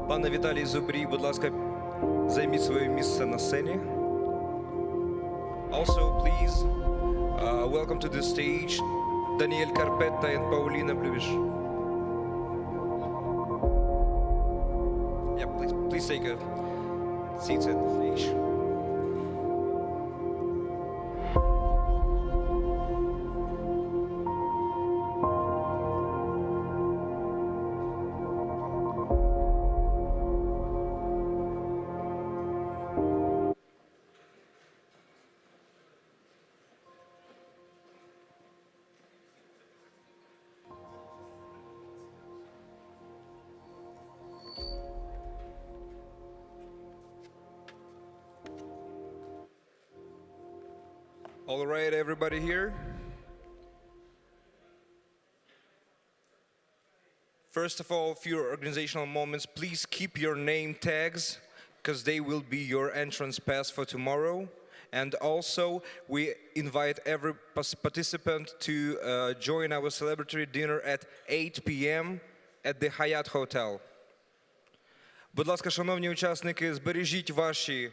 Пане Віталій Зубрій, будь ласка, займіть своє місце на сцені. Also, please, welcome to the stage, Daniel Carpetta and Paulina Bluish. Yeah, please take a seat at the stage. All right, everybody here. First of all, for your organizational moments, please keep your name tags because they will be your entrance pass for tomorrow. And also, we invite every participant to join our celebratory dinner at 8 p.m. at the Hyatt Hotel. Будь ласка, шановні учасники, збережіть ваші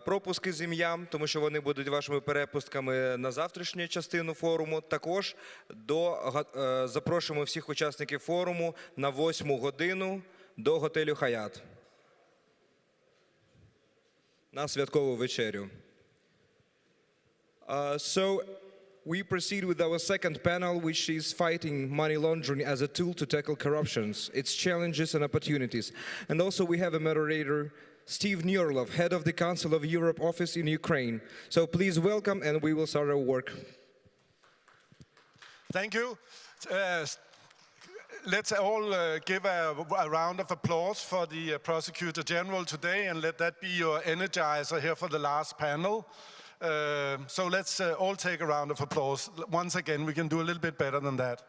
пропуски з ім'ям, тому що вони будуть вашими перепустками на завтрашню частину форуму. Також запрошуємо всіх учасників форуму на 8 годину до готелю Hyatt на святкову вечерю. So we proceed with our second panel, which is fighting money laundering as a tool to tackle corruptions, its challenges and opportunities. And also we have a moderator, Steve Nurlov, head of the Council of Europe office in Ukraine. So please welcome, and we will start our work. Thank you. Let's all give a round of applause for the Prosecutor General today, and let that be your energizer here for the last panel. So let's all take a round of applause. Once again, we can do a little bit better than that.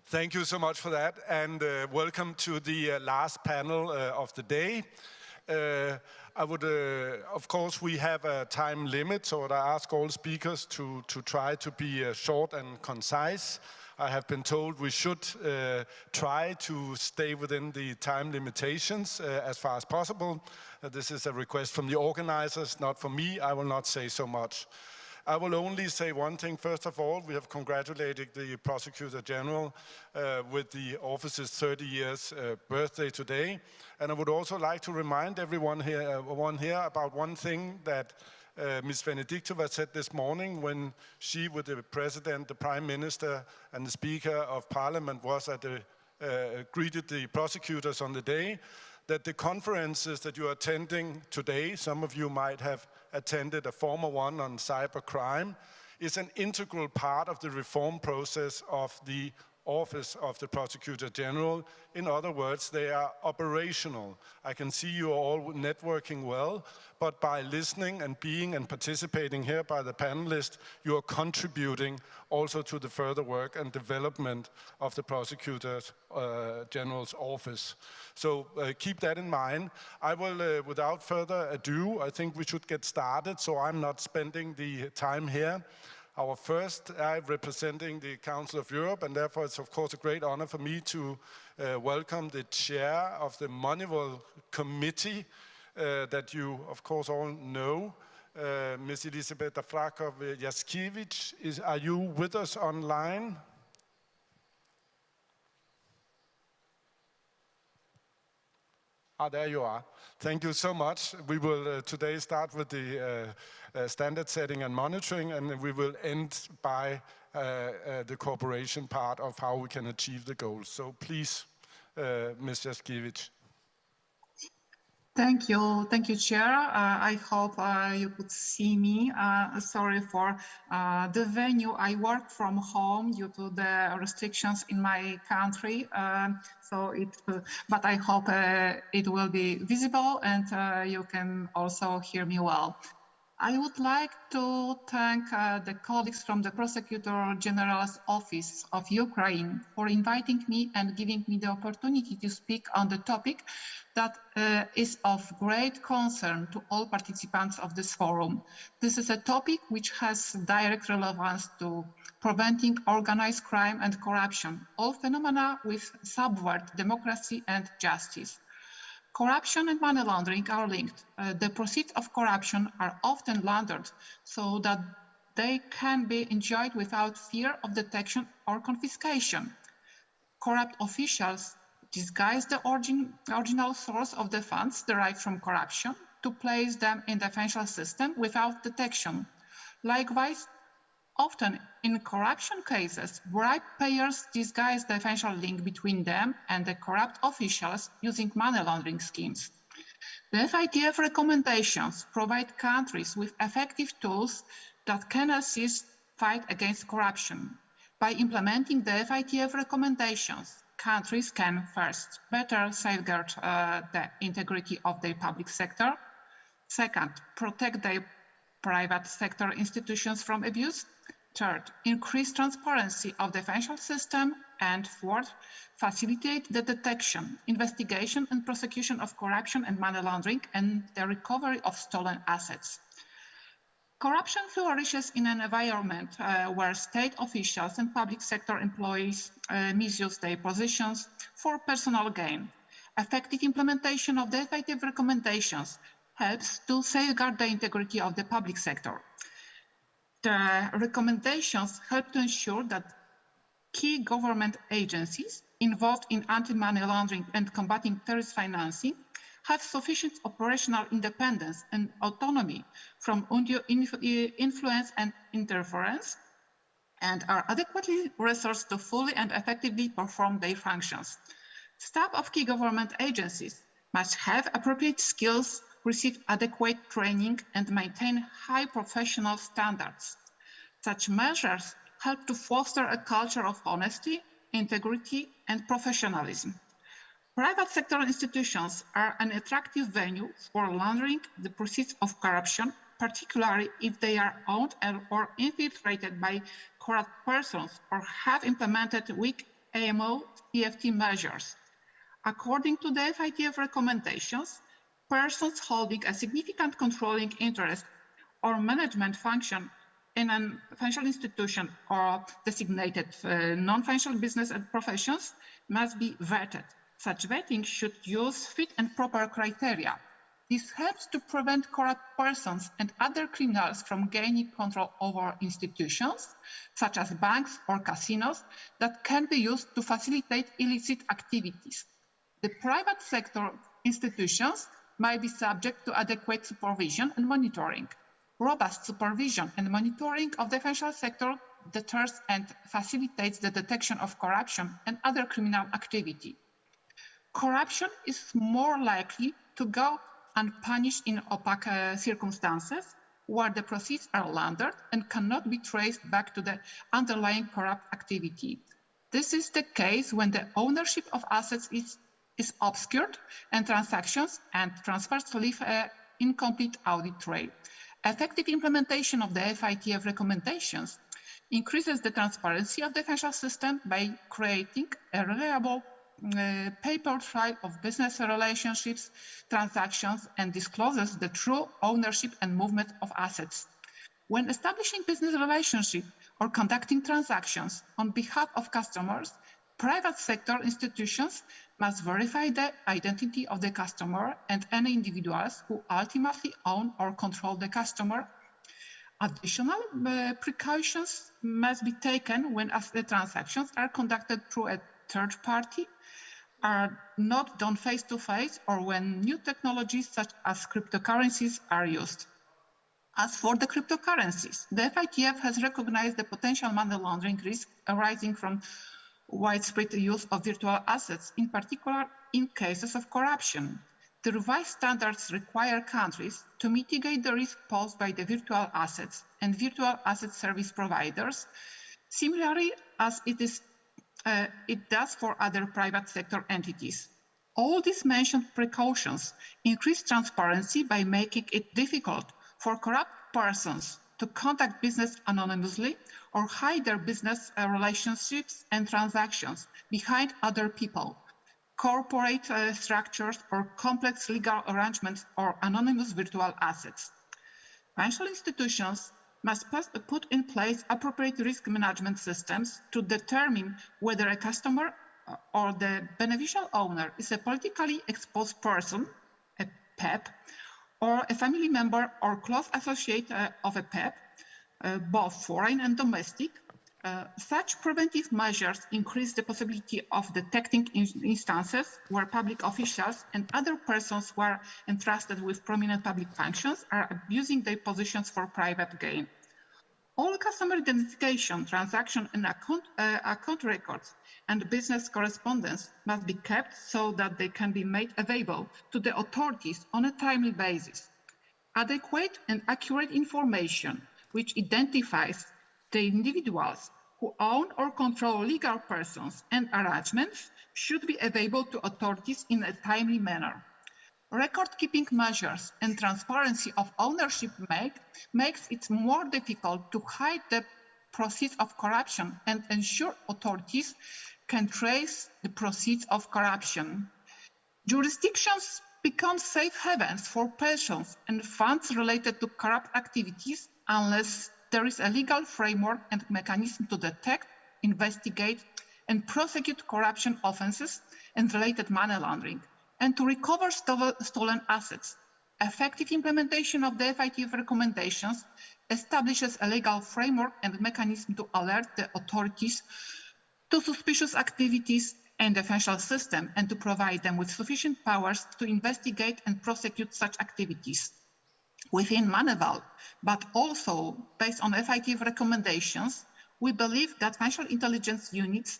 Thank you so much for that, and welcome to the last panel of the day. I would, of course, we have a time limit, so I ask all speakers to try to be short and concise. I have been told we should try to stay within the time limitations as far as possible. This is a request from the organizers, not from me. I will not say so much. I will only say one thing. First of all, we have congratulated the Prosecutor General with the office's 30 years birthday today. And I would also like to remind everyone here, about one thing that Ms. Venediktova said this morning when she, with the President, the Prime Minister, and the Speaker of Parliament was at greeted the prosecutors on the day, that the conferences that you are attending today, some of you might have attended a former one on cybercrime, is an integral part of the reform process of the Office of the Prosecutor General. In other words, they are operational. I can see you are all networking well, but by listening and being and participating here by the panelists, you are contributing also to the further work and development of the Prosecutor General's office. So keep that in mind. I will, without further ado, I think we should get started, so I'm not spending the time here. Our first, representing the Council of Europe, and therefore it's of course a great honor for me to welcome the chair of the Moneyval Committee that you of course all know, Ms. Elisabetta Frakov-Jaskiewicz. Are you with us online? There you are. Thank you so much. We will today start with the standard setting and monitoring, and we will end by the cooperation part of how we can achieve the goals. So please, Ms. Jaskiewicz. Thank you, Chair. I hope you could see me. Sorry for the venue. I work from home due to the restrictions in my country. But I hope it will be visible and you can also hear me well. I would like to thank the colleagues from the Prosecutor General's Office of Ukraine for inviting me and giving me the opportunity to speak on the topic that is of great concern to all participants of this forum. This is a topic which has direct relevance to preventing organized crime and corruption, all phenomena which subvert democracy and justice. Corruption and money laundering are linked. The proceeds of corruption are often laundered so that they can be enjoyed without fear of detection or confiscation. Corrupt officials disguise the original source of the funds derived from corruption to place them in the financial system without detection. Likewise, often in corruption cases, bribe payers disguise the financial link between them and the corrupt officials using money laundering schemes. The FATF recommendations provide countries with effective tools that can assist fight against corruption. By implementing the FATF recommendations, countries can first better safeguard the integrity of their public sector, second, protect their private sector institutions from abuse, third, increase transparency of the financial system, and fourth, facilitate the detection, investigation, and prosecution of corruption and money laundering and the recovery of stolen assets. Corruption flourishes in an environment where state officials and public sector employees misuse their positions for personal gain. Effective implementation of the effective recommendations helps to safeguard the integrity of the public sector. The recommendations help to ensure that key government agencies involved in anti-money laundering and combating terrorist financing have sufficient operational independence and autonomy from undue influence and interference, and are adequately resourced to fully and effectively perform their functions. Staff of key government agencies must have appropriate skills, receive adequate training, and maintain high professional standards. Such measures help to foster a culture of honesty, integrity, and professionalism. Private sector institutions are an attractive venue for laundering the proceeds of corruption, particularly if they are owned or infiltrated by corrupt persons or have implemented weak AML TFT measures. According to the FATF recommendations, persons holding a significant controlling interest or management function in a financial institution or designated non-financial business and professions must be vetted. Such vetting should use fit and proper criteria. This helps to prevent corrupt persons and other criminals from gaining control over institutions, such as banks or casinos, that can be used to facilitate illicit activities. The private sector institutions might be subject to adequate supervision and monitoring. Robust supervision and monitoring of the financial sector deters and facilitates the detection of corruption and other criminal activity. Corruption is more likely to go unpunished in opaque circumstances, where the proceeds are laundered and cannot be traced back to the underlying corrupt activity. This is the case when the ownership of assets is obscured and transactions and transfers leave an incomplete audit trail. Effective implementation of the FATF recommendations increases the transparency of the financial system by creating a reliable paper trail of business relationships, transactions, and discloses the true ownership and movement of assets. When establishing business relationships or conducting transactions on behalf of customers, private sector institutions must verify the identity of the customer and any individuals who ultimately own or control the customer. Additional precautions must be taken when the transactions are conducted through a third party, are not done face-to-face, or when new technologies such as cryptocurrencies are used. As for the cryptocurrencies, the FATF has recognized the potential money laundering risk arising from widespread use of virtual assets, in particular in cases of corruption. The revised standards require countries to mitigate the risk posed by the virtual assets and virtual asset service providers, similarly as it does for other private sector entities. All these mentioned precautions increase transparency by making it difficult for corrupt persons to conduct business anonymously or hide their business relationships and transactions behind other people, corporate structures, or complex legal arrangements or anonymous virtual assets. Financial institutions must put in place appropriate risk management systems to determine whether a customer or the beneficial owner is a politically exposed person, a PEP, or a family member or close associate of a PEP, both foreign and domestic. Such preventive measures increase the possibility of detecting instances where public officials and other persons who are entrusted with prominent public functions are abusing their positions for private gain. All customer identification, transaction, and account records and business correspondence must be kept so that they can be made available to the authorities on a timely basis. Adequate and accurate information which identifies the individuals who own or control legal persons and arrangements should be available to authorities in a timely manner. Record-keeping measures and transparency of ownership makes it more difficult to hide the proceeds of corruption and ensure authorities can trace the proceeds of corruption. Jurisdictions become safe havens for persons and funds related to corrupt activities unless there is a legal framework and mechanism to detect, investigate, and prosecute corruption offenses and related money laundering, and to recover stolen assets. Effective implementation of the FATF recommendations establishes a legal framework and mechanism to alert the authorities to suspicious activities in the financial system and to provide them with sufficient powers to investigate and prosecute such activities. Within Moneyval, but also based on FATF recommendations, we believe that financial intelligence units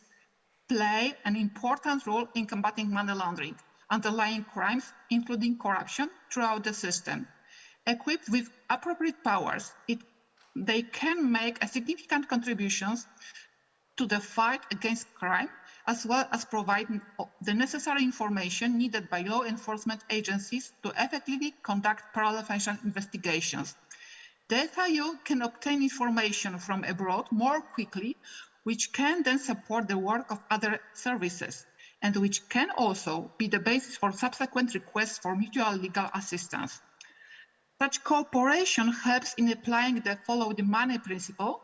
play an important role in combating money laundering, underlying crimes, including corruption, throughout the system. Equipped with appropriate powers, they can make a significant contributions to the fight against crime, as well as providing the necessary information needed by law enforcement agencies to effectively conduct parallel financial investigations. The FIU can obtain information from abroad more quickly, which can then support the work of other services, and which can also be the basis for subsequent requests for mutual legal assistance. Such cooperation helps in applying the follow the money principle,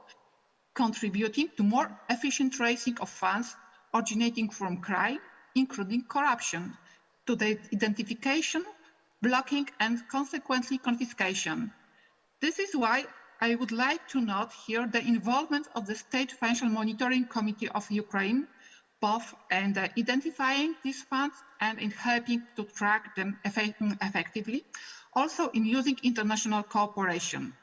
contributing to more efficient tracing of funds originating from crime, including corruption, to the identification, blocking, and consequently confiscation. This is why I would like to note here the involvement of the State Financial Monitoring Committee of Ukraine, both in identifying these funds and in helping to track them effectively, also in using international cooperation.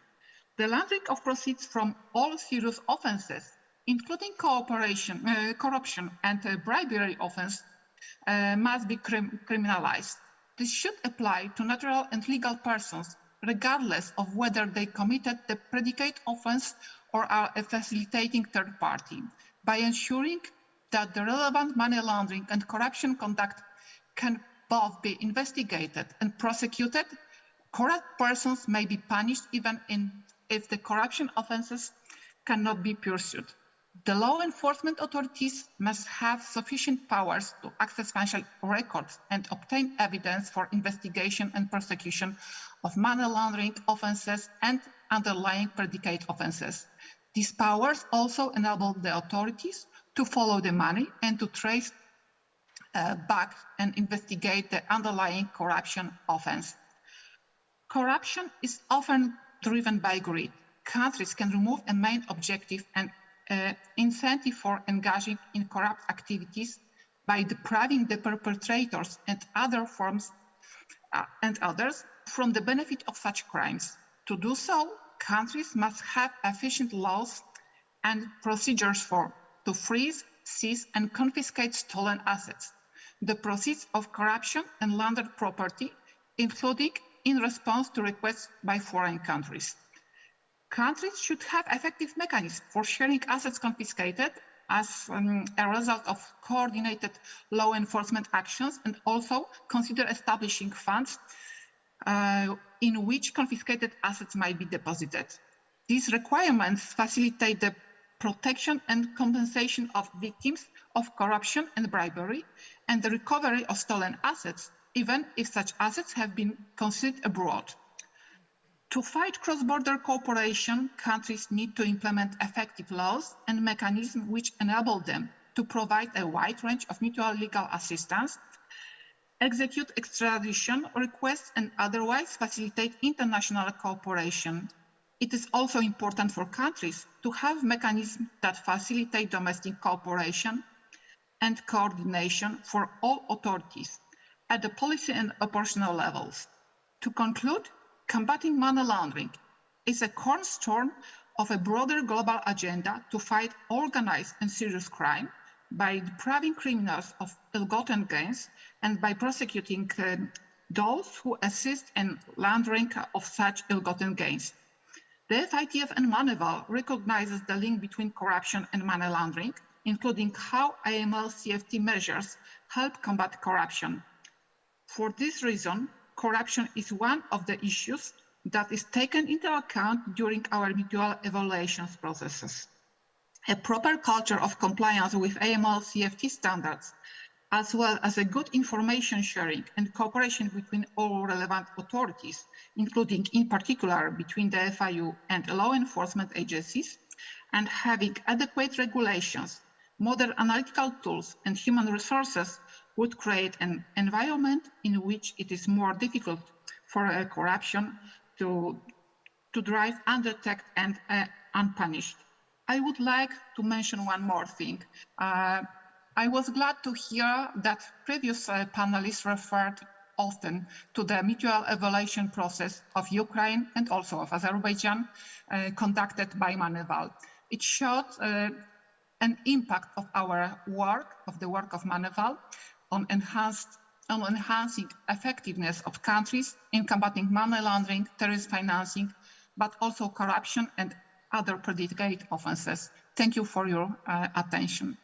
The laundering of proceeds from all serious offenses, including corruption and bribery offense, must be criminalized. This should apply to natural and legal persons, regardless of whether they committed the predicate offense or are a facilitating third party, by ensuring that the relevant money laundering and corruption conduct can both be investigated and prosecuted. Corrupt persons may be punished even if the corruption offenses cannot be pursued. The law enforcement authorities must have sufficient powers to access financial records and obtain evidence for investigation and prosecution of money laundering offenses and underlying predicate offenses. These powers also enable the authorities to follow the money and to trace back and investigate the underlying corruption offense. Corruption is often driven by greed. Countries can remove a main objective and incentive for engaging in corrupt activities by depriving the perpetrators and others from the benefit of such crimes. To do so, countries must have efficient laws and procedures to freeze, seize, and confiscate stolen assets, the proceeds of corruption and laundered property, including in response to requests by foreign countries. Countries should have effective mechanisms for sharing assets confiscated as a result of coordinated law enforcement actions, and also consider establishing funds in which confiscated assets might be deposited. These requirements facilitate the protection and compensation of victims of corruption and bribery, and the recovery of stolen assets, even if such assets have been concealed abroad. To fight cross-border cooperation, countries need to implement effective laws and mechanisms which enable them to provide a wide range of mutual legal assistance, execute extradition requests, and otherwise facilitate international cooperation. It is also important for countries to have mechanisms that facilitate domestic cooperation and coordination for all authorities at the policy and operational levels. To conclude, combating money laundering is a cornerstone of a broader global agenda to fight organized and serious crime by depriving criminals of ill-gotten gains and by prosecuting those who assist in laundering of such ill-gotten gains. The FITF and Moneyval recognizes the link between corruption and money laundering, including how AML-CFT measures help combat corruption. For this reason, corruption is one of the issues that is taken into account during our mutual evaluations processes. A proper culture of compliance with AML-CFT standards, as well as a good information sharing and cooperation between all relevant authorities, including in particular between the FIU and law enforcement agencies, and having adequate regulations, modern analytical tools, and human resources would create an environment in which it is more difficult for corruption to drive undetected and unpunished. I would like to mention one more thing. I was glad to hear that previous panelists referred often to the mutual evaluation process of Ukraine and also of Azerbaijan conducted by Moneyval. It showed an impact of our work, of the work of Moneyval, on enhancing effectiveness of countries in combating money laundering, terrorist financing, but also corruption and other predicate offenses. Thank you for your attention.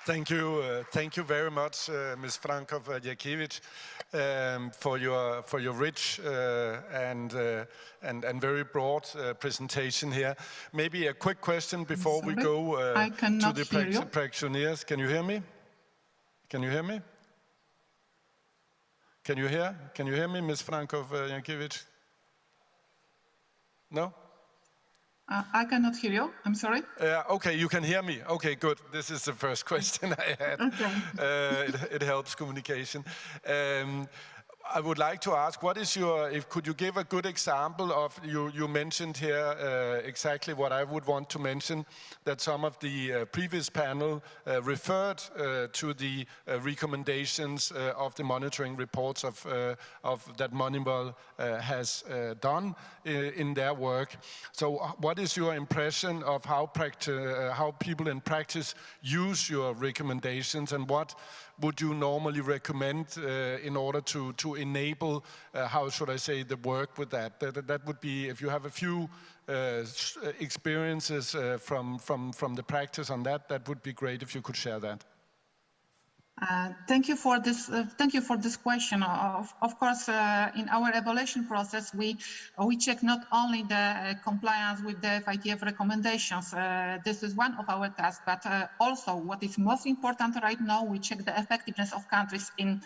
Thank you very much, Ms. Frankov-Jakiewicz, for your rich and very broad presentation here. Maybe a quick question before we go to the practitioners. Can you hear me? Can you hear me? Can you hear me, Ms. Frankov-Jakiewicz? No? I cannot hear you. I'm sorry. Okay, you can hear me. Okay, good. This is the first question I had. Okay. It helps communication. I would like to ask, what is could you give a good example of, you mentioned here exactly what I would want to mention, that some of the previous panel referred to the recommendations of the monitoring reports of that Moneyval has done in their work. So what is your impression of how people in practice use your recommendations, and what would you normally recommend in order to enable, how should I say, the work with that? That would be, if you have a few experiences from the practice on that, that would be great if you could share that. Thank you for this. Thank you for this question. Of course, in our evaluation process, we check not only the compliance with the FITF recommendations. This is one of our tasks, but also what is most important right now, we check the effectiveness of countries in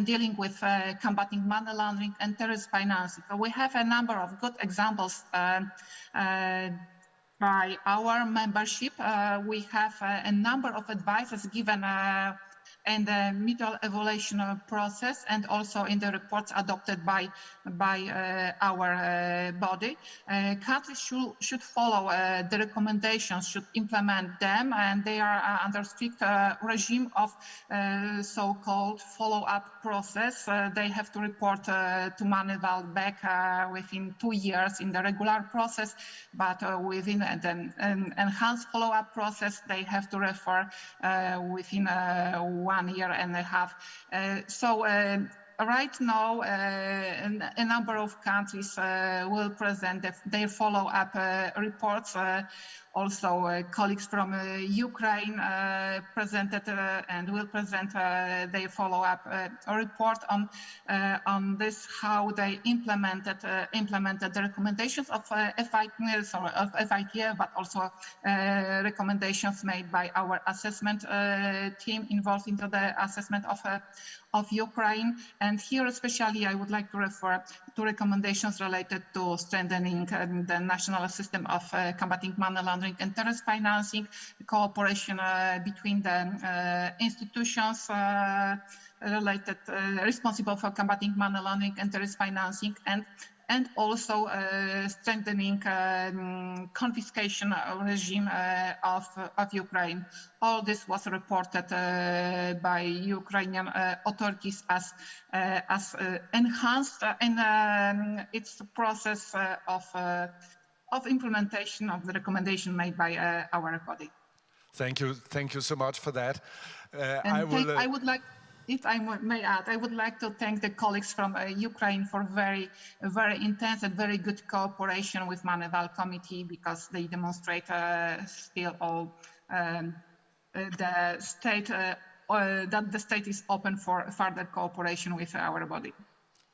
dealing with combating money laundering and terrorist financing. So we have a number of good examples. By our membership, we have a number of advices given in the mutual evaluation process and also in the reports adopted by our body. Countries should follow the recommendations, should implement them, and they are under strict regime of so-called follow-up process. They have to report to Moneyval back within 2 years in the regular process, but within an enhanced follow-up process, they have to refer within 1.5 years. Right now, a number of countries will present their follow-up reports. Also, colleagues from Ukraine presented and will present their follow-up report on this, how they implemented the recommendations of FITF, but also recommendations made by our assessment team involved into the assessment of Ukraine. And here especially I would like to refer to recommendations related to strengthening the national system of combating money laundering and terrorist financing, cooperation between the institutions responsible for combating money laundering and terrorist financing, and also strengthening confiscation regime of Ukraine. All this was reported by Ukrainian authorities as enhanced in its process of implementation of the recommendation made by our body. Thank you so much for that. I would like. if I may add, I would like to thank the colleagues from Ukraine for very intense and very good cooperation with Moneyval Committee, because they demonstrate still all the state that the state is open for further cooperation with our body.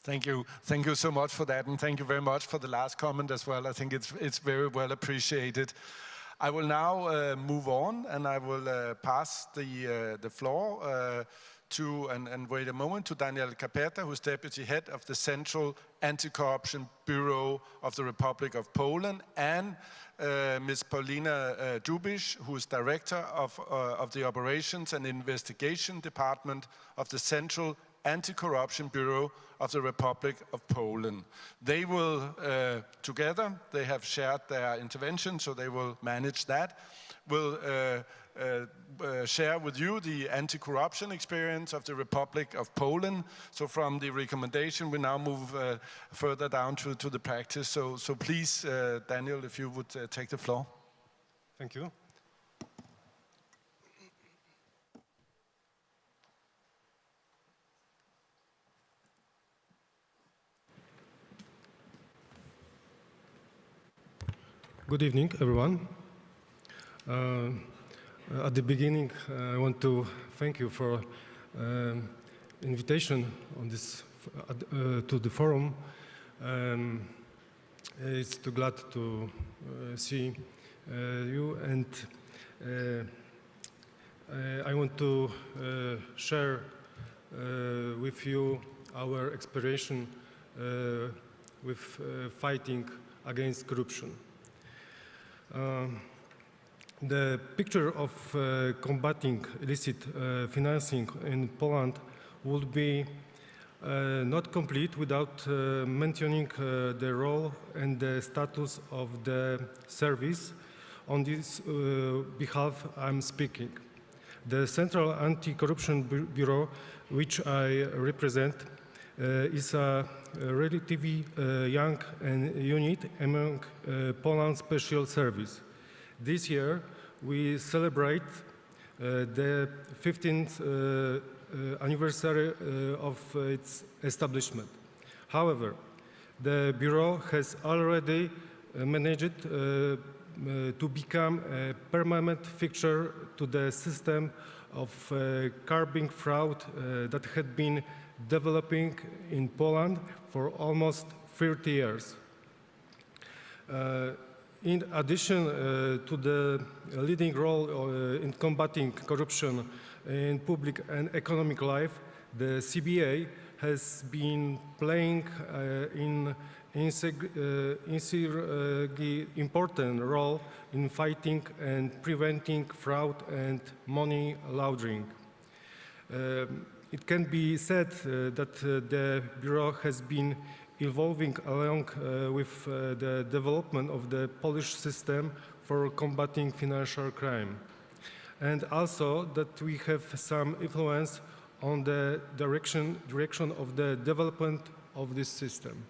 Thank you. Thank you so much for that, and thank you very much for the last comment as well. I think it's very well appreciated. I will now move on, and I will pass the floor to, and wait a moment, to Daniel Kapeta, who's Deputy Head of the Central Anti-Corruption Bureau of the Republic of Poland, and Ms. Paulina Dubisz, who is Director of the Operations and Investigation Department of the Central Anti-Corruption Bureau of the Republic of Poland. They will, together, they have shared their intervention, so they will manage that, will share with you the anti-corruption experience of the Republic of Poland. So from the recommendation, we now move further down to the practice. So please, Daniel, if you would take the floor. Thank you. Good evening, everyone. At the beginning, I want to thank you for invitation on this to the forum. It's too glad to see you, and I want to share with you our experience with fighting against corruption. The picture of combating illicit financing in Poland would be not complete without mentioning the role and the status of the service. On this behalf, I'm speaking. The Central Anti-Corruption Bureau, which I represent, is a relatively young unit among Poland's special service. This year, we celebrate the 15th anniversary of its establishment. However, the Bureau has already managed to become a permanent fixture to the system of curbing fraud that had been developing in Poland for almost 30 years. In addition to the leading role in combating corruption in public and economic life, the CBA has been playing an important role in fighting and preventing fraud and money laundering. It can be said that the Bureau has been evolving along with the development of the Polish system for combating financial crime, and also that we have some influence on the direction of the development of this system.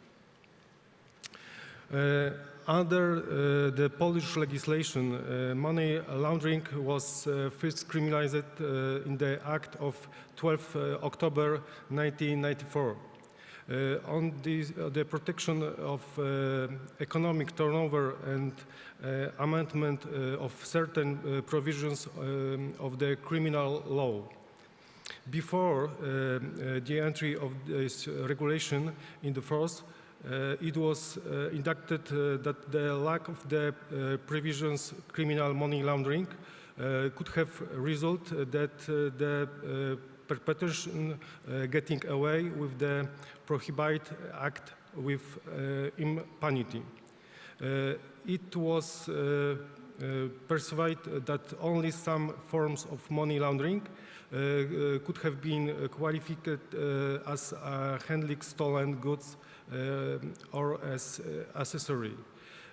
Under the Polish legislation, money laundering was first criminalized in the Act of 12 October 1994. On the protection of economic turnover and amendment of certain provisions of the criminal law. Before the entry of this regulation in the force, it was inducted that the lack of the provisions criminal money laundering could have resulted that the perpetration getting away with the prohibited act with impunity. It was perceived that only some forms of money laundering could have been qualified as handling stolen goods or as accessory.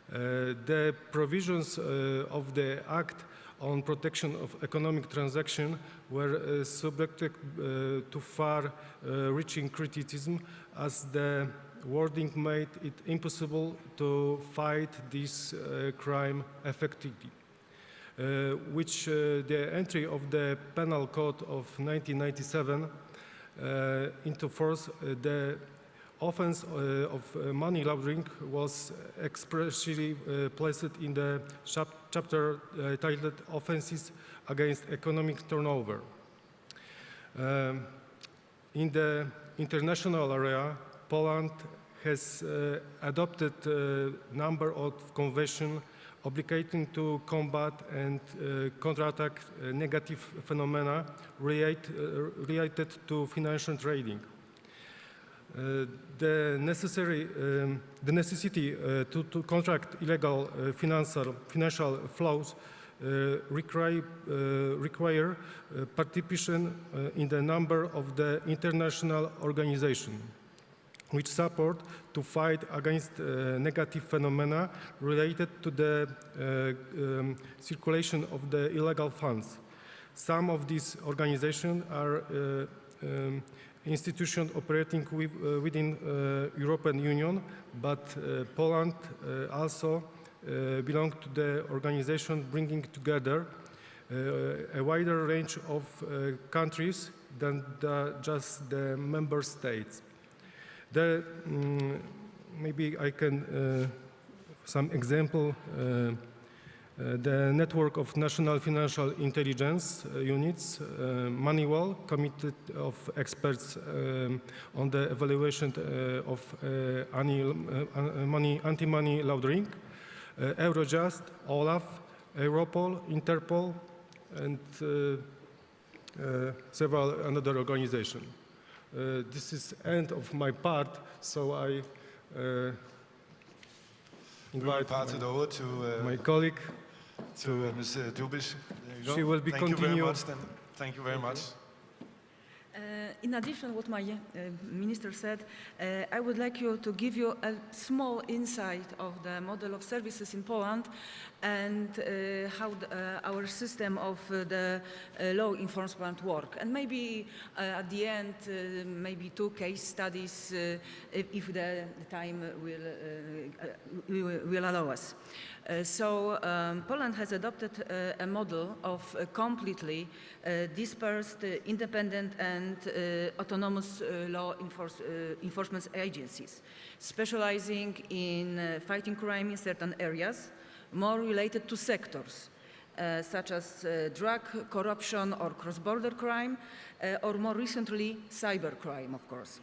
The provisions of the Act on protection of economic transaction were subjected to far-reaching criticism, as the wording made it impossible to fight this crime effectively, which the entry of the Penal Code of 1997 into force, the offense of money laundering was expressly placed in the chapter titled Offenses Against Economic Turnover. In the international area, Poland has adopted a number of conventions obligating to combat and counteract negative phenomena related to financial trading. The necessity to contract illegal financial flows require participation in the number of the international organizations which support to fight against negative phenomena related to the circulation of the illegal funds. Some of these organizations are institutions operating within European Union, but Poland also belongs to the organization bringing together a wider range of countries than just the member states. Maybe I can, some example, the network of national financial intelligence units, Manual, committee of experts on the evaluation of anti-money laundering, Eurojust, Olaf, Europol, Interpol, and several another organizations. This is end of my part, so I invite my colleague to Ms. Dubish. She will be Thank you very much. Then. Thank you very much. In addition, what my minister said, I would like to give you a small insight of the model of services in Poland and how our system of the law enforcement work. And maybe at the end, maybe 2 case studies if the time will allow us. Poland has adopted a model of completely dispersed, independent and autonomous law enforcement agencies, specializing in fighting crime in certain areas, more related to sectors, such as drug, corruption or cross-border crime, or more recently, cybercrime, of course.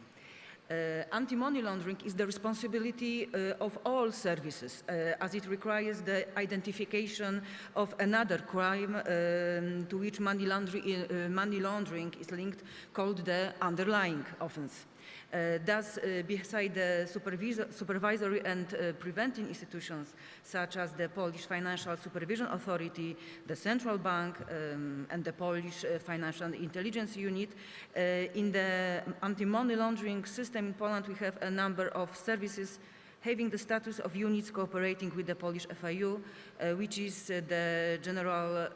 Anti-money laundering is the responsibility of all services, as it requires the identification of another crime to which money laundering is linked, called the underlying offense. Thus, beside the supervisory and preventing institutions, such as the Polish Financial Supervision Authority, the Central Bank, and the Polish Financial Intelligence Unit, in the anti-money laundering system in Poland, we have a number of services having the status of units cooperating with the Polish FIU, which is the General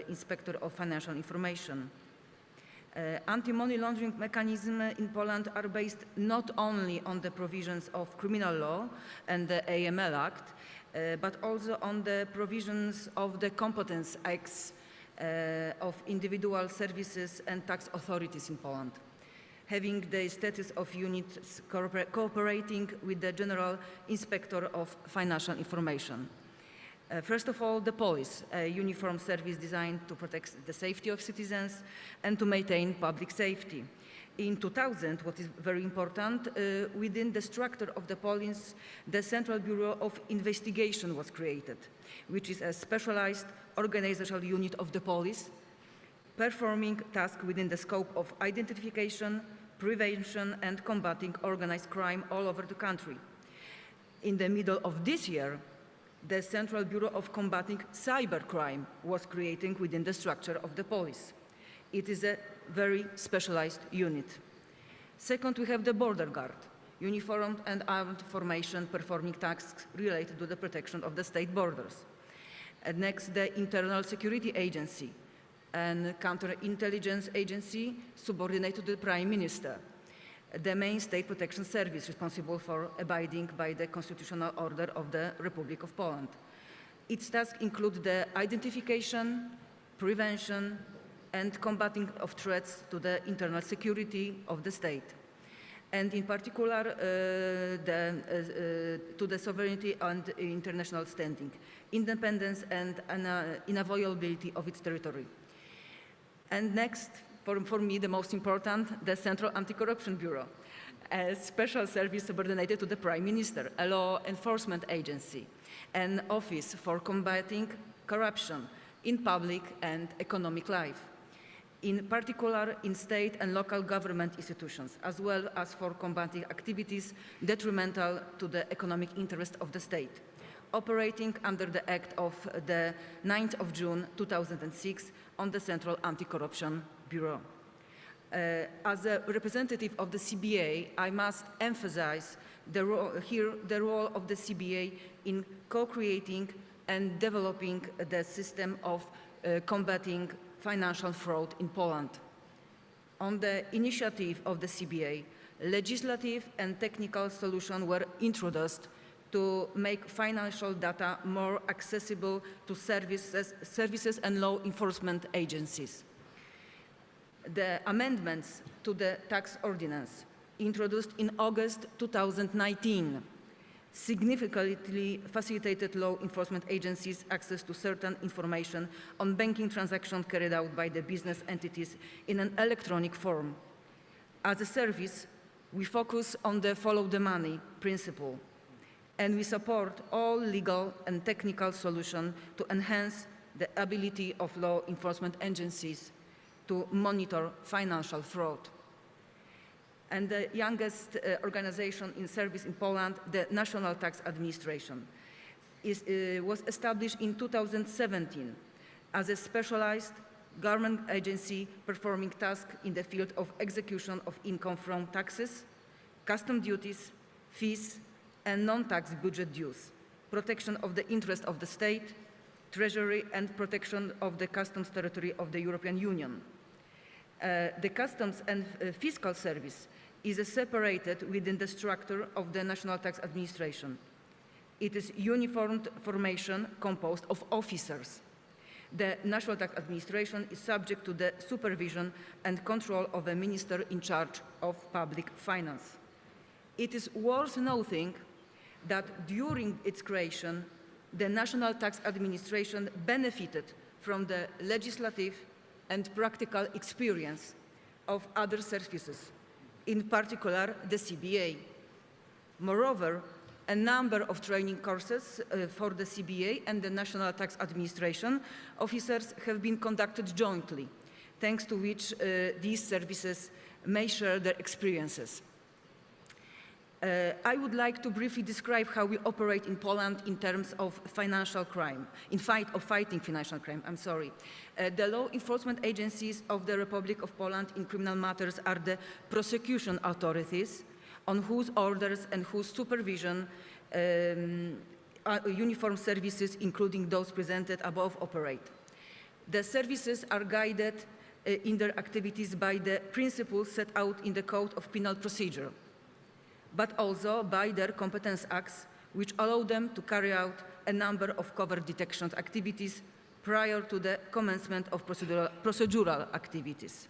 Inspector of Financial Information. Anti-money laundering mechanisms in Poland are based not only on the provisions of criminal law and the AML Act, but also on the provisions of the competence acts of individual services and tax authorities in Poland, having the status of units cooperating with the General Inspector of Financial Information. First of all, the police, a uniform service designed to protect the safety of citizens and to maintain public safety. In 2000, what is very important, within the structure of the police, the Central Bureau of Investigation was created, which is a specialized organizational unit of the police, performing tasks within the scope of identification, prevention, and combating organized crime all over the country. In the middle of this year, the Central Bureau of Combating Cybercrime was created within the structure of the police. It is a very specialized unit. Second, we have the Border Guard, uniformed and armed formation performing tasks related to the protection of the state borders. And next, the Internal Security Agency, a counterintelligence agency subordinated to the Prime Minister, the main state protection service responsible for abiding by the constitutional order of the Republic of Poland. Its tasks include the identification, prevention, and combating of threats to the internal security of the state, and in particular to the sovereignty and international standing, independence and inviolability of its territory. And next, for me, the most important, the Central Anti-Corruption Bureau, a special service subordinated to the Prime Minister, a law enforcement agency, an office for combating corruption in public and economic life, in particular in state and local government institutions, as well as for combating activities detrimental to the economic interest of the state, operating under the Act of the 9th of June 2006 on the Central Anti-Corruption Bureau. As a representative of the CBA, I must emphasize the role of the CBA in co-creating and developing the system of combating financial fraud in Poland. On the initiative of the CBA, legislative and technical solutions were introduced to make financial data more accessible to services and law enforcement agencies. The amendments to the tax ordinance introduced in August 2019 significantly facilitated law enforcement agencies' access to certain information on banking transactions carried out by the business entities in an electronic form. As a service, we focus on the follow the money principle, and we support all legal and technical solutions to enhance the ability of law enforcement agencies to monitor financial fraud. And the youngest organization in service in Poland, the National Tax Administration, was established in 2017 as a specialized government agency performing tasks in the field of execution of income from taxes, custom duties, fees, and non-tax budget dues, protection of the interest of the state, treasury, and protection of the customs territory of the European Union. The Customs and Fiscal Service is separated within the structure of the National Tax Administration. It is uniformed formation composed of officers. The National Tax Administration is subject to the supervision and control of a minister in charge of public finance. It is worth noting that during its creation, the National Tax Administration benefited from the legislative and practical experience of other services, in particular the CBA. Moreover, a number of training courses for the CBA and the National Tax Administration officers have been conducted jointly, thanks to which these services may share their experiences. I would like to briefly describe how we operate in Poland in terms of financial crime, fighting financial crime, I'm sorry. The law enforcement agencies of the Republic of Poland in criminal matters are the prosecution authorities, on whose orders and whose supervision uniformed services, including those presented above, operate. The services are guided in their activities by the principles set out in the Code of Penal Procedure, but also by their competence acts, which allow them to carry out a number of covert detection activities prior to the commencement of procedural activities.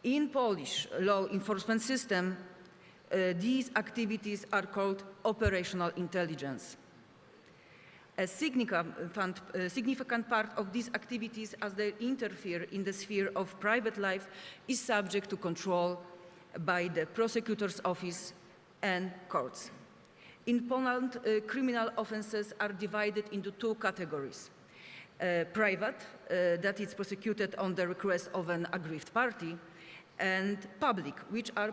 In Polish law enforcement system, these activities are called operational intelligence. A significant part of these activities, as they interfere in the sphere of private life, is subject to control by the prosecutor's office and courts. In Poland, criminal offenses are divided into two categories. Private, that is prosecuted on the request of an aggrieved party, and public, which are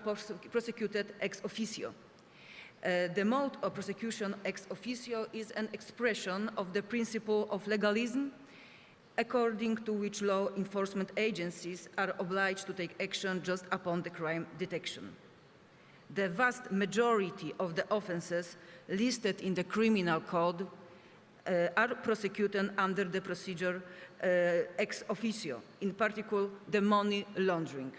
prosecuted ex officio. The mode of prosecution ex officio is an expression of the principle of legalism, according to which law enforcement agencies are obliged to take action just upon the crime detection. The vast majority of the offenses listed in the criminal code are prosecuted under the procedure ex officio, in particular the money laundering.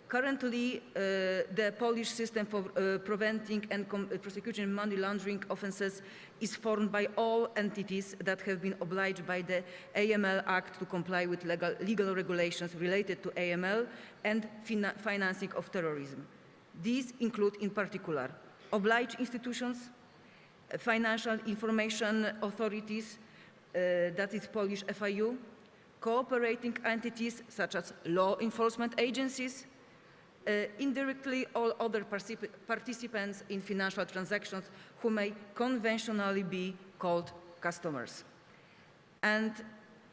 Currently, the Polish system for preventing and prosecuting money laundering offences is formed by all entities that have been obliged by the AML Act to comply with legal regulations related to AML and financing of terrorism. These include, in particular, obliged institutions, financial information authorities, that is Polish FIU, cooperating entities such as law enforcement agencies, indirectly all other participants in financial transactions who may conventionally be called customers. And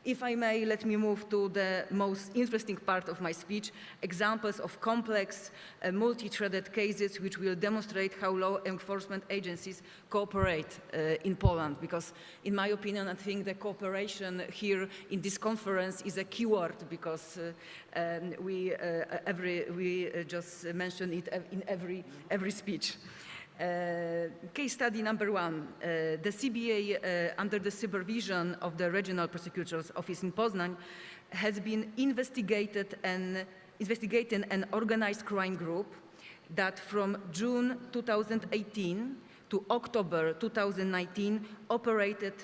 if I may, let me move to the most interesting part of my speech, examples of complex, multi-threaded cases which will demonstrate how law enforcement agencies cooperate in Poland. Because in my opinion, I think the cooperation here in this conference is a keyword, because we just mention it in every speech. Case study number one, the CBA, under the supervision of the Regional Prosecutor's Office in Poznań, has been investigating an organized crime group that from June 2018 to October 2019 operated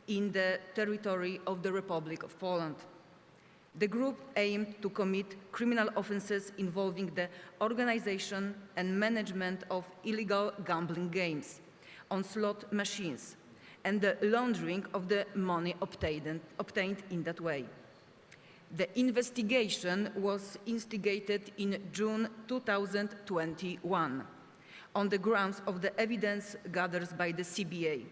in the territory of the Republic of Poland. The group aimed to commit criminal offenses involving the organization and management of illegal gambling games on slot machines and the laundering of the money obtained in that way. The investigation was instigated in June 2021 on the grounds of the evidence gathered by the CBA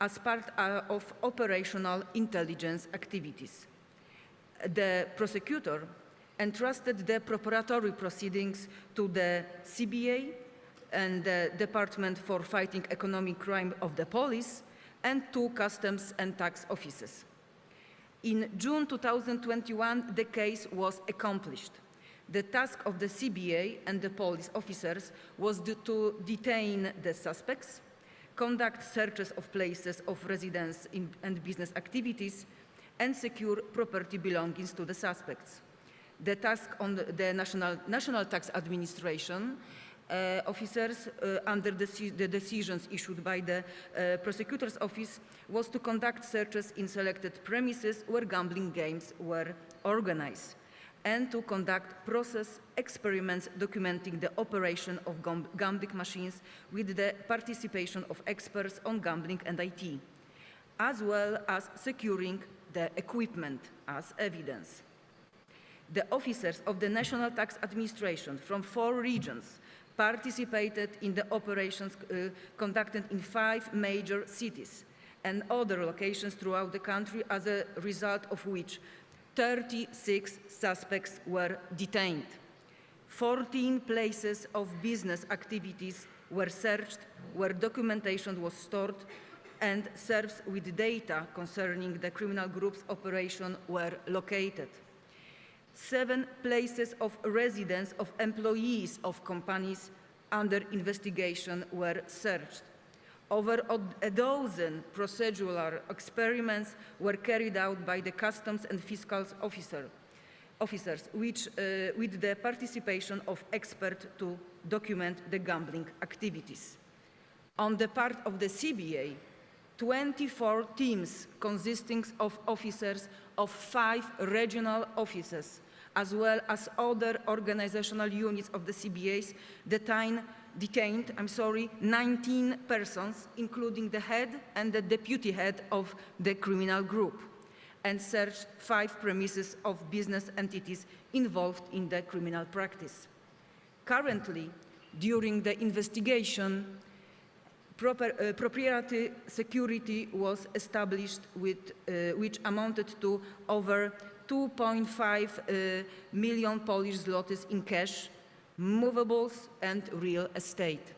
as part of operational intelligence activities. The prosecutor entrusted the preparatory proceedings to the CBA and the Department for Fighting Economic Crime of the Police and two customs and tax offices. In June 2021, the case was accomplished. The task of the CBA and the police officers was to detain the suspects, conduct searches of places of residence and business activities, and secure property belongings to the suspects. The task on the National Tax Administration officers under the decisions issued by the prosecutor's office was to conduct searches in selected premises where gambling games were organized and to conduct process experiments documenting the operation of gambling machines with the participation of experts on gambling and IT, as well as securing the equipment as evidence. The officers of the National Tax Administration from 4 regions participated in the operations conducted in 5 major cities and other locations throughout the country, as a result of which 36 suspects were detained. 14 places of business activities were searched, where documentation was stored and serves with data concerning the criminal group's operation were located. 7 places of residence of employees of companies under investigation were searched. Over a dozen procedural experiments were carried out by the customs and fiscal officers, which, with the participation of experts to document the gambling activities. On the part of the CBA, 24 teams consisting of officers of 5 regional offices, as well as other organizational units of the CBAs, detained 19 persons, including the head and the deputy head of the criminal group, and searched 5 premises of business entities involved in the criminal practice. Currently, during the investigation, proprietary security was established, which amounted to over 2.5 million Polish zlotys in cash, movables, and real estate.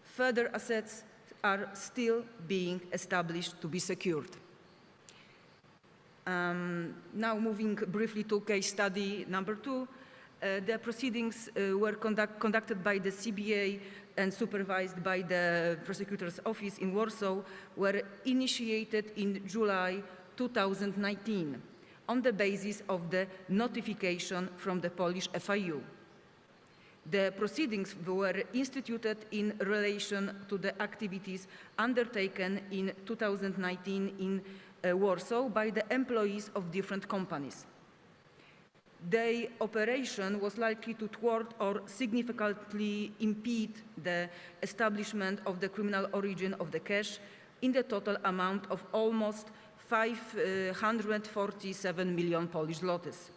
Further assets are still being established to be secured. Now moving briefly to case study number 2. The proceedings were conducted by the CBA and supervised by the prosecutor's office in Warsaw, were initiated in July 2019 on the basis of the notification from the Polish FIU. The proceedings were instituted in relation to the activities undertaken in 2019 in Warsaw by the employees of different companies. The operation was likely to thwart or significantly impede the establishment of the criminal origin of the cash in the total amount of almost 547 million Polish zlotys.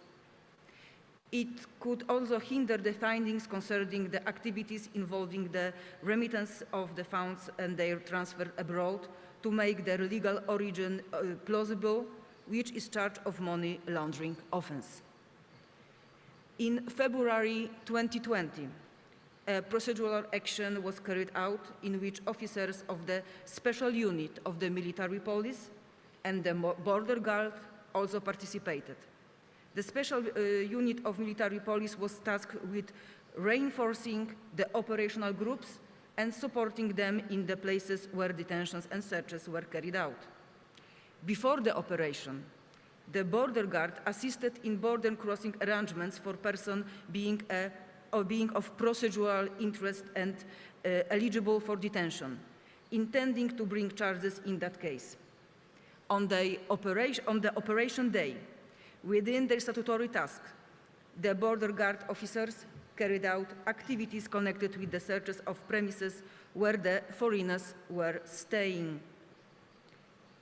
It could also hinder the findings concerning the activities involving the remittance of the funds and their transfer abroad to make their legal origin plausible, which is charge of money laundering offense. In February 2020, a procedural action was carried out in which officers of the special unit of the military police and the border guard also participated. The special unit of military police was tasked with reinforcing the operational groups and supporting them in the places where detentions and searches were carried out. Before the operation, the border guard assisted in border crossing arrangements for persons being of procedural interest and eligible for detention, intending to bring charges in that case. On the operation day, within their statutory task, the border guard officers carried out activities connected with the searches of premises where the foreigners were staying.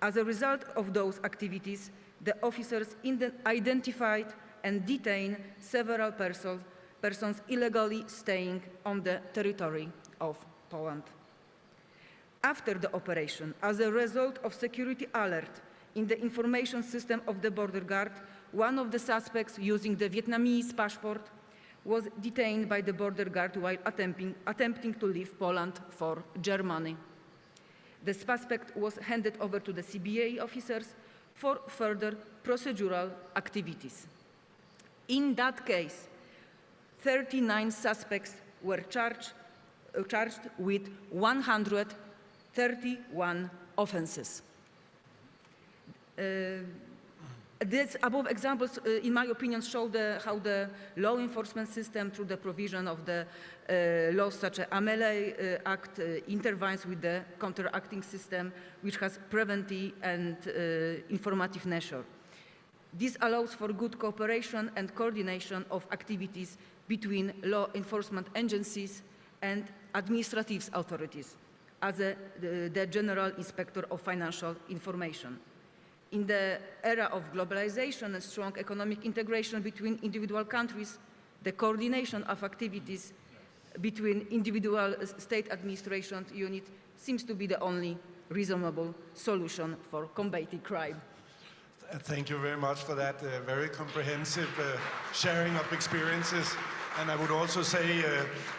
As a result of those activities, the officers identified and detained several persons illegally staying on the territory of Poland. After the operation, as a result of security alert in the information system of the border guard, one of the suspects using the Vietnamese passport was detained by the border guard while attempting to leave Poland for Germany. The suspect was handed over to the CBA officers for further procedural activities. In that case, 39 suspects were charged with 131 offenses. These above examples, in my opinion, show how the law enforcement system, through the provision of the laws such as AMELE Act, intervenes with the counteracting system, which has preventive and informative nature. This allows for good cooperation and coordination of activities between law enforcement agencies and administrative authorities, as the General Inspector of Financial Information. In the era of globalization and strong economic integration between individual countries, the coordination of activities between individual state administration units seems to be the only reasonable solution for combating crime. Thank you very much for that very comprehensive sharing of experiences. And I would also say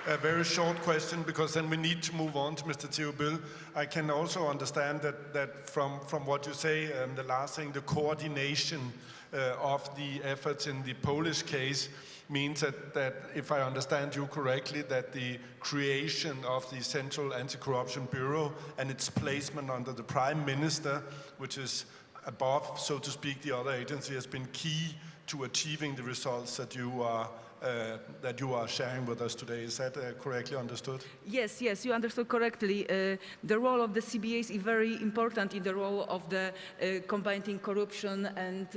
a very short question, because then we need to move on to Mr. Theo Bill. I can also understand that from what you say, the last thing, the coordination of the efforts in the Polish case means that, if I understand you correctly, that the creation of the Central Anti-Corruption Bureau and its placement under the Prime Minister, which is above, so to speak, the other agency, has been key to achieving the results that you are sharing with us today. Is that correctly understood? Yes, you understood correctly. The role of the CBA is very important in the role of the combating corruption and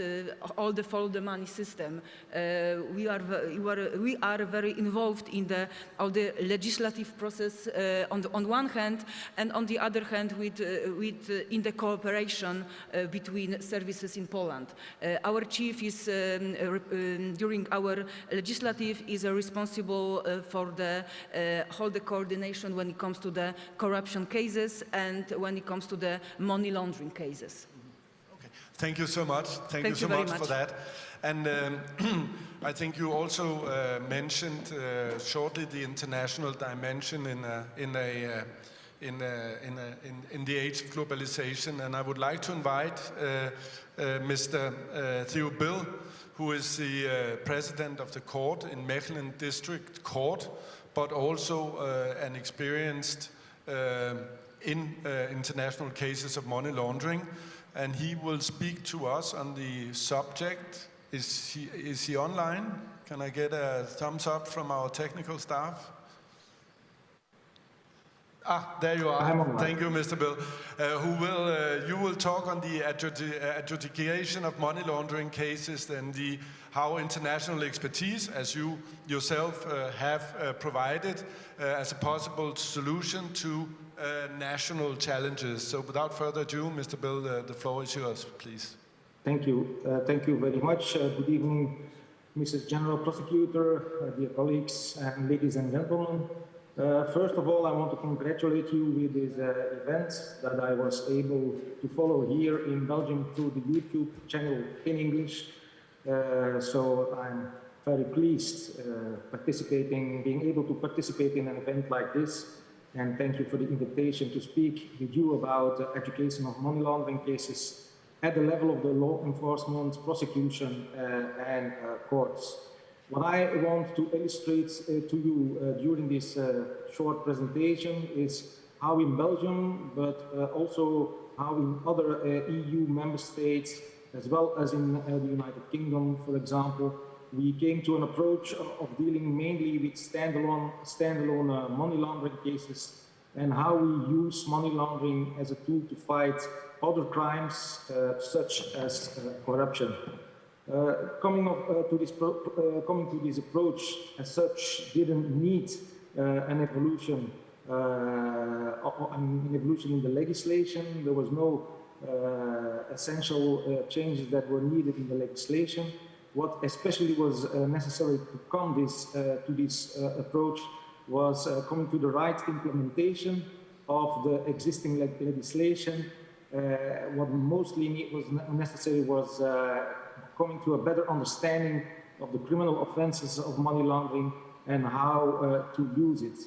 all the follow the money system. We are very involved in all the legislative process on one hand, and on the other hand in the cooperation between services in Poland. Our chief is during our legislative is responsible for all the coordination when it comes to the corruption cases and when it comes to the money laundering cases. Okay. Thank you so much. Thank you so much for that. And I think you also mentioned shortly the international dimension in the age of globalization, and I would like to invite Mr. Theo Bill, who is the president of the court in Mechelen District Court, but also an experienced in international cases of money laundering. And he will speak to us on the subject Is he online? Can I get a thumbs up from our technical staff? Ah, there you are. Thank you, Mr. Bill. You will talk on the adjudication of money laundering cases and how international expertise, as you yourself have provided as a possible solution to national challenges. So without further ado, Mr. Bill, the floor is yours, please. Thank you. Thank you very much. Good evening, Mrs. General Prosecutor, dear colleagues, and ladies and gentlemen. First of all, I want to congratulate you with this event that I was able to follow here in Belgium through the YouTube channel in English. So I'm very pleased being able to participate in an event like this. And thank you for the invitation to speak with you about education of money laundering cases at the level of the law enforcement, prosecution, and courts. What I want to illustrate to you during this short presentation is how in Belgium, but also how in other EU member states, as well as in the United Kingdom, for example, we came to an approach of dealing mainly with standalone money laundering cases and how we use money laundering as a tool to fight other crimes such as corruption. Coming to this approach as such didn't need an evolution in the legislation. There was no essential changes that were needed in the legislation. What especially was necessary to come to this approach was coming to the right implementation of the existing legislation. What mostly was necessary was coming to a better understanding of the criminal offenses of money laundering and how to use it.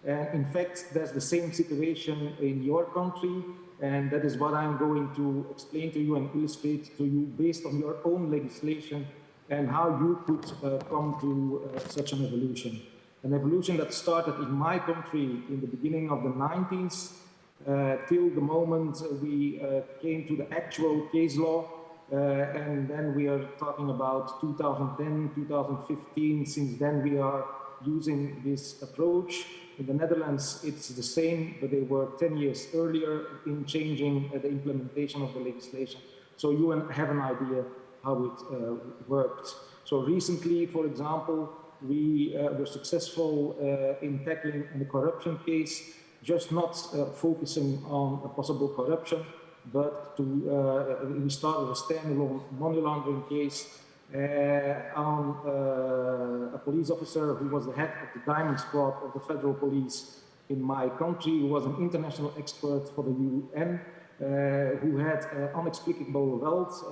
And in fact, that's the same situation in your country, and that is what I'm going to explain to you and illustrate to you based on your own legislation and how you could come to such an evolution. An evolution that started in my country in the beginning of the 90s till the moment we came to the actual case law, and then we are talking about 2010, 2015. Since then we are using this approach. In the Netherlands it's the same, but they were 10 years earlier in changing the implementation of the legislation. So you have an idea how it worked. So recently, for example, we were successful in tackling a corruption case, just not focusing on a possible corruption, but we started a standalone money laundering case on a police officer who was the head of the diamond squad of the federal police in my country, who was an international expert for the UN, who had unexplicable wealth,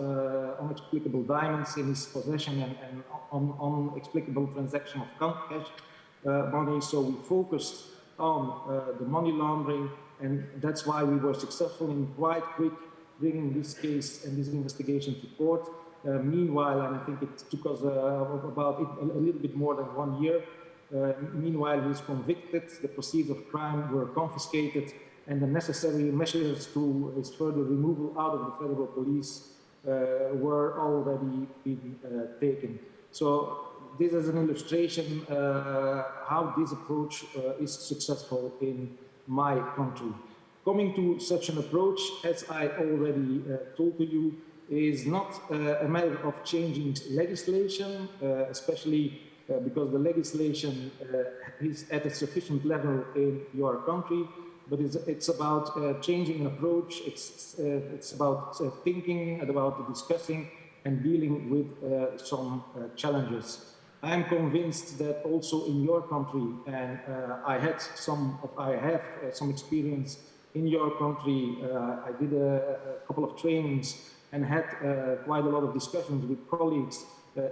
unexplicable diamonds in his possession and unexplicable transaction of cash money. So we focused on the money laundering, and that's why we were successful in quite quick bringing this case and this investigation to court. Meanwhile, and I think it took us about a little bit more than 1 year, meanwhile he was convicted, the proceeds of crime were confiscated, and the necessary measures to his further removal out of the federal police were already been taken. So this is an illustration how this approach is successful in my country. Coming to such an approach, as I already told to you, is not a matter of changing legislation, especially because the legislation is at a sufficient level in your country, but it's about changing an approach. It's about thinking, about discussing and dealing with some challenges. I am convinced that also in your country, and I have some experience in your country. I did a couple of trainings and had quite a lot of discussions with colleagues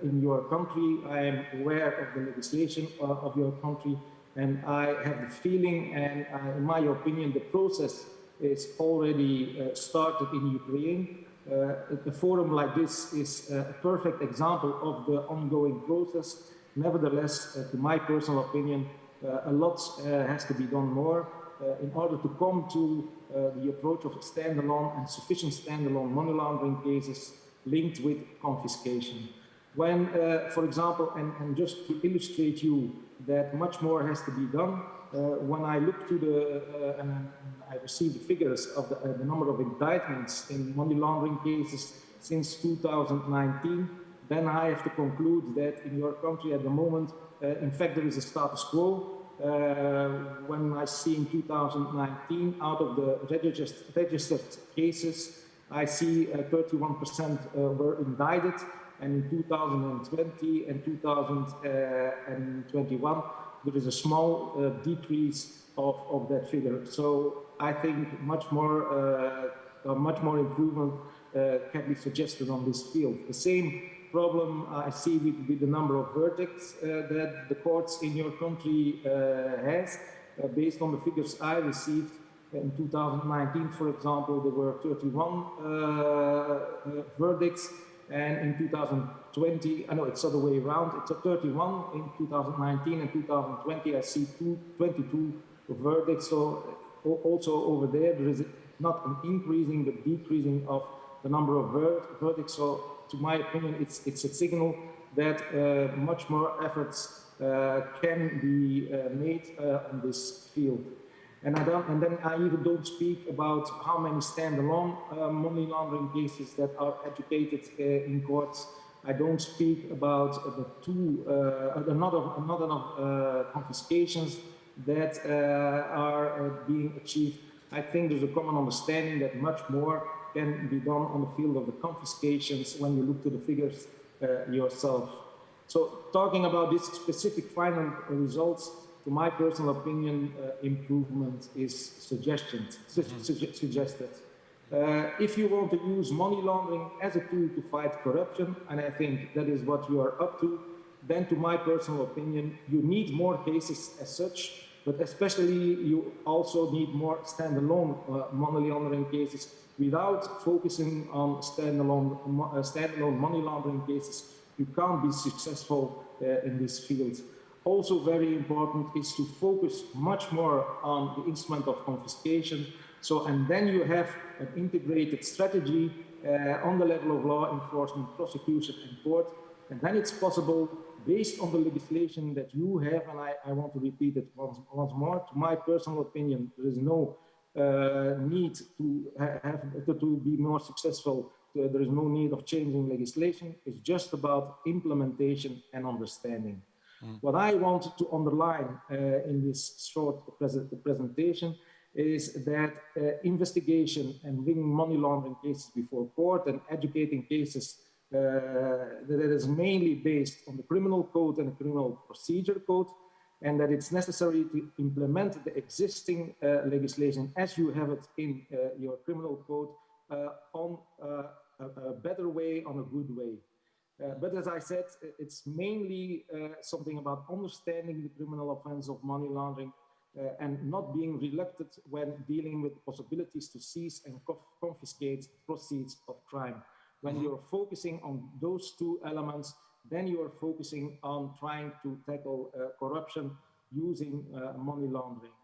in your country. I am aware of the legislation of your country, and I have the feeling, and in my opinion, the process is already started in Ukraine. A forum like this is a perfect example of the ongoing process. Nevertheless, to my personal opinion, a lot has to be done more in order to come to the approach of standalone and sufficient standalone money laundering cases linked with confiscation. When, for example, and just to illustrate you that much more has to be done, when I look to the, and I received the figures of the number of indictments in money laundering cases since 2019, then I have to conclude that in your country at the moment, in fact, there is a status quo. When I see in 2019, out of the registered cases, I see 31% were indicted, and in 2020 and 2021, there is a small decrease of that figure. So I think much more improvement can be suggested on this field. The same problem I see with the number of verdicts that the courts in your country has. Based on the figures I received in 2019, for example, there were 31 verdicts, and in 2020, I know it's the other way around, it's 31 in 2019, and 2020 I see 22 verdicts. So also over there is not an increasing but decreasing of the number of verdicts. So to my opinion, it's a signal that much more efforts can be made on this field. And then I even don't speak about how many standalone money laundering cases that are adjudicated in courts. I don't speak about the not enough confiscations that are being achieved. I think there's a common understanding that much more can be done on the field of the confiscations when you look to the figures yourself. So talking about these specific final results, to my personal opinion, improvement is suggested. If you want to use money laundering as a tool to fight corruption, and I think that is what you are up to, then to my personal opinion, you need more cases as such, but especially you also need more standalone money laundering cases. Without focusing on standalone money laundering cases, you can't be successful in this field. Also very important is to focus much more on the instrument of confiscation. So, and then you have an integrated strategy on the level of law enforcement, prosecution, and court. And then it's possible, based on the legislation that you have, and I want to repeat it once more, to my personal opinion, there is no need to be more successful. There is no need of changing legislation. It's just about implementation and understanding. What I want to underline in this short presentation is that investigation and bringing money laundering cases before court and educating cases that is mainly based on the criminal code and the criminal procedure code, and that it's necessary to implement the existing legislation as you have it in your criminal code on a better way, on a good way. But as I said, it's mainly something about understanding the criminal offense of money laundering and not being reluctant when dealing with possibilities to seize and confiscate proceeds of crime. When you're focusing on those two elements, then you are focusing on trying to tackle corruption using money laundering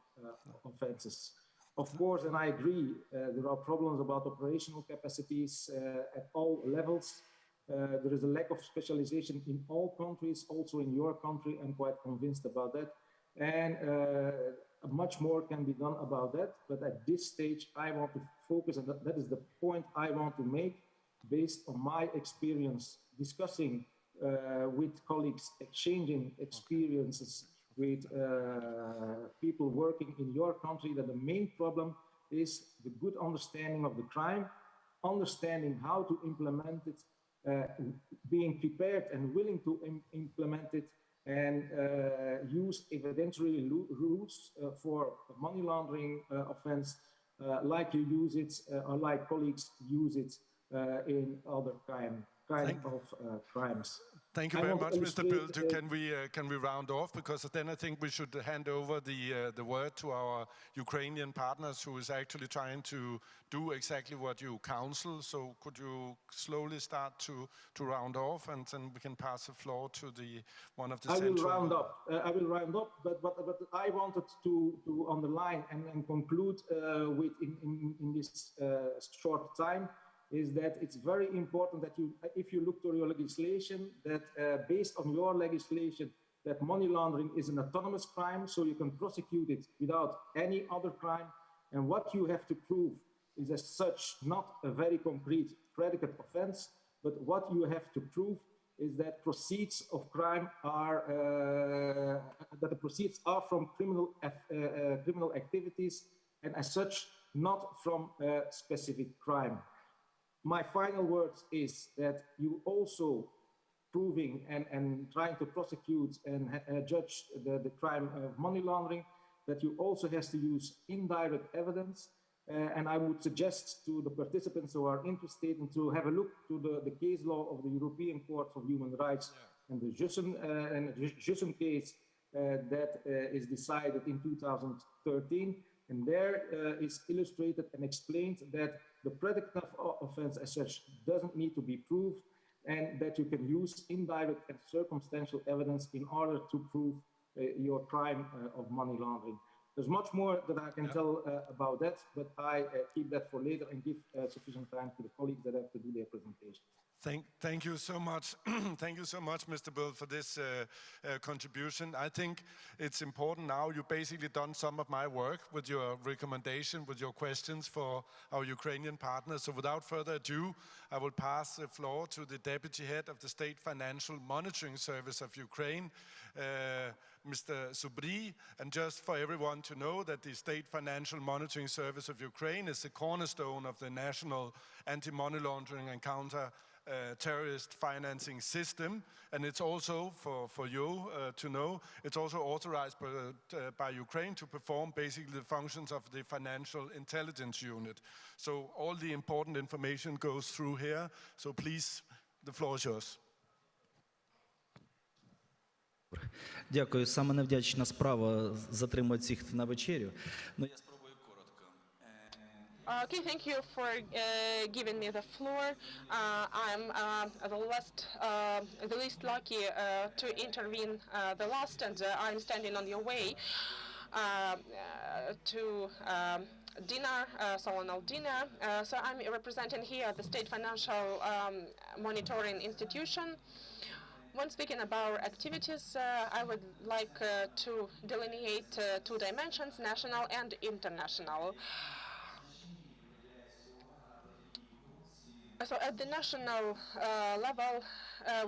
offenses. Of course, and I agree, there are problems about operational capacities at all levels. There is a lack of specialization in all countries, also in your country. I'm quite convinced about that. And much more can be done about that. But at this stage, I want to focus, and that is the point I want to make, based on my experience discussing with colleagues, exchanging experiences with people working in your country, that the main problem is the good understanding of the crime, understanding how to implement it, being prepared and willing to implement it, and use evidentiary rules for money laundering offense like you use it or like colleagues use it in other kind of crimes. Thank you very much, Mr. Biltu. Can we round off? Because then I think we should hand over the word to our Ukrainian partners who is actually trying to do exactly what you counsel. So could you slowly start to round off, and then we can pass the floor to one of the I will round up, but I wanted to underline and conclude with in this short time is that it's very important that you, if you look to your legislation, that based on your legislation, that money laundering is an autonomous crime, so you can prosecute it without any other crime. And what you have to prove is as such not a very concrete predicate offense, but what you have to prove is that proceeds of crime are, that the proceeds are from criminal activities, and as such, not from a specific crime. My final words is that you also proving and trying to prosecute and judge the crime of money laundering, that you also has to use indirect evidence. And I would suggest to the participants who are interested and to have a look to the case law of the European Court of Human Rights and the Jussen case that is decided in 2013. And there is illustrated and explained that the predicate of offense as such doesn't need to be proved, and that you can use indirect and circumstantial evidence in order to prove your crime of money laundering. There's much more that I can tell about that, but I keep that for later and give sufficient time to the colleagues that have to do their presentation. Thank you so much. Thank you so much, Mr. Bill, for this contribution. I think it's important now. You basically done some of my work with your recommendation, with your questions for our Ukrainian partners. So without further ado, I will pass the floor to the Deputy Head of the State Financial Monitoring Service of Ukraine, Mr. Subri. And just for everyone to know that the State Financial Monitoring Service of Ukraine is the cornerstone of the national anti-money laundering and terrorist financing system, and it's also, for you to know, it's also authorized by Ukraine to perform basically the functions of the financial intelligence unit. So all the important information goes through here, so please, the floor is yours. Дякую. Саме невдячна справа затримати всіх на вечерю. Okay, thank you for giving me the floor. I'm the least lucky to intervene the last, and I'm standing on your way to dinner, solemnal dinner. So I'm representing here the State Financial Monitoring Institution. When speaking about activities, I would like to delineate two dimensions, national and international. So at the national level,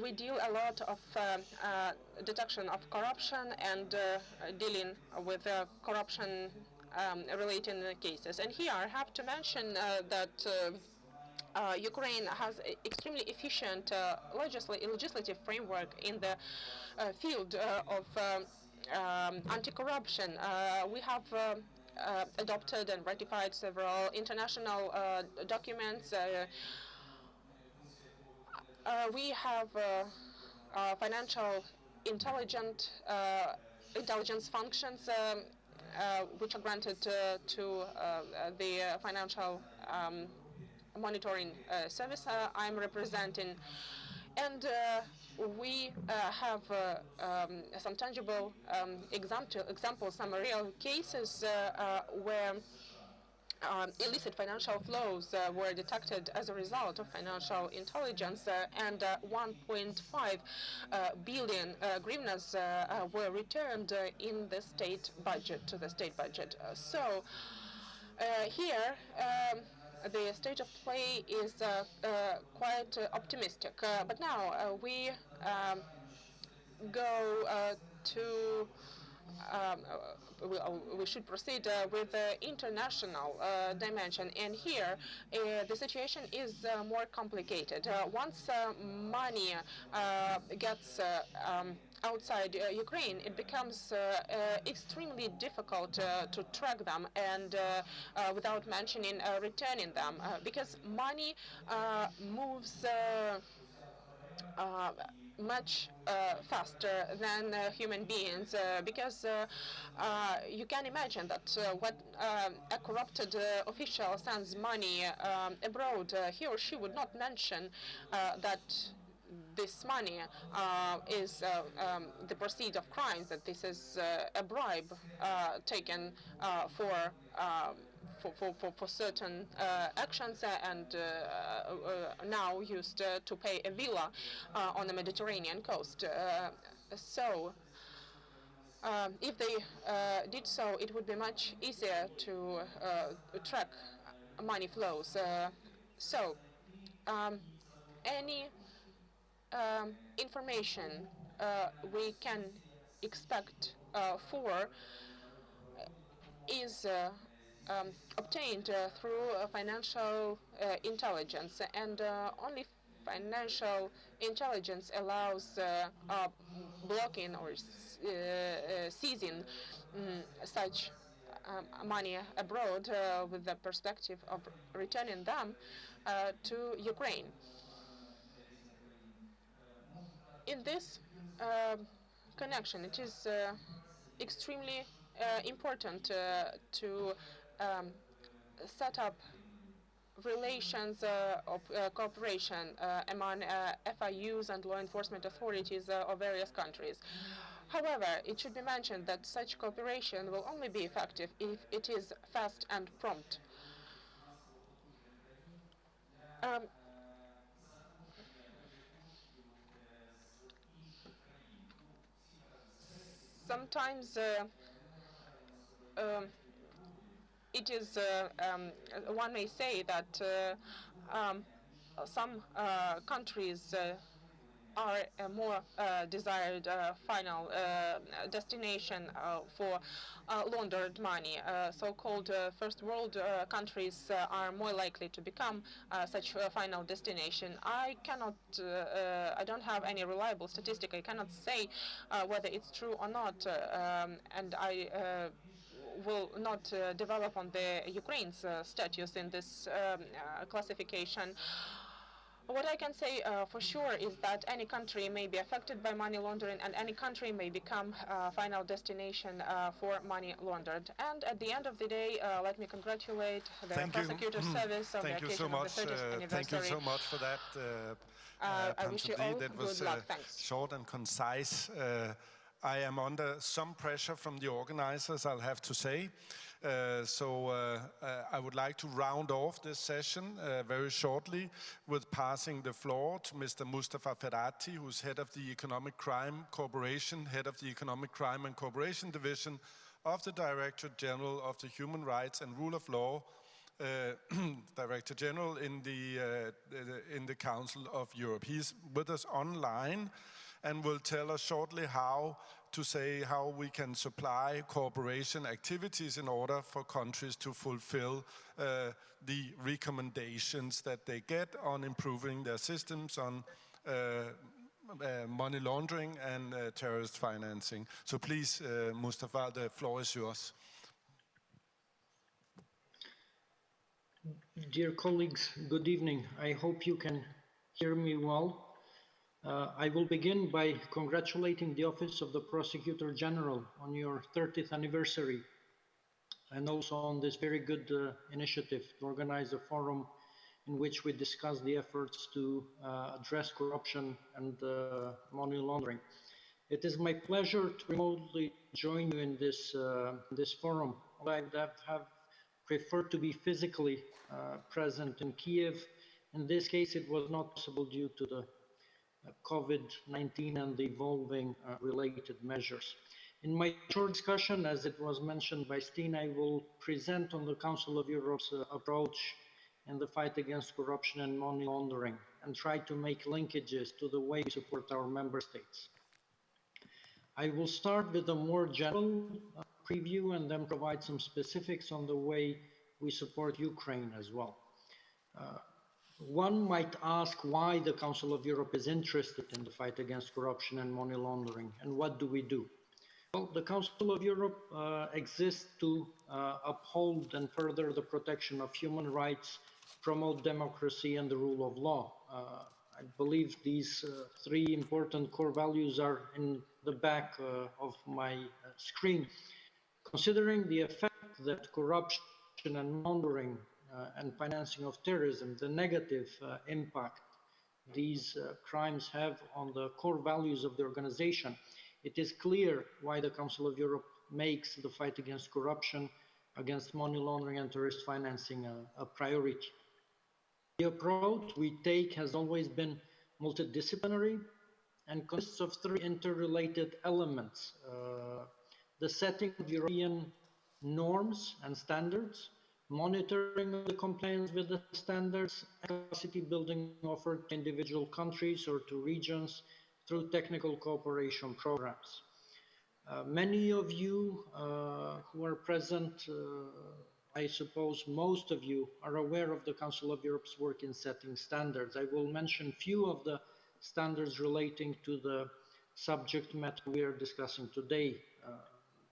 we deal a lot of detection of corruption and dealing with corruption related cases. And here I have to mention that Ukraine has an extremely efficient legislative framework in the field of anti-corruption. We have adopted and ratified several international documents. We have financial intelligence functions which are granted to the financial monitoring service I'm representing. And we have some tangible examples, some real cases where illicit financial flows were detected as a result of financial intelligence, and 1.5 billion hryvnias were returned in the state budget, to the state budget. So here, the state of play is quite optimistic. But now we go to we should proceed with the international dimension, and here the situation is more complicated. Once money gets outside Ukraine, it becomes extremely difficult to track them, and without mentioning returning them, because money moves much faster than human beings, because you can imagine that when a corrupted official sends money abroad, he or she would not mention that this money is the proceeds of crimes, that this is a bribe taken for for certain actions and now used to pay a villa on the Mediterranean coast. So if they did so, it would be much easier to track money flows. Any information we can expect for is obtained through financial intelligence, and only financial intelligence allows blocking or seizing such money abroad with the perspective of returning them to Ukraine. In this connection, it is extremely important to set up relations of cooperation among FIUs and law enforcement authorities of various countries. However, it should be mentioned that such cooperation will only be effective if it is fast and prompt. Sometimes it is, one may say that some countries are a more desired final destination for laundered money. So-called first world countries are more likely to become such a final destination. I don't have any reliable statistic. I cannot say whether it's true or not, and I will not develop on the Ukraine's status in this classification. What I can say for sure is that any country may be affected by money laundering, and any country may become a final destination for money laundered. And at the end of the day, let me congratulate the prosecutor service on the occasion of the 30th anniversary. Thank you so much for that. I wish you all that was good luck. Thanks. Short and concise. I am under some pressure from the organizers, I'll have to say. So I would like to round off this session very shortly with passing the floor to Mr. Mustafa Ferrati, who's head of the Economic Crime Corporation, head of the Economic Crime and Cooperation Division of the Directorate General of the Human Rights and Rule of Law, Director General in the Council of Europe. He's with us online and will tell us shortly how we can supply cooperation activities in order for countries to fulfill the recommendations that they get on improving their systems on money laundering and terrorist financing. So please, Mustafa, the floor is yours. Dear colleagues, good evening. I hope you can hear me well. I will begin by congratulating the Office of the Prosecutor General on your 30th anniversary, and also on this very good initiative to organize a forum in which we discuss the efforts to address corruption and money laundering. It is my pleasure to remotely join you in this forum. I have preferred to be physically present in Kiev. In this case, it was not possible due to the COVID-19 and the evolving related measures. In my short discussion, as it was mentioned by Steen, I will present on the Council of Europe's approach in the fight against corruption and money laundering, and try to make linkages to the way we support our member states. I will start with a more general preview and then provide some specifics on the way we support Ukraine as well. One might ask why the Council of Europe is interested in the fight against corruption and money laundering, and what do we do? Well, the Council of Europe exists to uphold and further the protection of human rights, promote democracy and the rule of law. I believe these three important core values are in the back of my screen. Considering the effect that corruption and laundering and financing of terrorism, the negative impact these crimes have on the core values of the organization, it is clear why the Council of Europe makes the fight against corruption against money laundering and terrorist financing a priority. The approach we take has always been multidisciplinary and consists of three interrelated elements. The setting of European norms and standards, monitoring of the compliance with the standards, and capacity building offered to individual countries or to regions through technical cooperation programs. Many of you who are present, I suppose most of you are aware of the Council of Europe's work in setting standards. I will mention few of the standards relating to the subject matter we are discussing today,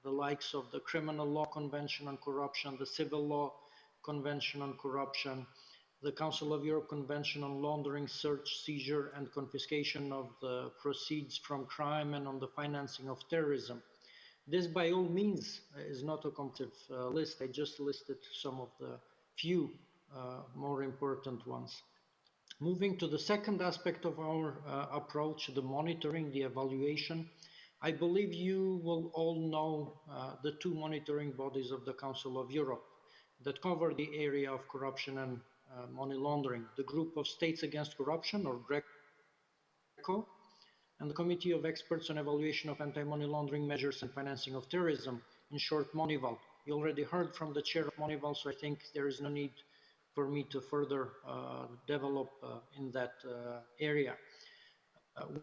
the likes of the Criminal Law Convention on Corruption, the Civil Law Convention on Corruption, the Council of Europe Convention on Laundering, Search, Seizure and Confiscation of the Proceeds from Crime and on the Financing of Terrorism. This by all means is not a complete list. I just listed some of the few more important ones. Moving to the second aspect of our approach, the monitoring, the evaluation, I believe you will all know the two monitoring bodies of the Council of Europe that cover the area of corruption and money laundering. The Group of States Against Corruption, or GRECO, and the Committee of Experts on Evaluation of Anti-Money Laundering Measures and Financing of Terrorism, in short, MONIVAL. You already heard from the chair of MONIVAL, so I think there is no need for me to further develop in that area.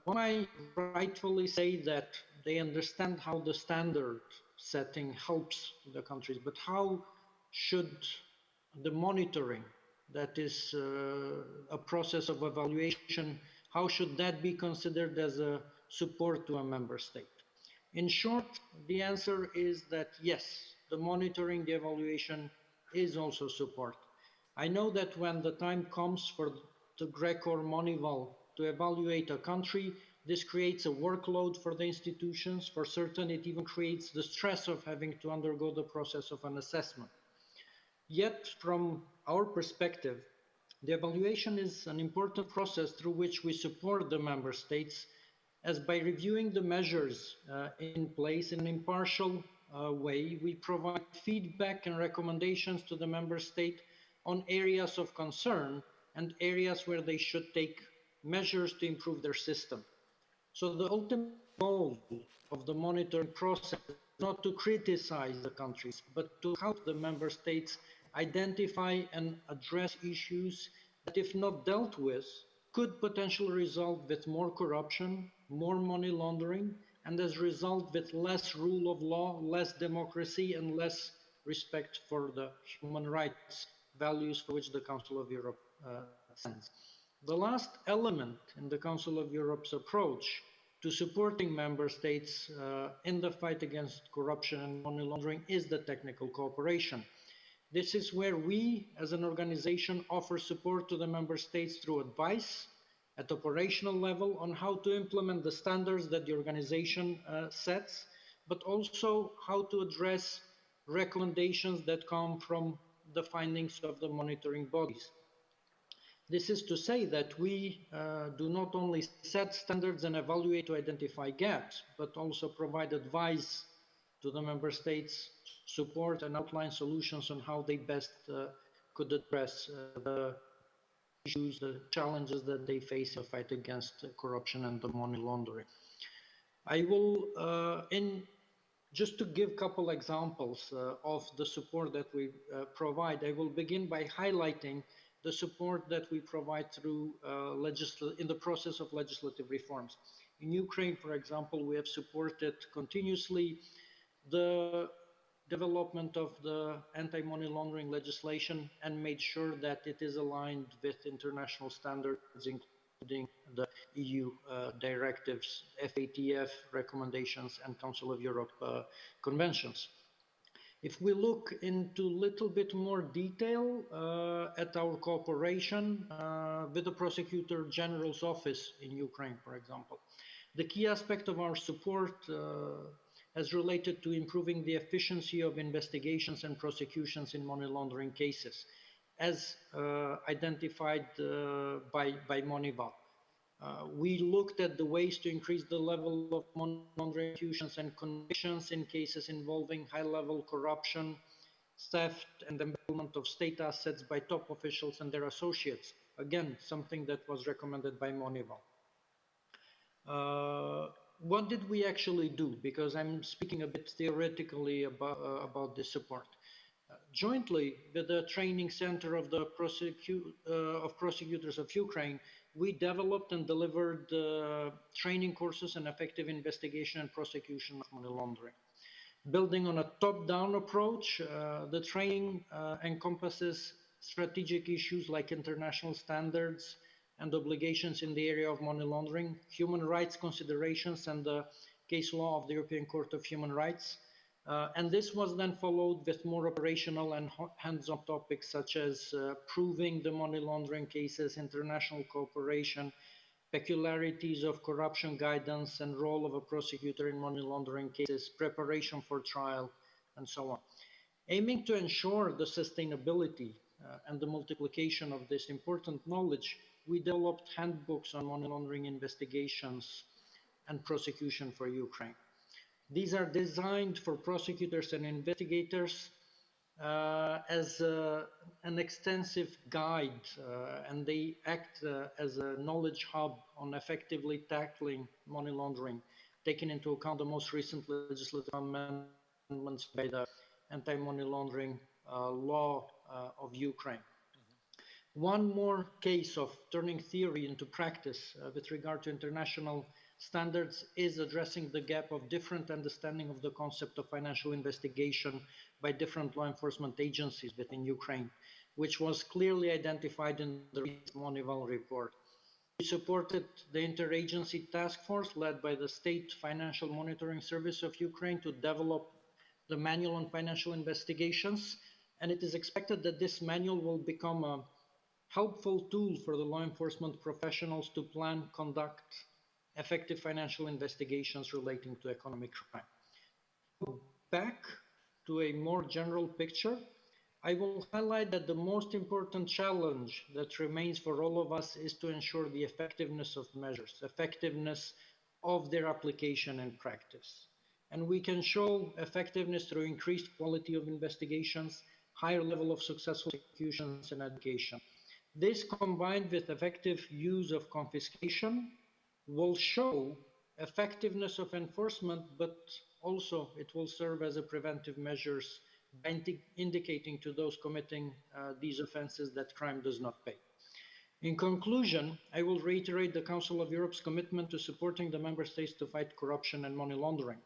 One might rightfully say that they understand how the standard setting helps the countries, but how should the monitoring, that is a process of evaluation, how should that be considered as a support to a member state? In short, the answer is that yes, the monitoring, the evaluation is also support. I know that when the time comes for the GRECO or MONIVAL to evaluate a country, this creates a workload for the institutions. For certain, it even creates the stress of having to undergo the process of an assessment. Yet, from our perspective, the evaluation is an important process through which we support the member states, as by reviewing the measures in place in an impartial way, we provide feedback and recommendations to the member state on areas of concern and areas where they should take measures to improve their system. So the ultimate goal of the monitoring process is not to criticize the countries, but to help the member states identify and address issues that, if not dealt with, could potentially result with more corruption, more money laundering, and as a result with less rule of law, less democracy, and less respect for the human rights values for which the Council of Europe stands. The last element in the Council of Europe's approach to supporting member states in the fight against corruption and money laundering is the technical cooperation. This is where we, as an organization, offer support to the member states through advice at operational level on how to implement the standards that the organization sets, but also how to address recommendations that come from the findings of the monitoring bodies. This is to say that we do not only set standards and evaluate to identify gaps, but also provide advice to the member states, support and outline solutions on how they best could address the issues, the challenges that they face in the fight against corruption and the money laundering. I will, just to give a couple examples of the support that we provide, I will begin by highlighting the support that we provide through in the process of legislative reforms. In Ukraine, for example, we have supported continuously the development of the anti-money laundering legislation and made sure that it is aligned with international standards, including the EU directives, FATF recommendations, and Council of Europe conventions. If we look into a little bit more detail at our cooperation with the Prosecutor General's office in Ukraine, for example, the key aspect of our support has related to improving the efficiency of investigations and prosecutions in money laundering cases, as identified by MONIVAL. We looked at the ways to increase the level of money laundering prosecutions and convictions in cases involving high-level corruption, theft and embezzlement of state assets by top officials and their associates. Again, something that was recommended by Moneyval. What did we actually do? Because I'm speaking a bit theoretically about this support. Jointly with the training center of the prosecutors of Ukraine, we developed and delivered training courses on effective investigation and prosecution of money laundering. Building on a top-down approach, the training encompasses strategic issues like international standards and obligations in the area of money laundering, human rights considerations, and the case law of the European Court of Human Rights. And this was then followed with more operational and hands-on topics such as proving the money laundering cases, international cooperation, peculiarities of corruption guidance and role of a prosecutor in money laundering cases, preparation for trial, and so on. Aiming to ensure the sustainability and the multiplication of this important knowledge, we developed handbooks on money laundering investigations and prosecution for Ukraine. These are designed for prosecutors and investigators as an extensive guide, and they act as a knowledge hub on effectively tackling money laundering, taking into account the most recent legislative amendments by the anti-money laundering law of Ukraine. One more case of turning theory into practice with regard to international standards is addressing the gap of different understanding of the concept of financial investigation by different law enforcement agencies within Ukraine, which was clearly identified in the recent Moneyval report. We supported the interagency task force led by the State Financial Monitoring Service of Ukraine to develop the manual on financial investigations, and it is expected that this manual will become a helpful tool for the law enforcement professionals to plan, conduct effective financial investigations relating to economic crime. Back to a more general picture, I will highlight that the most important challenge that remains for all of us is to ensure the effectiveness of measures, effectiveness of their application and practice. And we can show effectiveness through increased quality of investigations, higher level of successful executions, and education. This, combined with effective use of confiscation, will show effectiveness of enforcement, but also it will serve as a preventive measures by indicating to those committing these offenses that crime does not pay. In conclusion, I will reiterate the Council of Europe's commitment to supporting the member states to fight corruption and money laundering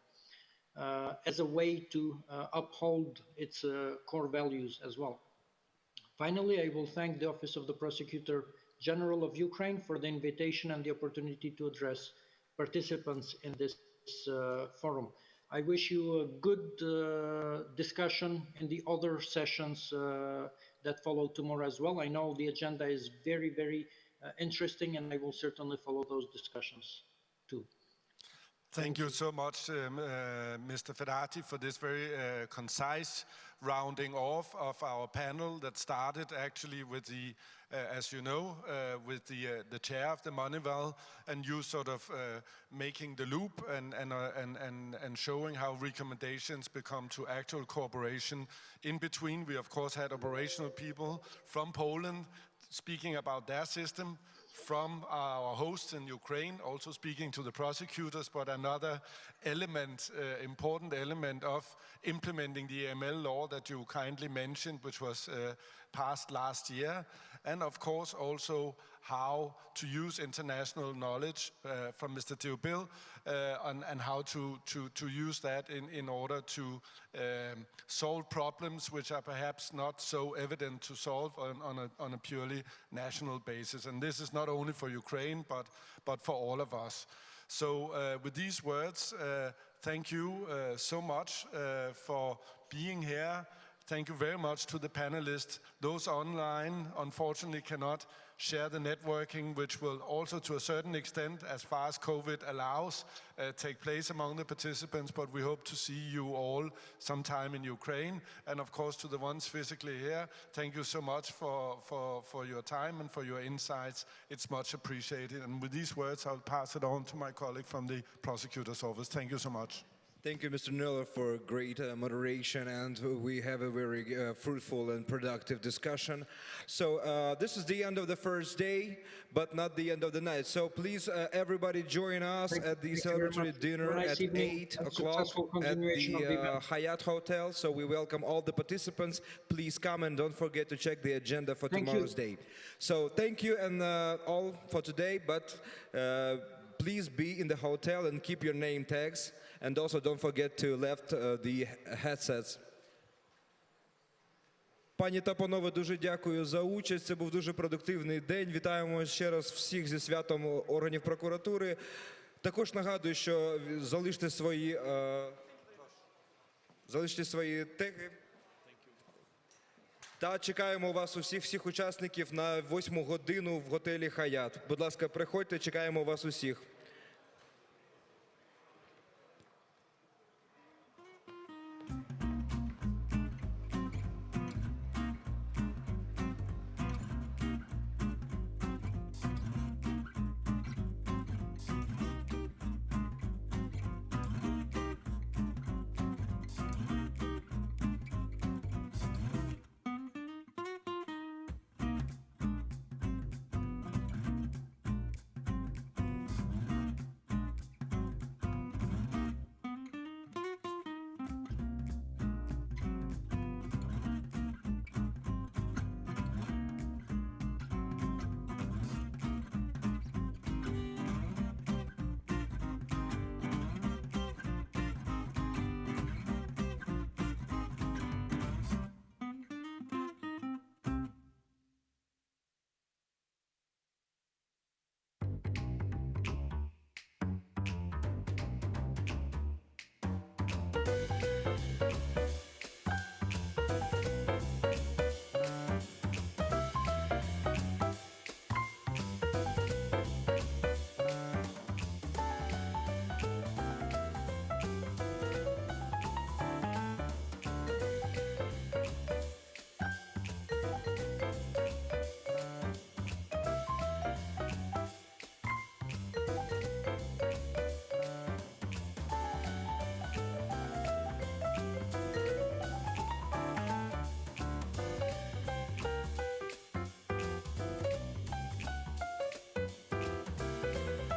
as a way to uphold its core values as well. Finally, I will thank the Office of the Prosecutor General of Ukraine for the invitation and the opportunity to address participants in this forum. I wish you a good discussion in the other sessions that follow tomorrow as well. I know the agenda is very, very interesting, and I will certainly follow those discussions too. Thank you so much, Mr. Fedati, for this very concise rounding off of our panel that started actually with the, as you know, with the chair of the Moneyval, and you sort of making the loop and showing how recommendations become to actual cooperation. In between, we of course had operational people from Poland speaking about their system, from our hosts in Ukraine, also speaking to the prosecutors, but another element, important element of implementing the AML law that you kindly mentioned, which was passed last year, and of course also how to use international knowledge from Mr. Theobil and how to use that in order to solve problems which are perhaps not so evident to solve on a purely national basis. And this is not only for Ukraine, but for all of us. So with these words, thank you so much for being here. Thank you very much to the panelists. Those online, unfortunately, cannot share the networking, which will also, to a certain extent, as far as COVID allows, take place among the participants. But we hope to see you all sometime in Ukraine. And of course, to the ones physically here, thank you so much for your time and for your insights. It's much appreciated. And with these words, I'll pass it on to my colleague from the prosecutor's office. Thank you so much. Thank you, Mr. Miller, for great moderation, and we have a very fruitful and productive discussion. So this is the end of the first day, but not the end of the night. So please, everybody join us at the celebratory dinner at 8 o'clock at the Hyatt Hotel. So we welcome all the participants. Please come and don't forget to check the agenda for tomorrow's day. So thank you and all for today, but please be in the hotel and keep your name tags. And also don't forget to left the headsets. Пані та панове, дуже дякую за участь. Це був дуже продуктивний день. Вітаємо ще раз всіх зі святом органів прокуратури. Також нагадую, що залиште свої теги. Та чекаємо вас всіх учасників на 8 годину в готелі Хаят. Будь ласка, приходьте, чекаємо вас усіх.